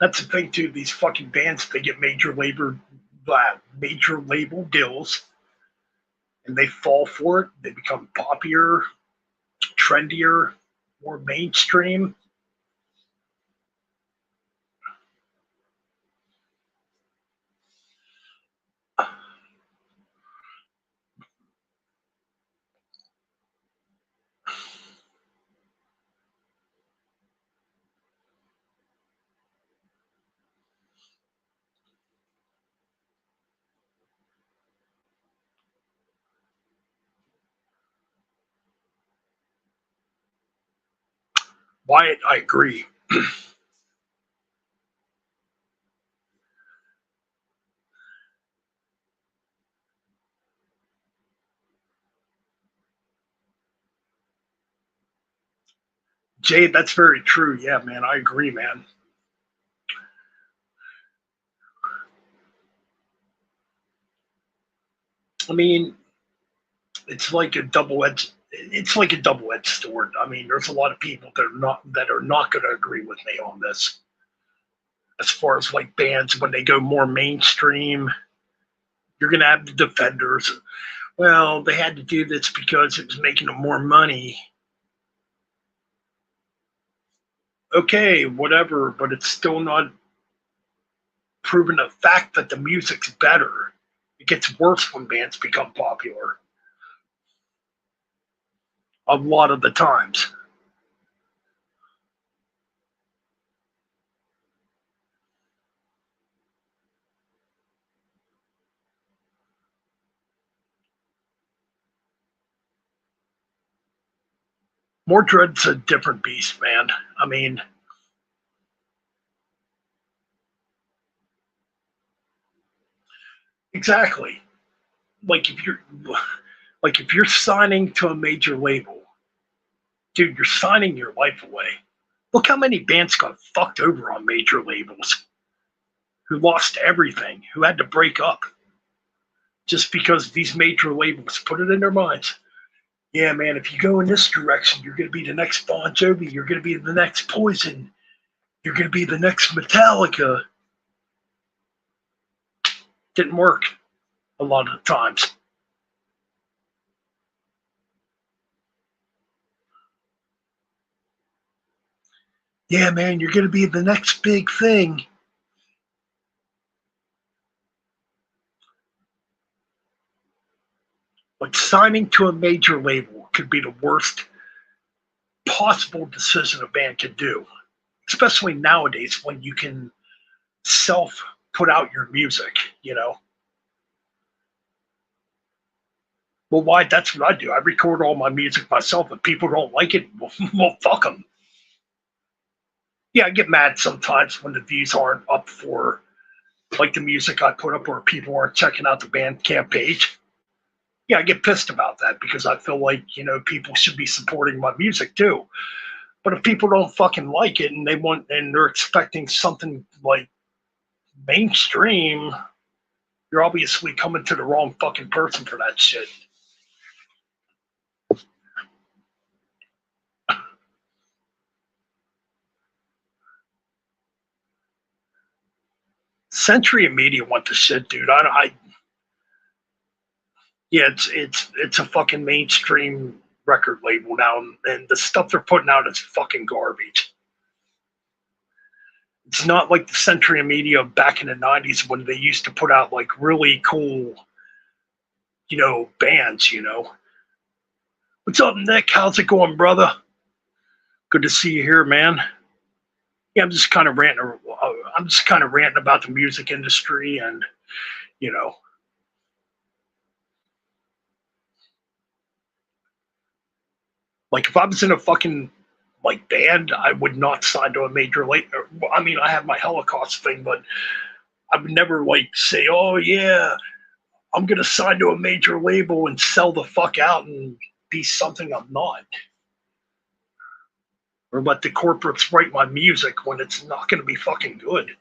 That's the thing too. These fucking bands, they get major label deals, and they fall for it. They become popular, trendier, more mainstream. Wyatt, I agree. Jay, that's very true. Yeah, man, I agree, man. I mean, it's like a double-edged sword. I mean, there's a lot of people that are not going to agree with me on this. As far as like bands when they go more mainstream, you're going to have the defenders. Well, they had to do this because it was making them more money. Okay, whatever, but it's still not proven a fact that the music's better. It gets worse when bands become popular. A lot of the times. Mordred's a different beast, man. I mean, exactly. Like if you're like if you're signing to a major label, dude, you're signing your life away. Look how many bands got fucked over on major labels, who lost everything, who had to break up just because these major labels put it in their minds. Yeah, man, if you go in this direction, you're going to be the next Bon Jovi, you're going to be the next Poison, you're going to be the next Metallica. Didn't work a lot of the times. Yeah, man, you're going to be the next big thing. But signing to a major label could be the worst possible decision a band could do, especially nowadays when you can self put out your music, you know. Well, why? That's what I do. I record all my music myself. If people don't like it, well fuck them. Yeah, I get mad sometimes when the views aren't up for like the music I put up, or people aren't checking out the Bandcamp page. Yeah, I get pissed about that because I feel like, people should be supporting my music too. But if people don't fucking like it and they're expecting something like mainstream, you're obviously coming to the wrong fucking person for that shit. Century and Media want the shit, dude. Yeah, it's a fucking mainstream record label now, and the stuff they're putting out is fucking garbage. It's not like the Century Media back in the 90s when they used to put out like really cool, bands, What's up, Nick? How's it going, brother? Good to see you here, man. Yeah, I'm just kind of ranting. I'm just kind of ranting about the music industry, and you know, like if I was in a fucking like band, I would not sign to a major label. I mean, I have my Holocaust thing, but I would never like say, "Oh yeah, I'm gonna sign to a major label and sell the fuck out and be something I'm not." Or let the corporates write my music when it's not gonna be fucking good.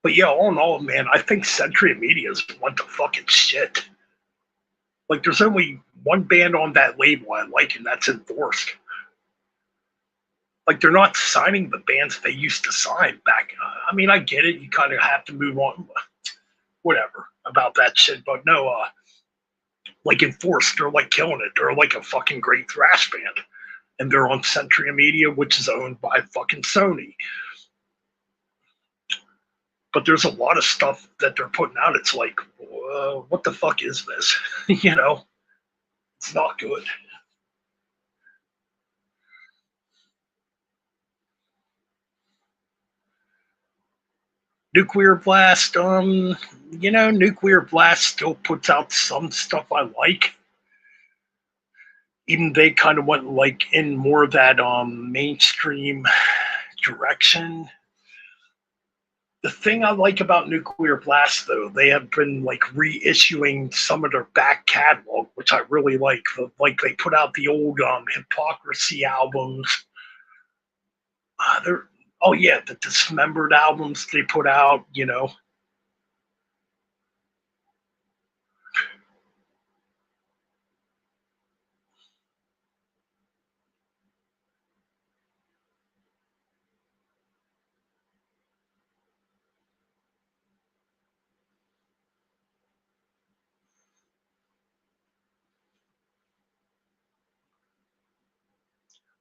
But yeah, all in all, man, I think Century Media's went to fucking shit. Like, there's only one band on that label I like, and that's Enforced. Like, they're not signing the bands they used to sign back. I mean, I get it. You kind of have to move on, whatever, about that shit. But no, like Enforced, they're like killing it. They're like a fucking great thrash band. And they're on Century Media, which is owned by fucking Sony. But there's a lot of stuff that they're putting out. It's like, what the fuck is this? It's not good. Nuclear Blast, Nuclear Blast still puts out some stuff I like. Even they kind of went like in more of that mainstream direction. The thing I like about Nuclear Blast, though, they have been like reissuing some of their back catalog, which I really like. Like they put out the old Hypocrisy albums. They're Oh yeah, the Dismembered albums they put out.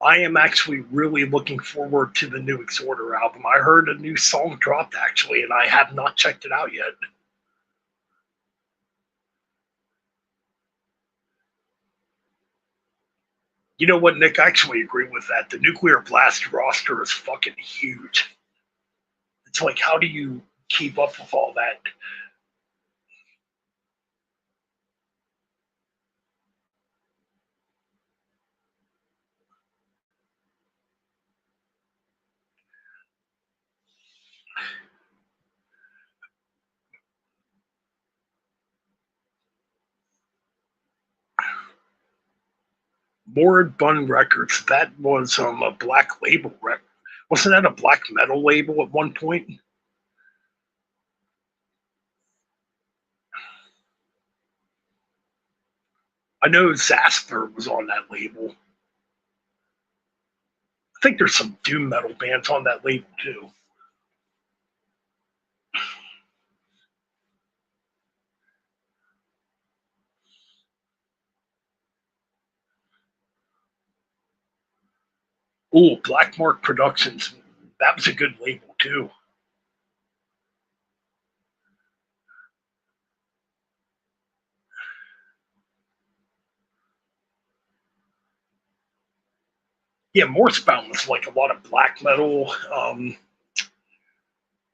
I am actually really looking forward to the new Exhorder album. I heard a new song dropped actually, and I have not checked it out yet. You know what, Nick? I actually agree with that. The Nuclear Blast roster is fucking huge. It's like, how do you keep up with all that? Morbid Bun Records, that was a black label record. Wasn't that a black metal label at one point? I know Zasper was on that label. I think there's some doom metal bands on that label too. Oh, Black Mark Productions, that was a good label too. Yeah, Morsebound was like a lot of black metal, a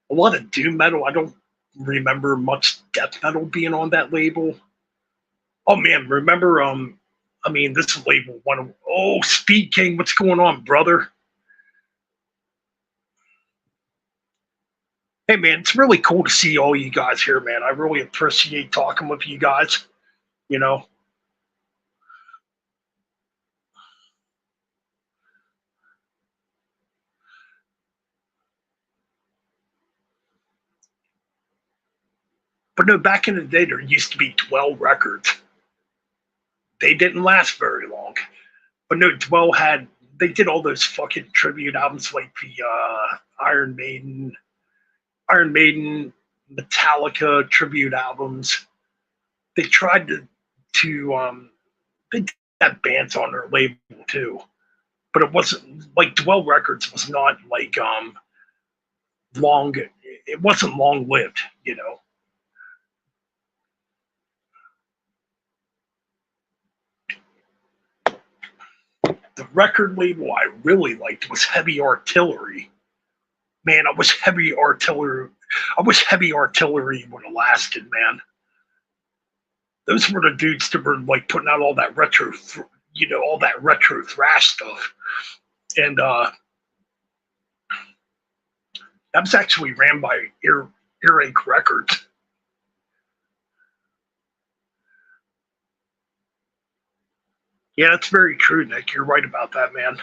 lot of doom metal. I don't remember much death metal being on that label. Oh man, remember I mean this label one oh Speed King, what's going on, brother? Hey man, it's really cool to see all you guys here, man. I really appreciate talking with you guys, you know. But no, back in the day, there used to be Dwell records. They didn't last very long. But no, Dwell had, they did all those fucking tribute albums like the Iron Maiden, Metallica tribute albums. They tried to they did have bands on their label too, but it wasn't like Dwell Records was not like long. It wasn't long lived, you know. The record label I really liked was Heavy Artillery. Man, I was Heavy Artillery. I wish Heavy Artillery would have lasted, man. Those were the dudes that were like putting out all that retro, all that retro thrash stuff. And that was actually ran by Earache Records. Yeah, that's very true, Nick. You're right about that, man.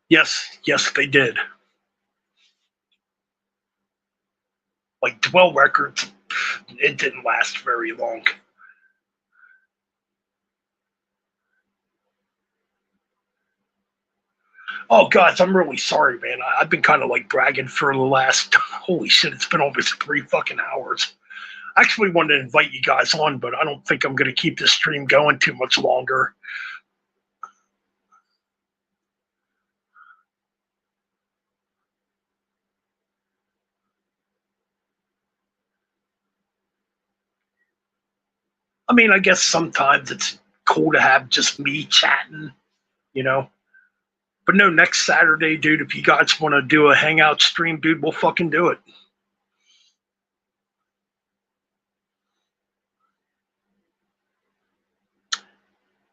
Yes, they did. Like Dwell Records, it didn't last very long. Oh, guys, I'm really sorry, man. I've been kind of like bragging for the last, holy shit, it's been almost 3 fucking hours. I actually wanted to invite you guys on, but I don't think I'm going to keep this stream going too much longer. I mean, I guess sometimes it's cool to have just me chatting, you know? But no, next Saturday, dude, if you guys want to do a hangout stream, dude, we'll fucking do it.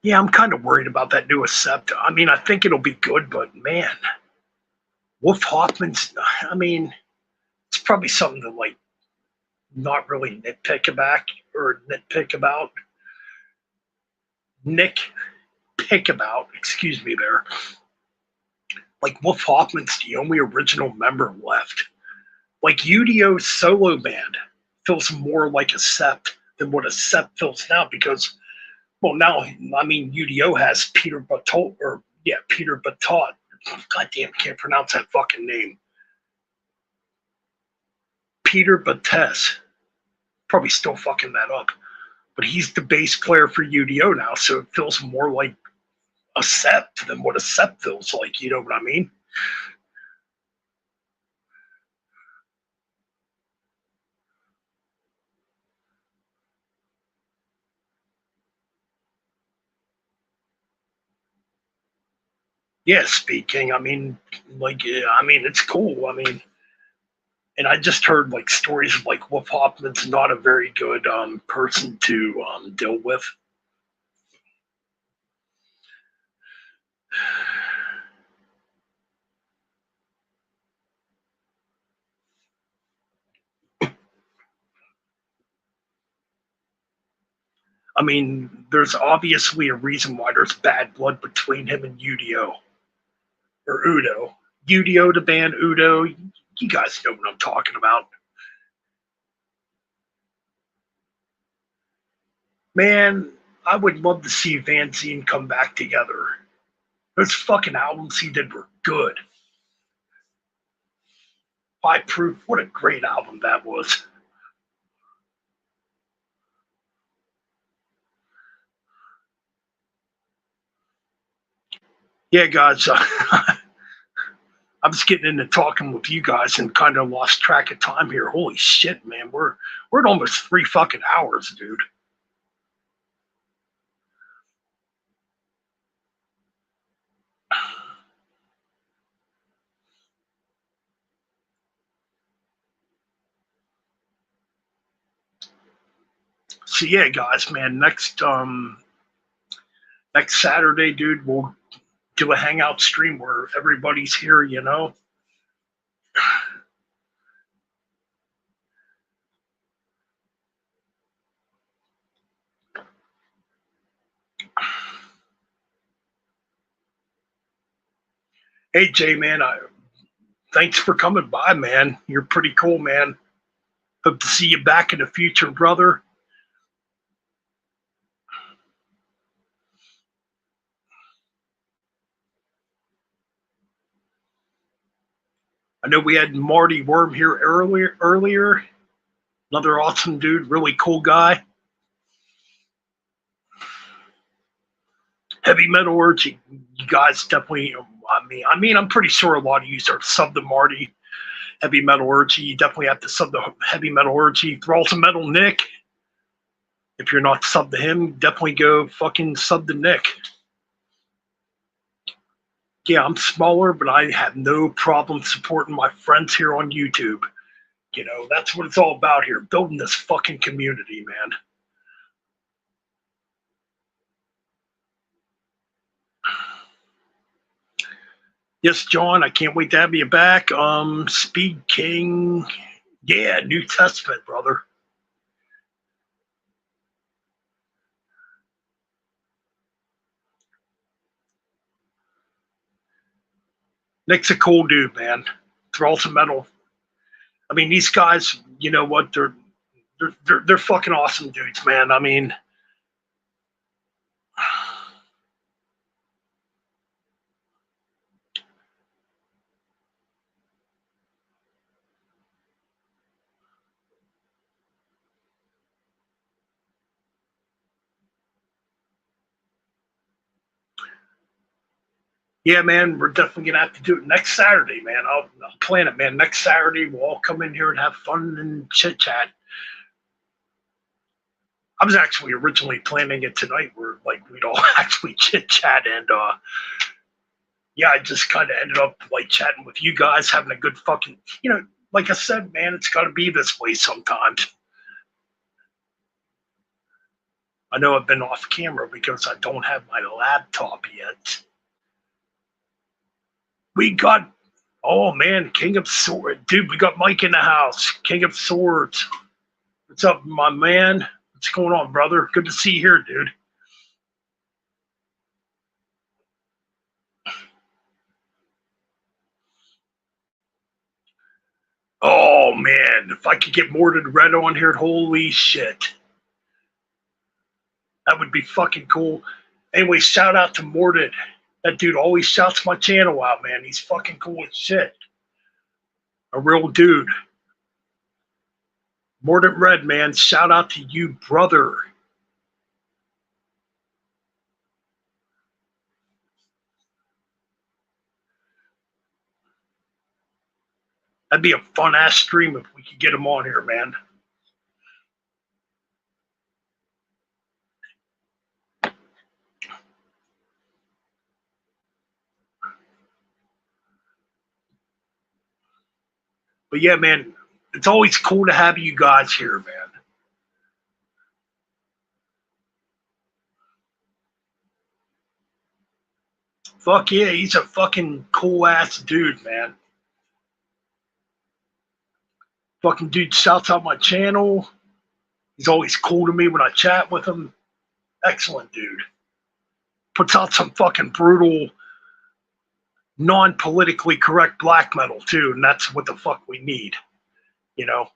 Yeah, I'm kind of worried about that new Accept. I mean, I think it'll be good, but man, Wolf Hoffman's, I mean, it's probably something to like not really nitpick about. Nick pick about, excuse me there. Like Wolf Hoffman's the only original member left. Like UDO's solo band feels more like Accept than what Accept feels now because, well, now, I mean, UDO has Peter Batot, Peter Batot. God damn, can't pronounce that fucking name. Peter Bates. Probably still fucking that up. But he's the bass player for UDO now, so it feels more like Accept than what Accept feels like, you know what I mean? Yeah, speaking, I mean, it's cool. I mean, and I just heard like stories of like Wolf Hoffman's not a very good person to deal with. I mean, there's obviously a reason why there's bad blood between him and UDO or Udo. UDO, the band Udo, you guys know what I'm talking about. Man, I would love to see Van Zine come back together. Those fucking albums he did were good. By Proof, what a great album that was. Yeah, guys, I was getting into talking with you guys and kind of lost track of time here. Holy shit, man, we're at almost 3 fucking hours, dude. So yeah, guys, man, next Saturday, dude, we'll do a hangout stream where everybody's here, you know. Hey, Jay, man, thanks for coming by, man. You're pretty cool, man. Hope to see you back in the future, brother. I know we had Marty Worm here earlier. Another awesome dude, really cool guy. Heavy Metallurgy, you guys definitely. I'm pretty sure a lot of you are sub to Marty. Heavy Metallurgy, you definitely have to sub to Heavy Metallurgy. Thralls of Metal Nick, if you're not sub to him, definitely go fucking sub to Nick. Yeah, I'm smaller, but I have no problem supporting my friends here on YouTube. You know, that's what it's all about here, building this fucking community, man. Yes, John, I can't wait to have you back. Speed King, yeah, New Testament, brother. Nick's a cool dude, man. Thralls of Metal. I mean, these guys, you know what? They're fucking awesome dudes, man. I mean, yeah, man, we're definitely gonna have to do it next Saturday, man. I'll plan it, man. Next Saturday, we'll all come in here and have fun and chit chat. I was actually originally planning it tonight, where like we'd all actually chit chat, and yeah, I just kind of ended up like chatting with you guys, having a good fucking, you know, like I said, man, it's got to be this way sometimes. I know I've been off camera because I don't have my laptop yet. We got, oh man, King of Swords. Dude, we got Mike in the house. King of Swords. What's up, my man? What's going on, brother? Good to see you here, dude. Oh man, if I could get Mordred Red on here, holy shit. That would be fucking cool. Anyway, shout out to Mordred. That dude always shouts my channel out, man. He's fucking cool as shit. A real dude. Mordred Red, man. Shout out to you, brother. That'd be a fun ass stream if we could get him on here, man. But yeah, man, it's always cool to have you guys here, man. Fuck yeah, he's a fucking cool ass dude, man. Fucking dude shouts out my channel. He's always cool to me when I chat with him. Excellent dude. Puts out some fucking brutal, non-politically correct black metal too, and that's what the fuck we need, you know.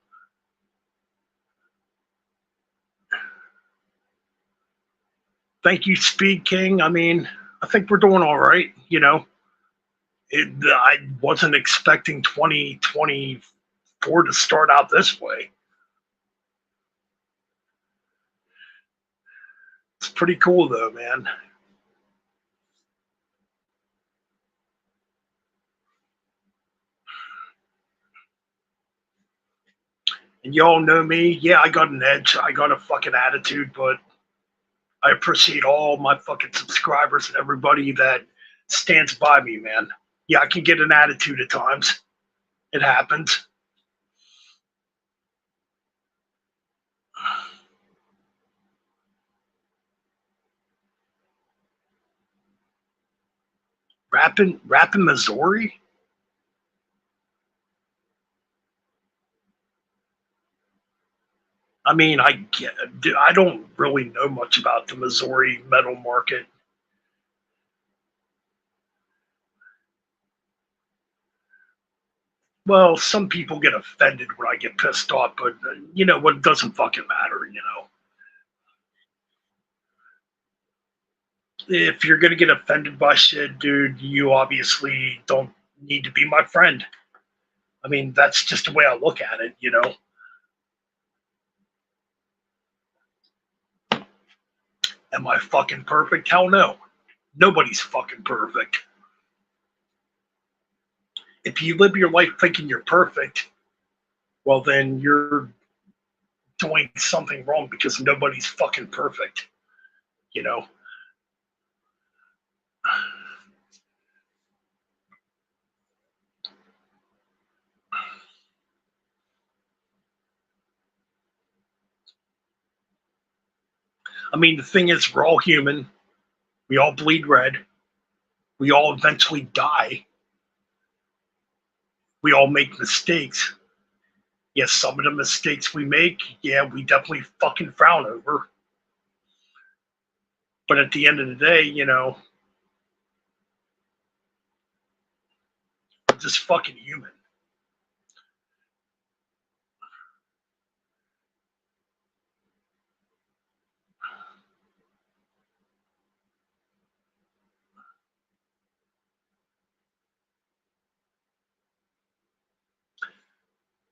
Thank you, Speed King. I mean, I think we're doing all right, you know. I wasn't expecting 2024 to start out this way. It's pretty cool though, man. And y'all know me. Yeah, I got an edge. I got a fucking attitude, but I appreciate all my fucking subscribers and everybody that stands by me, man. Yeah, I can get an attitude at times. It happens. Rapping Missouri? I mean, I don't really know much about the Missouri metal market. Well, some people get offended when I get pissed off, but you know what? It doesn't fucking matter. If you're gonna get offended by shit, dude, you obviously don't need to be my friend. I mean, that's just the way I look at it. Am I fucking perfect? Hell no. Nobody's fucking perfect. If you live your life thinking you're perfect, well, then you're doing something wrong because nobody's fucking perfect. You know? I mean, the thing is, we're all human. We all bleed red. We all eventually die. We all make mistakes. Yes, some of the mistakes we make, yeah, we definitely fucking frown over. But at the end of the day, we're just fucking human.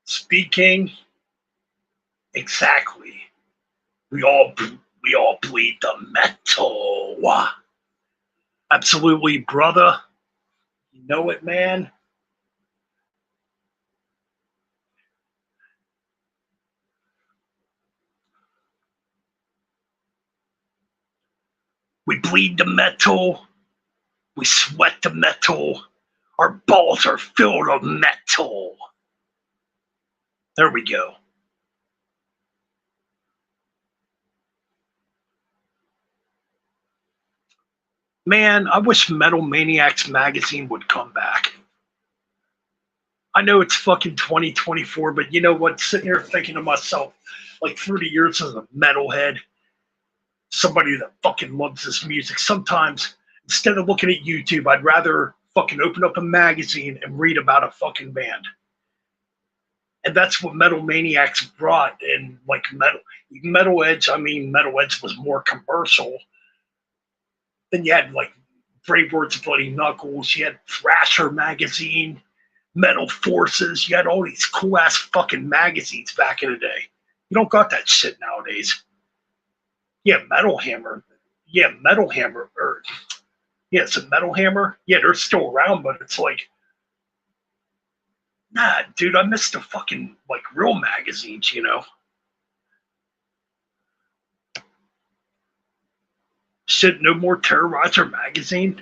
Speaking exactly, we all bleed the metal. Absolutely, brother. You know it, man. We bleed the metal. We sweat the metal. Our balls are filled with metal. There we go. Man, I wish Metal Maniacs magazine would come back. I know it's fucking 2024, but you know what? Sitting here thinking to myself, like 30 years as a metalhead, somebody that fucking loves this music, sometimes instead of looking at YouTube, I'd rather fucking open up a magazine and read about a fucking band. And that's what Metal Maniacs brought in, like Metal Edge. I mean, Metal Edge was more commercial. Then you had like Brave Words, Bloody Knuckles. You had Thrasher magazine, Metal Forces. You had all these cool ass fucking magazines back in the day. You don't got that shit nowadays. Yeah, Metal Hammer. Yeah, Metal Hammer. Or yeah, it's a Metal Hammer. Yeah, they're still around, but it's like, nah, dude, I miss the fucking like real magazines. Shit, no more Terrorizer magazine.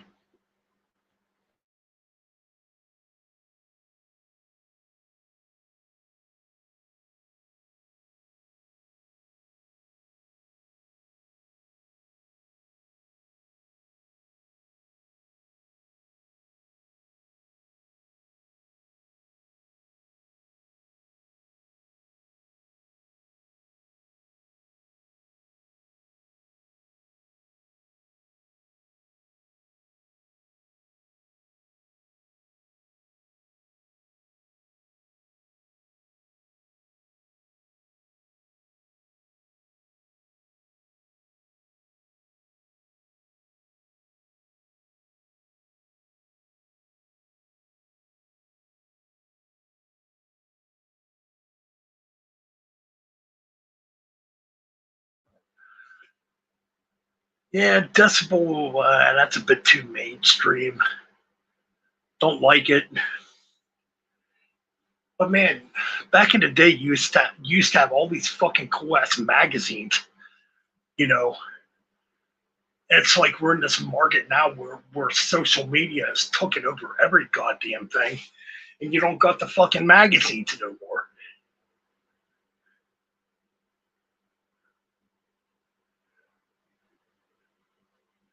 Yeah, Decibel, that's a bit too mainstream. Don't like it. But man, back in the day, you used to have all these fucking cool ass magazines. You know, and it's like we're in this market now where social media has taken over every goddamn thing, and you don't got the fucking magazines no more.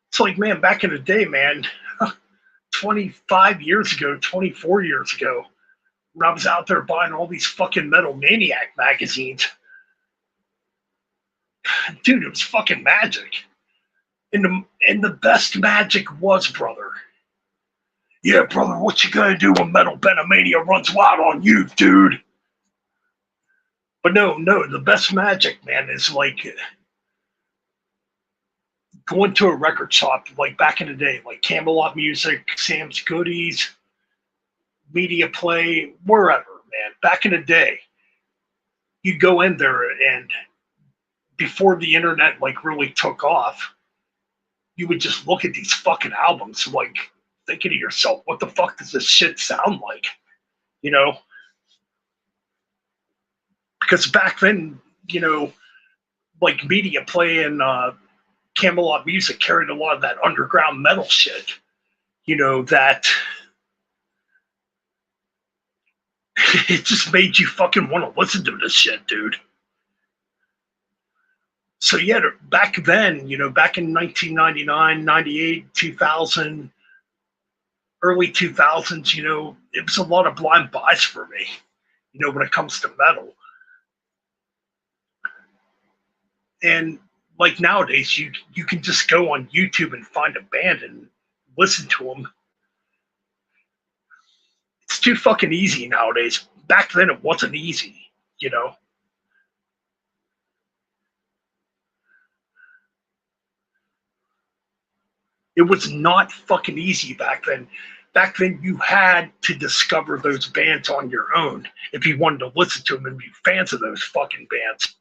It's like, man, back in the day, man, 25 years ago, 24 years ago, when I was out there buying all these fucking Metal Maniac magazines, dude, it was fucking magic. And the best magic was, brother, Yeah, brother, what you gonna do when Metal Benamania runs wild on you, dude? But no, the best magic, man, is like going to a record shop, like back in the day, like Camelot Music, Sam's Goodies, Media Play, wherever, man. Back in the day, you'd go in there and before the internet like really took off, you would just look at these fucking albums, like thinking to yourself, what the fuck does this shit sound like? You know, because back then, you know, like Media Play and Camelot Music carried a lot of that underground metal shit. You know that it just made you fucking want to listen to this shit, dude. So yeah, back then, you know, back in 1999, 98, 2000, early 2000s, you know, it was a lot of blind buys for me, you know, when it comes to metal. And like nowadays, you can just go on YouTube and find a band and listen to them. It's too fucking easy nowadays. Back then, it wasn't easy, you know. It was not fucking easy back then. Back then, you had to discover those bands on your own if you wanted to listen to them and be fans of those fucking bands.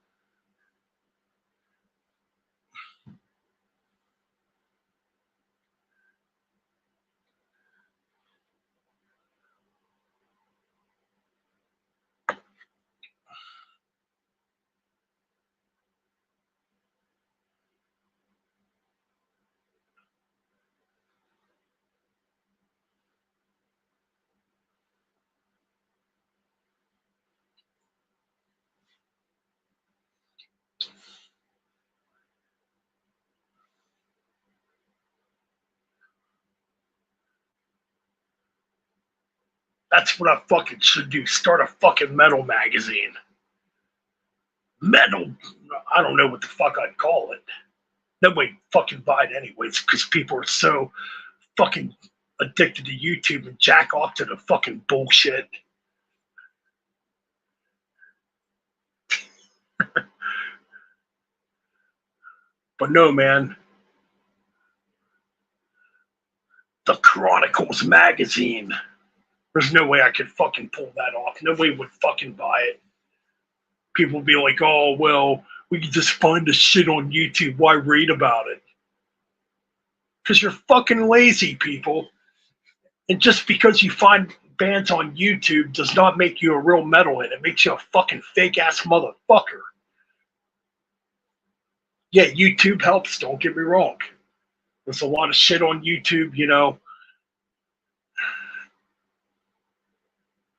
That's what I fucking should do. Start a fucking metal magazine. Metal, I don't know what the fuck I'd call it. Nobody fucking buy it anyways because people are so fucking addicted to YouTube and jack off to the fucking bullshit. But no, man, the Chronicles magazine. There's no way I could fucking pull that off. Nobody would fucking buy it. People would be like, oh, well, we could just find the shit on YouTube. Why read about it? Because you're fucking lazy, people. And just because you find bands on YouTube does not make you a real metalhead. It makes you a fucking fake ass motherfucker. Yeah, YouTube helps, don't get me wrong. There's a lot of shit on YouTube, you know.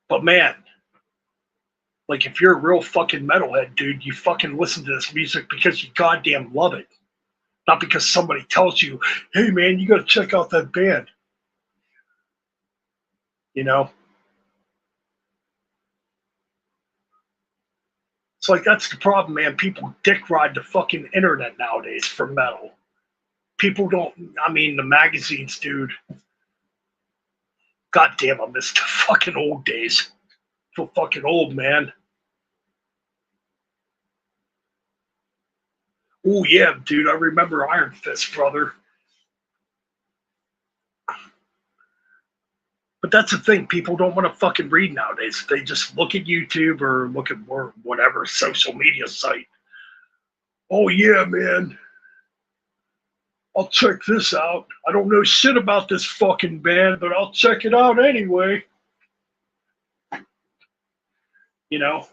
But man, like if you're a real fucking metalhead, dude, you fucking listen to this music because you goddamn love it. Not because somebody tells you, hey man, you gotta check out that band. You know? It's like that's the problem, man. People dick ride the fucking internet nowadays for metal. People don't I mean the magazines, dude. God damn, I miss the fucking old days. I feel fucking old, man. Oh yeah, dude, I remember Iron Fist, brother. But that's the thing, people don't want to fucking read nowadays. They just look at YouTube or look at whatever social media site. Oh yeah, man. I'll check this out. I don't know shit about this fucking band, but I'll check it out anyway. You know?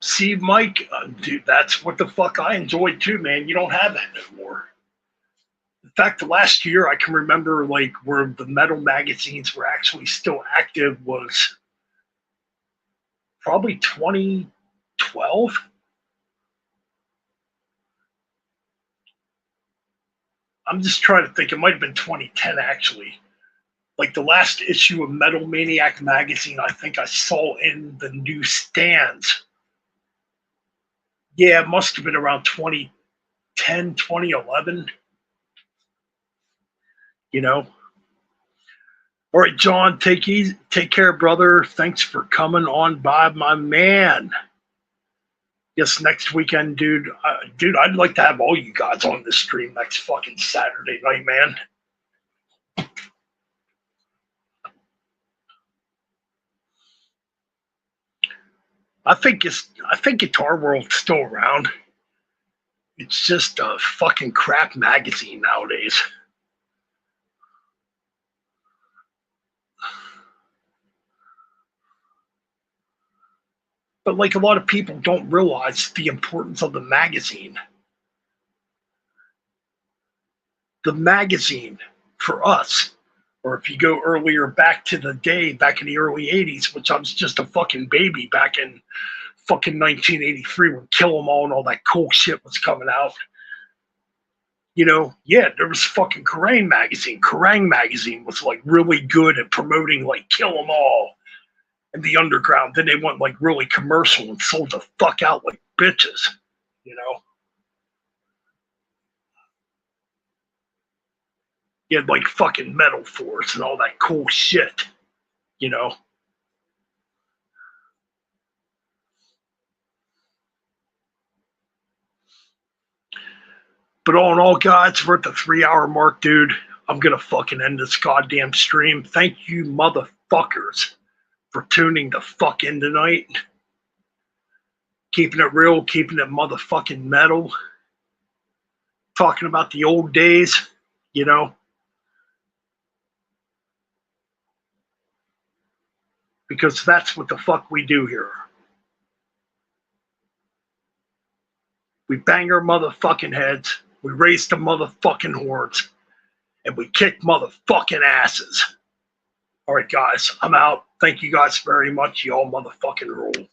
See, Mike, dude, that's what the fuck I enjoyed too, man. You don't have that no more. In fact, the last year I can remember, like, where the metal magazines were actually still active was probably 2012. I'm just trying to think. It might have been 2010, actually. Like the last issue of Metal Maniac magazine, I think I saw in the newsstands Yeah, it must have been around 2010, 2011. You know. All right, John, take care, brother. Thanks for coming on by, my man. Yes, next weekend, dude. Dude, I'd like to have all you guys on the stream next fucking Saturday night, man. I think Guitar World's still around. It's just a fucking crap magazine nowadays. But like a lot of people don't realize the importance of the magazine. The magazine for us, or if you go earlier back to the day, back in the early 80s, which I was just a fucking baby back in fucking 1983 when Kill 'Em All and all that cool shit was coming out. You know, yeah, there was fucking Kerrang magazine. Kerrang magazine was like really good at promoting like Kill 'Em All and the underground. Then they went like really commercial and sold the fuck out like bitches, you know. You had like fucking Metal Force and all that cool shit, you know. But all in all, guys, we're at the 3 hour mark, dude. I'm gonna fucking end this goddamn stream. Thank you, motherfuckers, for tuning the fuck in tonight. Keeping it real, keeping it motherfucking metal. Talking about the old days, you know. Because that's what the fuck we do here. We bang our motherfucking heads, we raise the motherfucking horns, and we kick motherfucking asses. All right, guys, I'm out. Thank you guys very much. You all motherfucking rule.